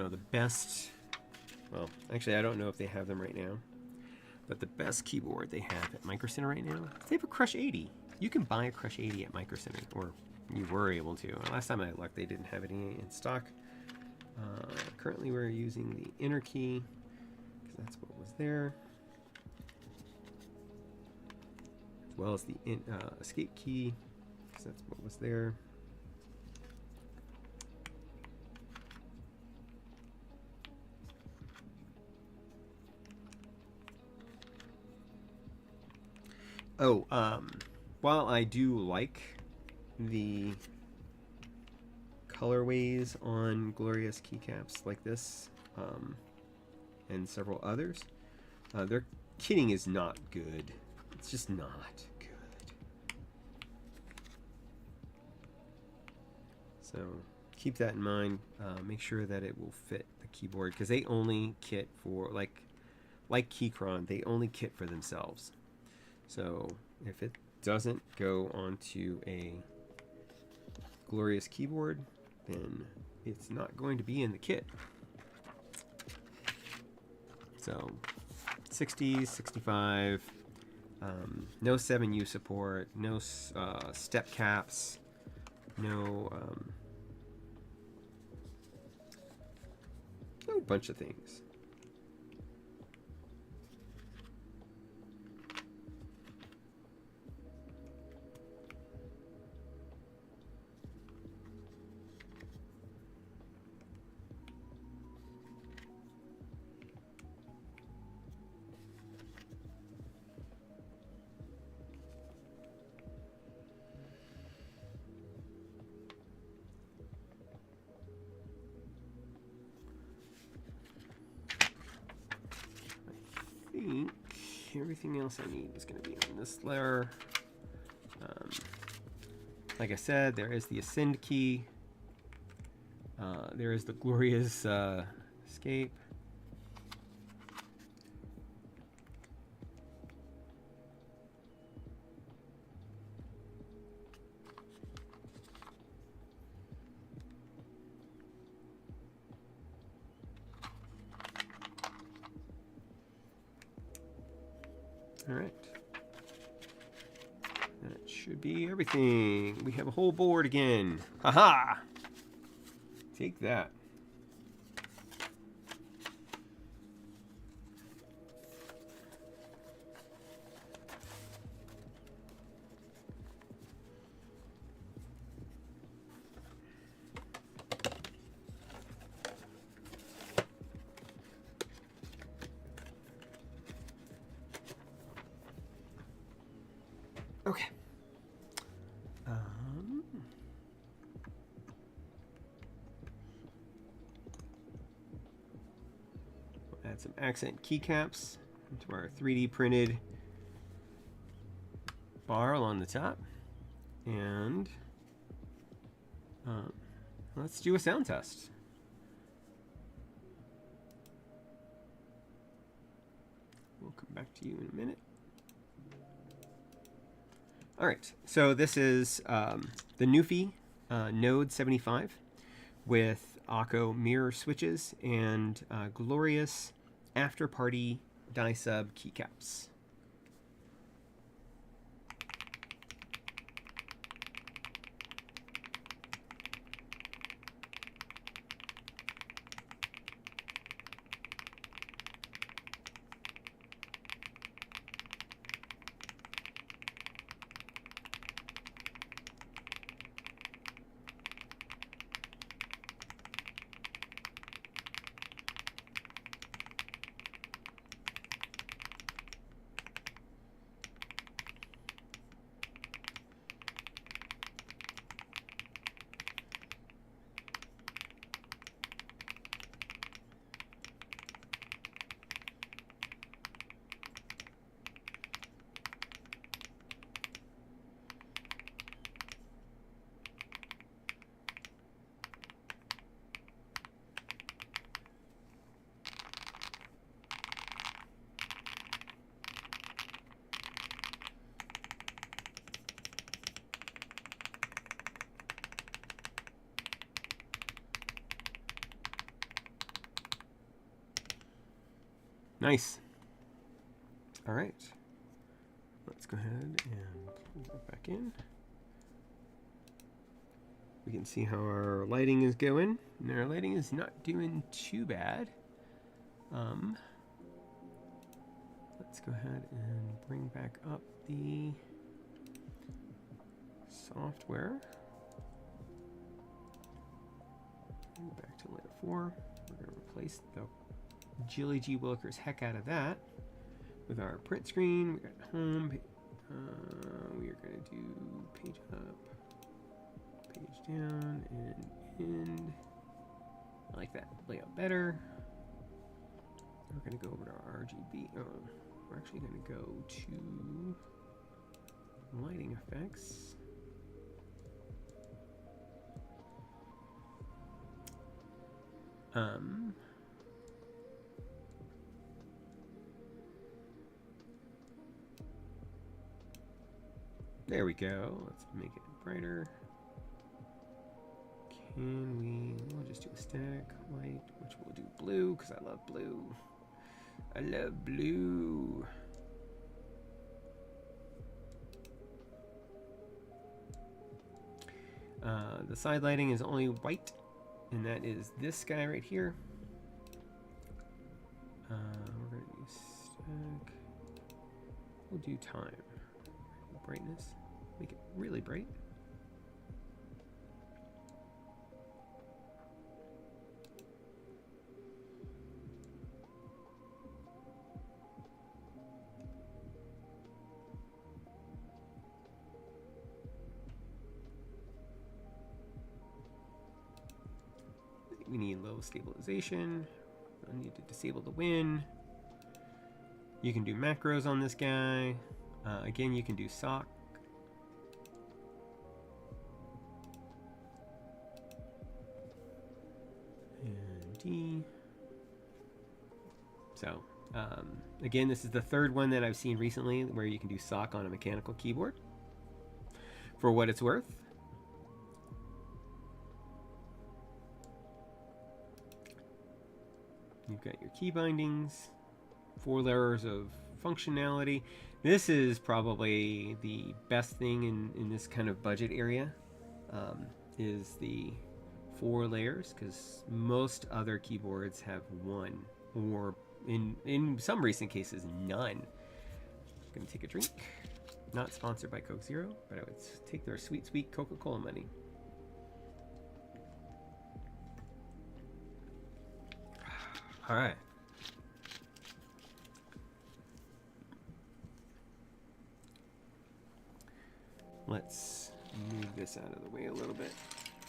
A: the best, well, actually I don't know if they have them right now, but the best keyboard they have at Micro Center right now, they have a Crush 80. You can buy a Crush 80 at Micro Center, or you were able to. Last time I looked, they didn't have any in stock. Currently we're using the enter key, because that's what was there, as well as the escape key, because that's what was there. Oh, while I do like the colorways on Glorious keycaps like this, and several others, their kitting is not good. It's just not good. So keep that in mind. Make sure that it will fit the keyboard, because they only kit for, like Keychron, they only kit for themselves. So if it doesn't go onto a Glorious keyboard, then it's not going to be in the kit. So 60, 65, no 7U support, no step caps, no bunch of things. I think everything else I need is going to be on this layer. Like I said, there is the Ascend key. There is the Glorious escape. All right. That should be everything. We have a whole board again. Aha! Take that. Okay. We'll add some accent keycaps into our 3D printed bar along the top. And let's do a sound test. We'll come back to you in a minute. All right, so this is the Nuphy Node75 with Akko mirror switches and Glorious After Party die sub keycaps. Nice. All right. Let's go ahead and plug that back in. We can see how our lighting is going. And our lighting is not doing too bad. Let's go ahead and bring back up the software. Back to layer 4. We're going to replace the Jilly G Willikers heck out of that with our print screen. We got home. We are going to do page up, page down, and end. I like that layout better. We're going to go over to our RGB. Oh, we're actually going to go to lighting effects. There we go. Let's make it brighter. We'll just do a static white, which we'll do blue, because I love blue. I love blue. The side lighting is only white, and that is this guy right here. We're going to do stack. We'll do time. Brightness. Make it really bright. We need low stabilization. I need to disable the win. You can do macros on this guy. Again, you can do sock. And D. So, again, this is the third one that I've seen recently where you can do sock on a mechanical keyboard. For what it's worth. You've got your key bindings, 4 layers of functionality. This is probably the best thing in this kind of budget area, is the 4 layers, because most other keyboards have 1, or in some recent cases, none. I'm going to take a drink. Not sponsored by Coke Zero, but I would take their sweet, sweet Coca-Cola money. All right. Let's move this out of the way a little bit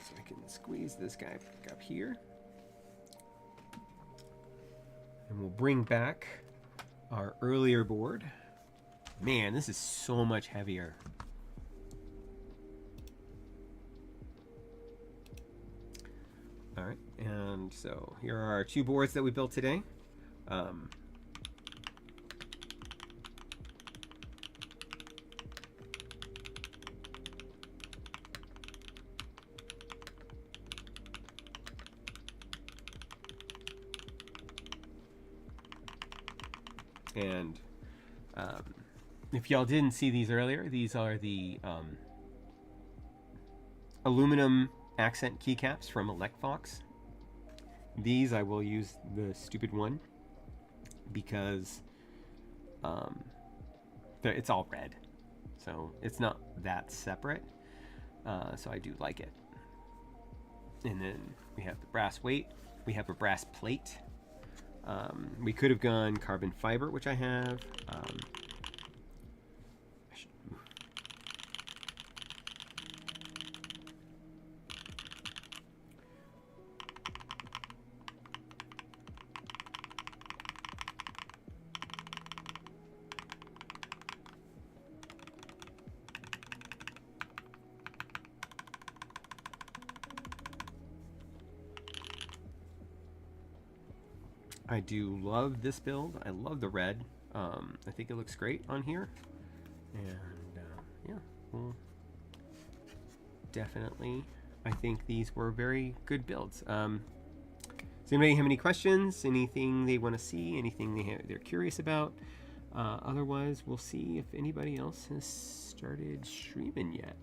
A: so I can squeeze this guy back up here. And we'll bring back our earlier board. Man, this is so much heavier. All right, and so here are our 2 boards that we built today. And if y'all didn't see these earlier, these are the aluminum accent keycaps from Electfox. These I will use the stupid one because it's all red, so it's not that separate. So I do like it. And then we have the brass weight. We have a brass plate. We could have gone carbon fiber, which I have. I do love this build. I love the red. I think it looks great on here. And yeah, well, definitely, I think these were very good builds. Does anybody have any questions? Anything they want to see? Anything they're curious about? Otherwise, we'll see if anybody else has started streaming yet.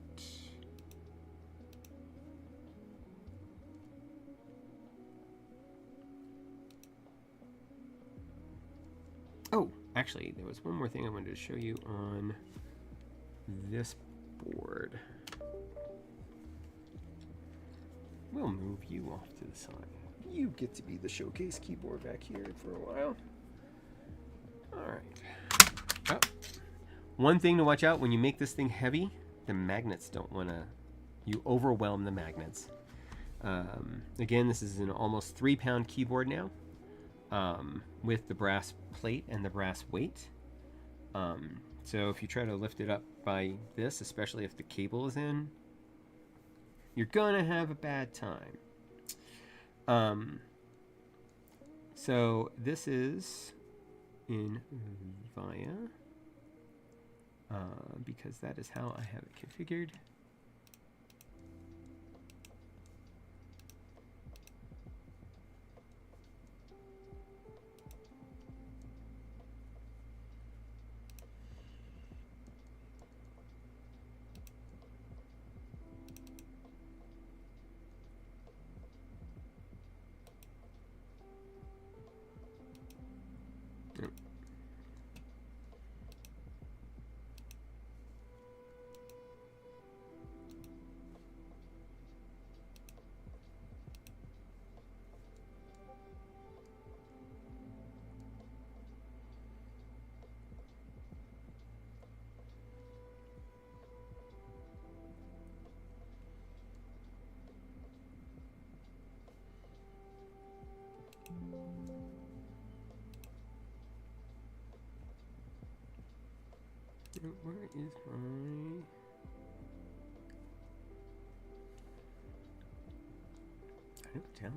A: Oh, actually, there was one more thing I wanted to show you on this board. We'll move you off to the side. You get to be the showcase keyboard back here for a while. All right. Oh. One thing to watch out when you make this thing heavy, the magnets don't want to, you overwhelm the magnets. Again, this is an almost 3-pound keyboard now, with the brass plate and the brass weight. So if you try to lift it up by this, especially if the cable is in, you're gonna have a bad time. So this is in VIA, because that is how I have it configured. Where is my... I don't tell.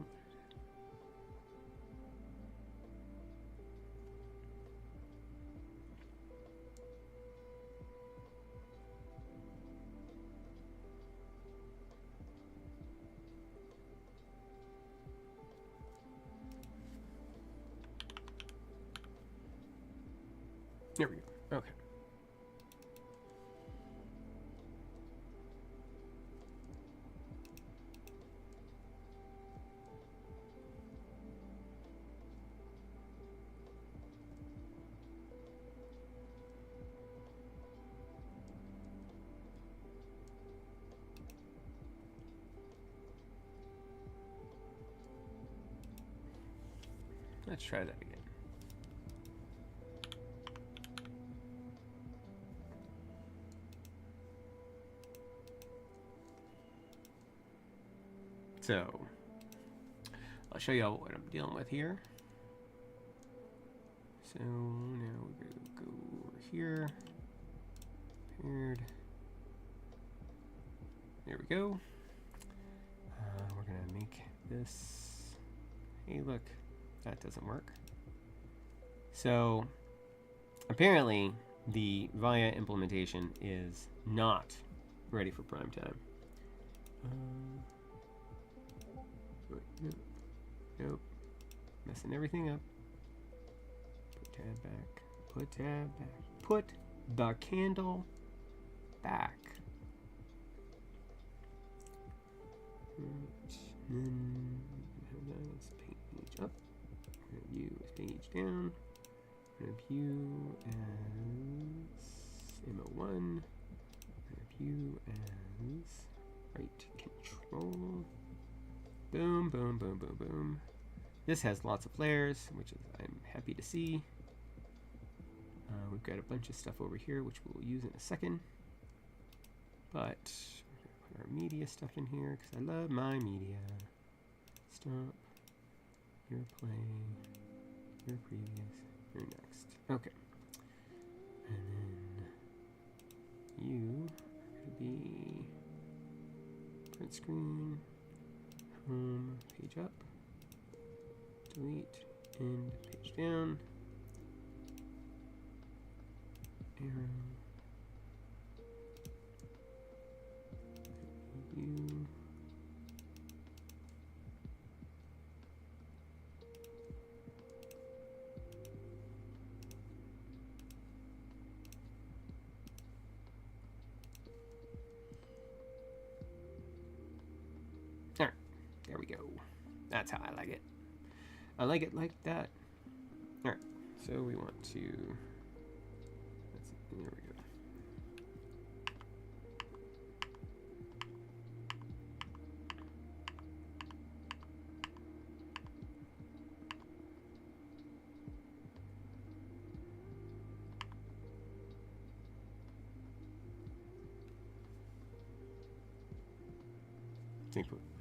A: There we go. Okay. Let's try that again. So, I'll show you all what I'm dealing with here. So now we're going to go over here. Paired. There we go. We're going to make this. Hey, look, that doesn't work. So, apparently, the VIA implementation is not ready for prime time. Nope. Messing everything up. Put tab back. Put tab back. Put the candle back. Then let's page up. View is page down. View as MO1. View as right control. Boom, boom, boom, boom, boom. This has lots of layers, which is I'm happy to see. We've got a bunch of stuff over here, which we'll use in a second. But we're going to put our media stuff in here, because I love my media. Stop. Your play. Your previous. Your next. Okay. And then you are going to be print screen. Home, page up, delete, end, page down, arrow, view, There we go. That's how I like it. I like it like that. All right. So we want to. There we go.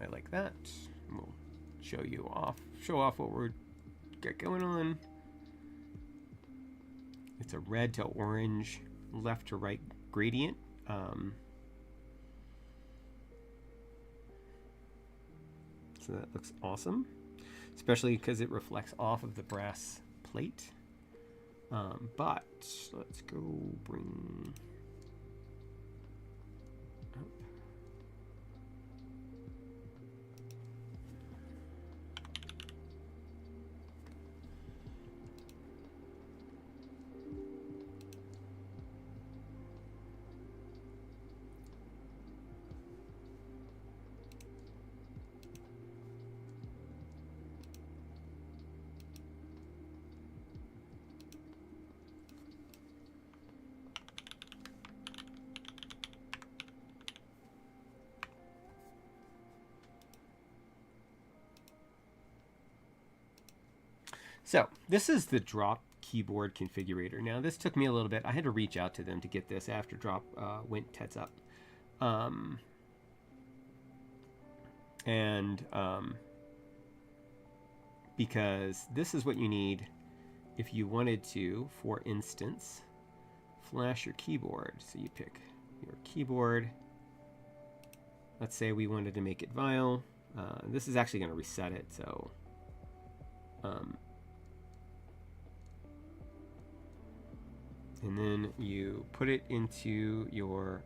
A: I like that. We'll show off what we're got going on. It's a red to orange, left to right gradient. So that looks awesome, especially because it reflects off of the brass plate. But let's go bring up. So this is the drop keyboard configurator. Now this took me a little bit. I had to reach out to them to get this after drop went tets up. Because this is what you need if you wanted to, for instance, flash your keyboard. So you pick your keyboard. Let's say we wanted to make it vial. This is actually going to reset it. So and then you put it into your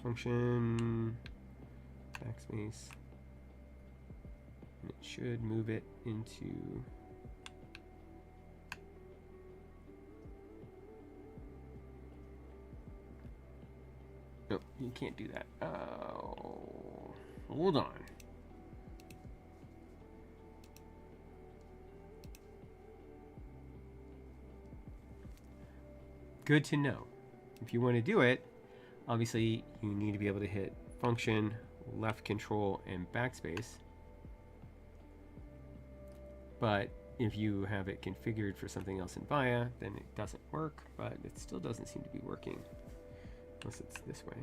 A: function, backspace, and it should move it into no, you can't do that. Oh, hold on. Good to know. If you want to do it, obviously you need to be able to hit function, left control, and backspace. But if you have it configured for something else in VIA, then it doesn't work, but it still doesn't seem to be working unless it's this way.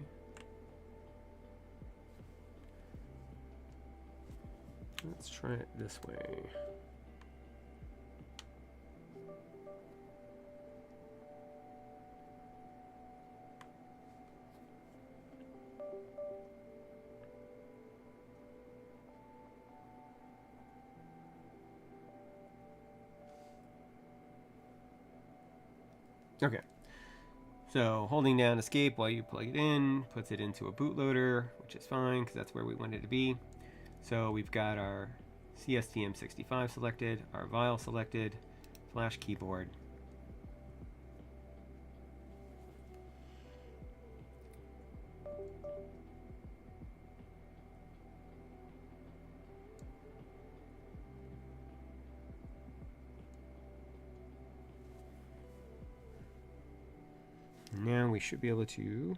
A: Let's try it this way. Okay, so holding down escape while you plug it in puts it into a bootloader, which is fine because that's where we want it to be. So we've got our CSTM65 selected, our vial selected, flash keyboard. Now we should be able to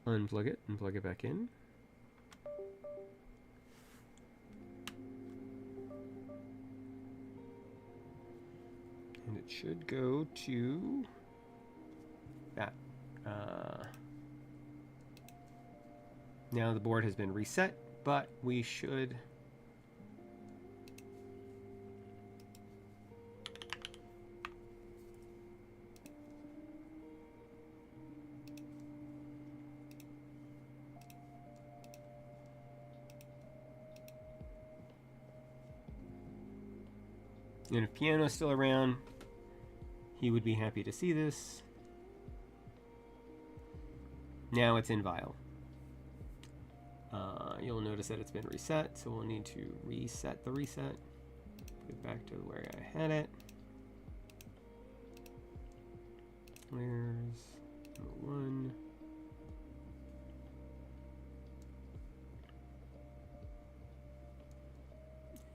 A: unplug it and plug it back in. And it should go to that. Now the board has been reset, but we should and if Piano's still around, he would be happy to see this. Now it's in vial. You'll notice that it's been reset, so we'll need to reset the reset. Put it back to where I had it. layers, number 1.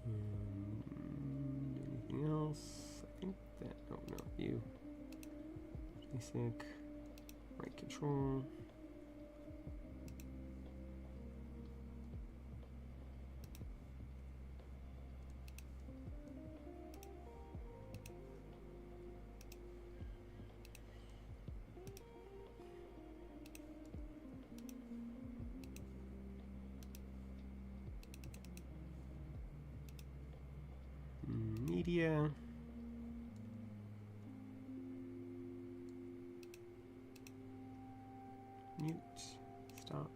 A: And anything else? I think that, oh no, view. Basic, right control. Media. Mute. Stop.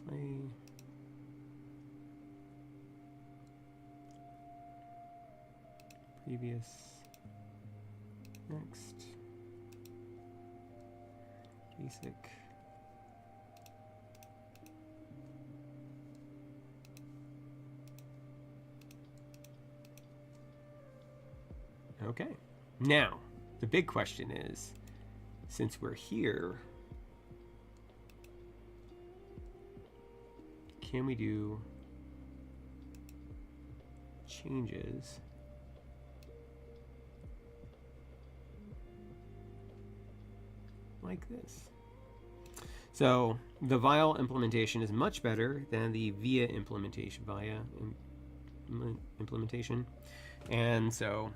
A: Play. Previous. Next. Basic. Okay. Now, the big question is, since we're here, can we do changes like this? So the Vial implementation is much better than the VIA implementation, and so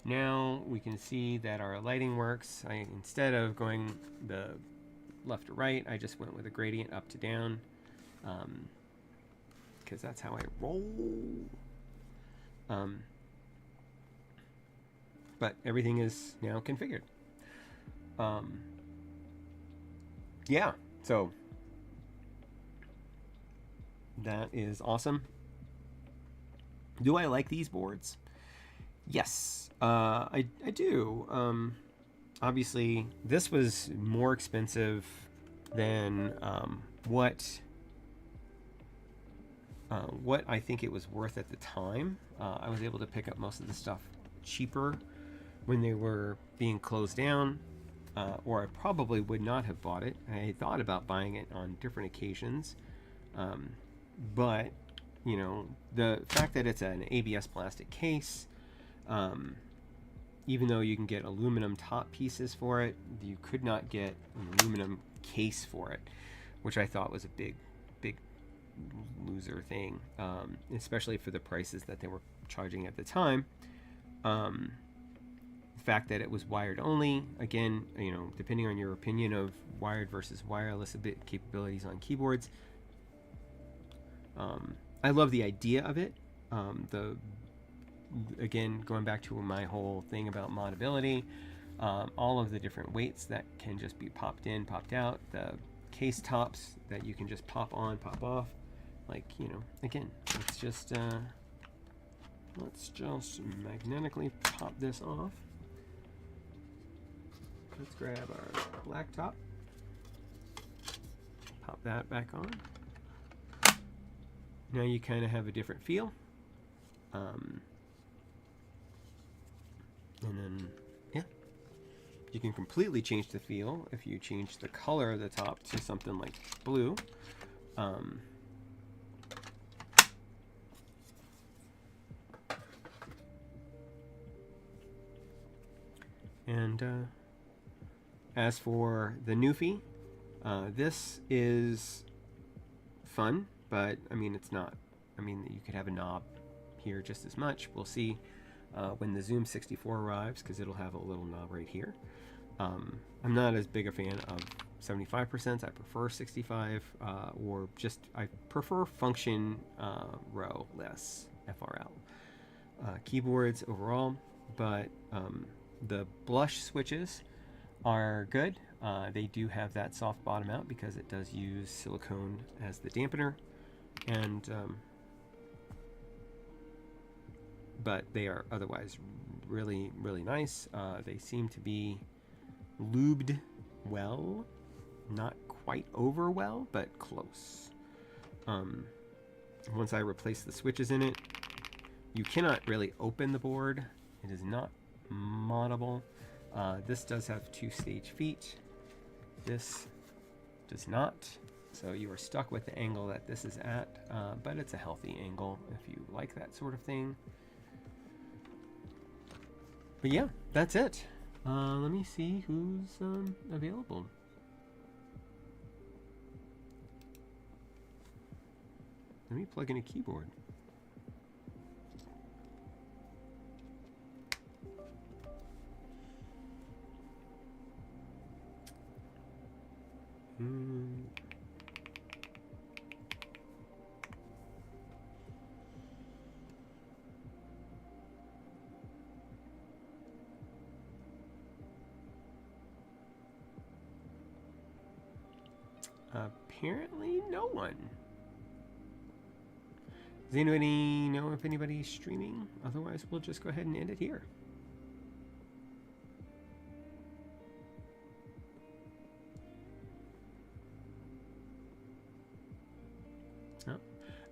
A: now we can see that our lighting works. Instead of going the left to right, I just went with a gradient up to down, because that's how I roll. But everything is now configured. Yeah, so that is awesome. Do I like these boards? Yes, I do. Obviously, this was more expensive than what I think it was worth at the time. I was able to pick up most of the stuff cheaper when they were being closed down, or I probably would not have bought it. I thought about buying it on different occasions, but you know, the fact that it's an ABS plastic case, even though you can get aluminum top pieces for it, you could not get an aluminum case for it, which I thought was a big loser thing, especially for the prices that they were charging at the time. The fact that it was wired only, again, you know, depending on your opinion of wired versus wireless capabilities on keyboards, I love the idea of it. Again, going back to my whole thing about modability, all of the different weights that can just be popped in, popped out, the case tops that you can just pop on, pop off, like, you know, again, let's just magnetically pop this off. Let's grab our black top, pop that back on. Now you kind of have a different feel. And then, yeah, you can completely change the feel if you change the color of the top to something like blue. And as for the Nuphy, this is fun, but I mean, it's not. I mean, you could have a knob here just as much. We'll see when the Zoom 64 arrives, because it'll have a little knob right here. I'm not as big a fan of 75%. I prefer 65, or just I prefer function row less FRL keyboards overall. But the blush switches are good. They do have that soft bottom out because it does use silicone as the dampener, and but they are otherwise really, really nice. They seem to be lubed well, not quite over well, but close. Once I replace the switches in it, you cannot really open the board. It is not moddable. This does have 2 stage feet. This does not. So you are stuck with the angle that this is at, but it's a healthy angle if you like that sort of thing. But yeah, that's it. Let me see who's available. Let me plug in a keyboard. Apparently no one. Does anybody know if anybody's streaming? Otherwise, we'll just go ahead and end it here.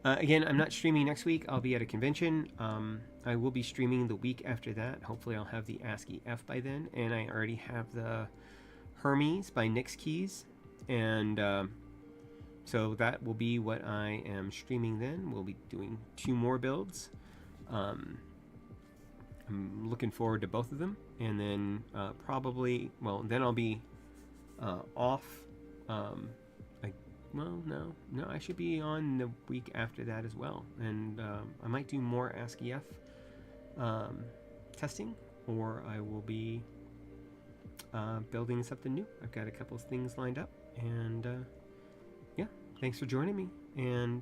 A: Again, I'm not streaming next week. I'll be at a convention. I will be streaming the week after that. Hopefully I'll have the ASCII F by then. And I already have the Hermes by Nix Keys. And so that will be what I am streaming then. We'll be doing 2 more builds. I'm looking forward to both of them. And then probably, well, then I'll be off. Well, no, I should be on the week after that as well. And I might do more ASCII F testing, or I will be building something new. I've got a couple of things lined up. And yeah, thanks for joining me. And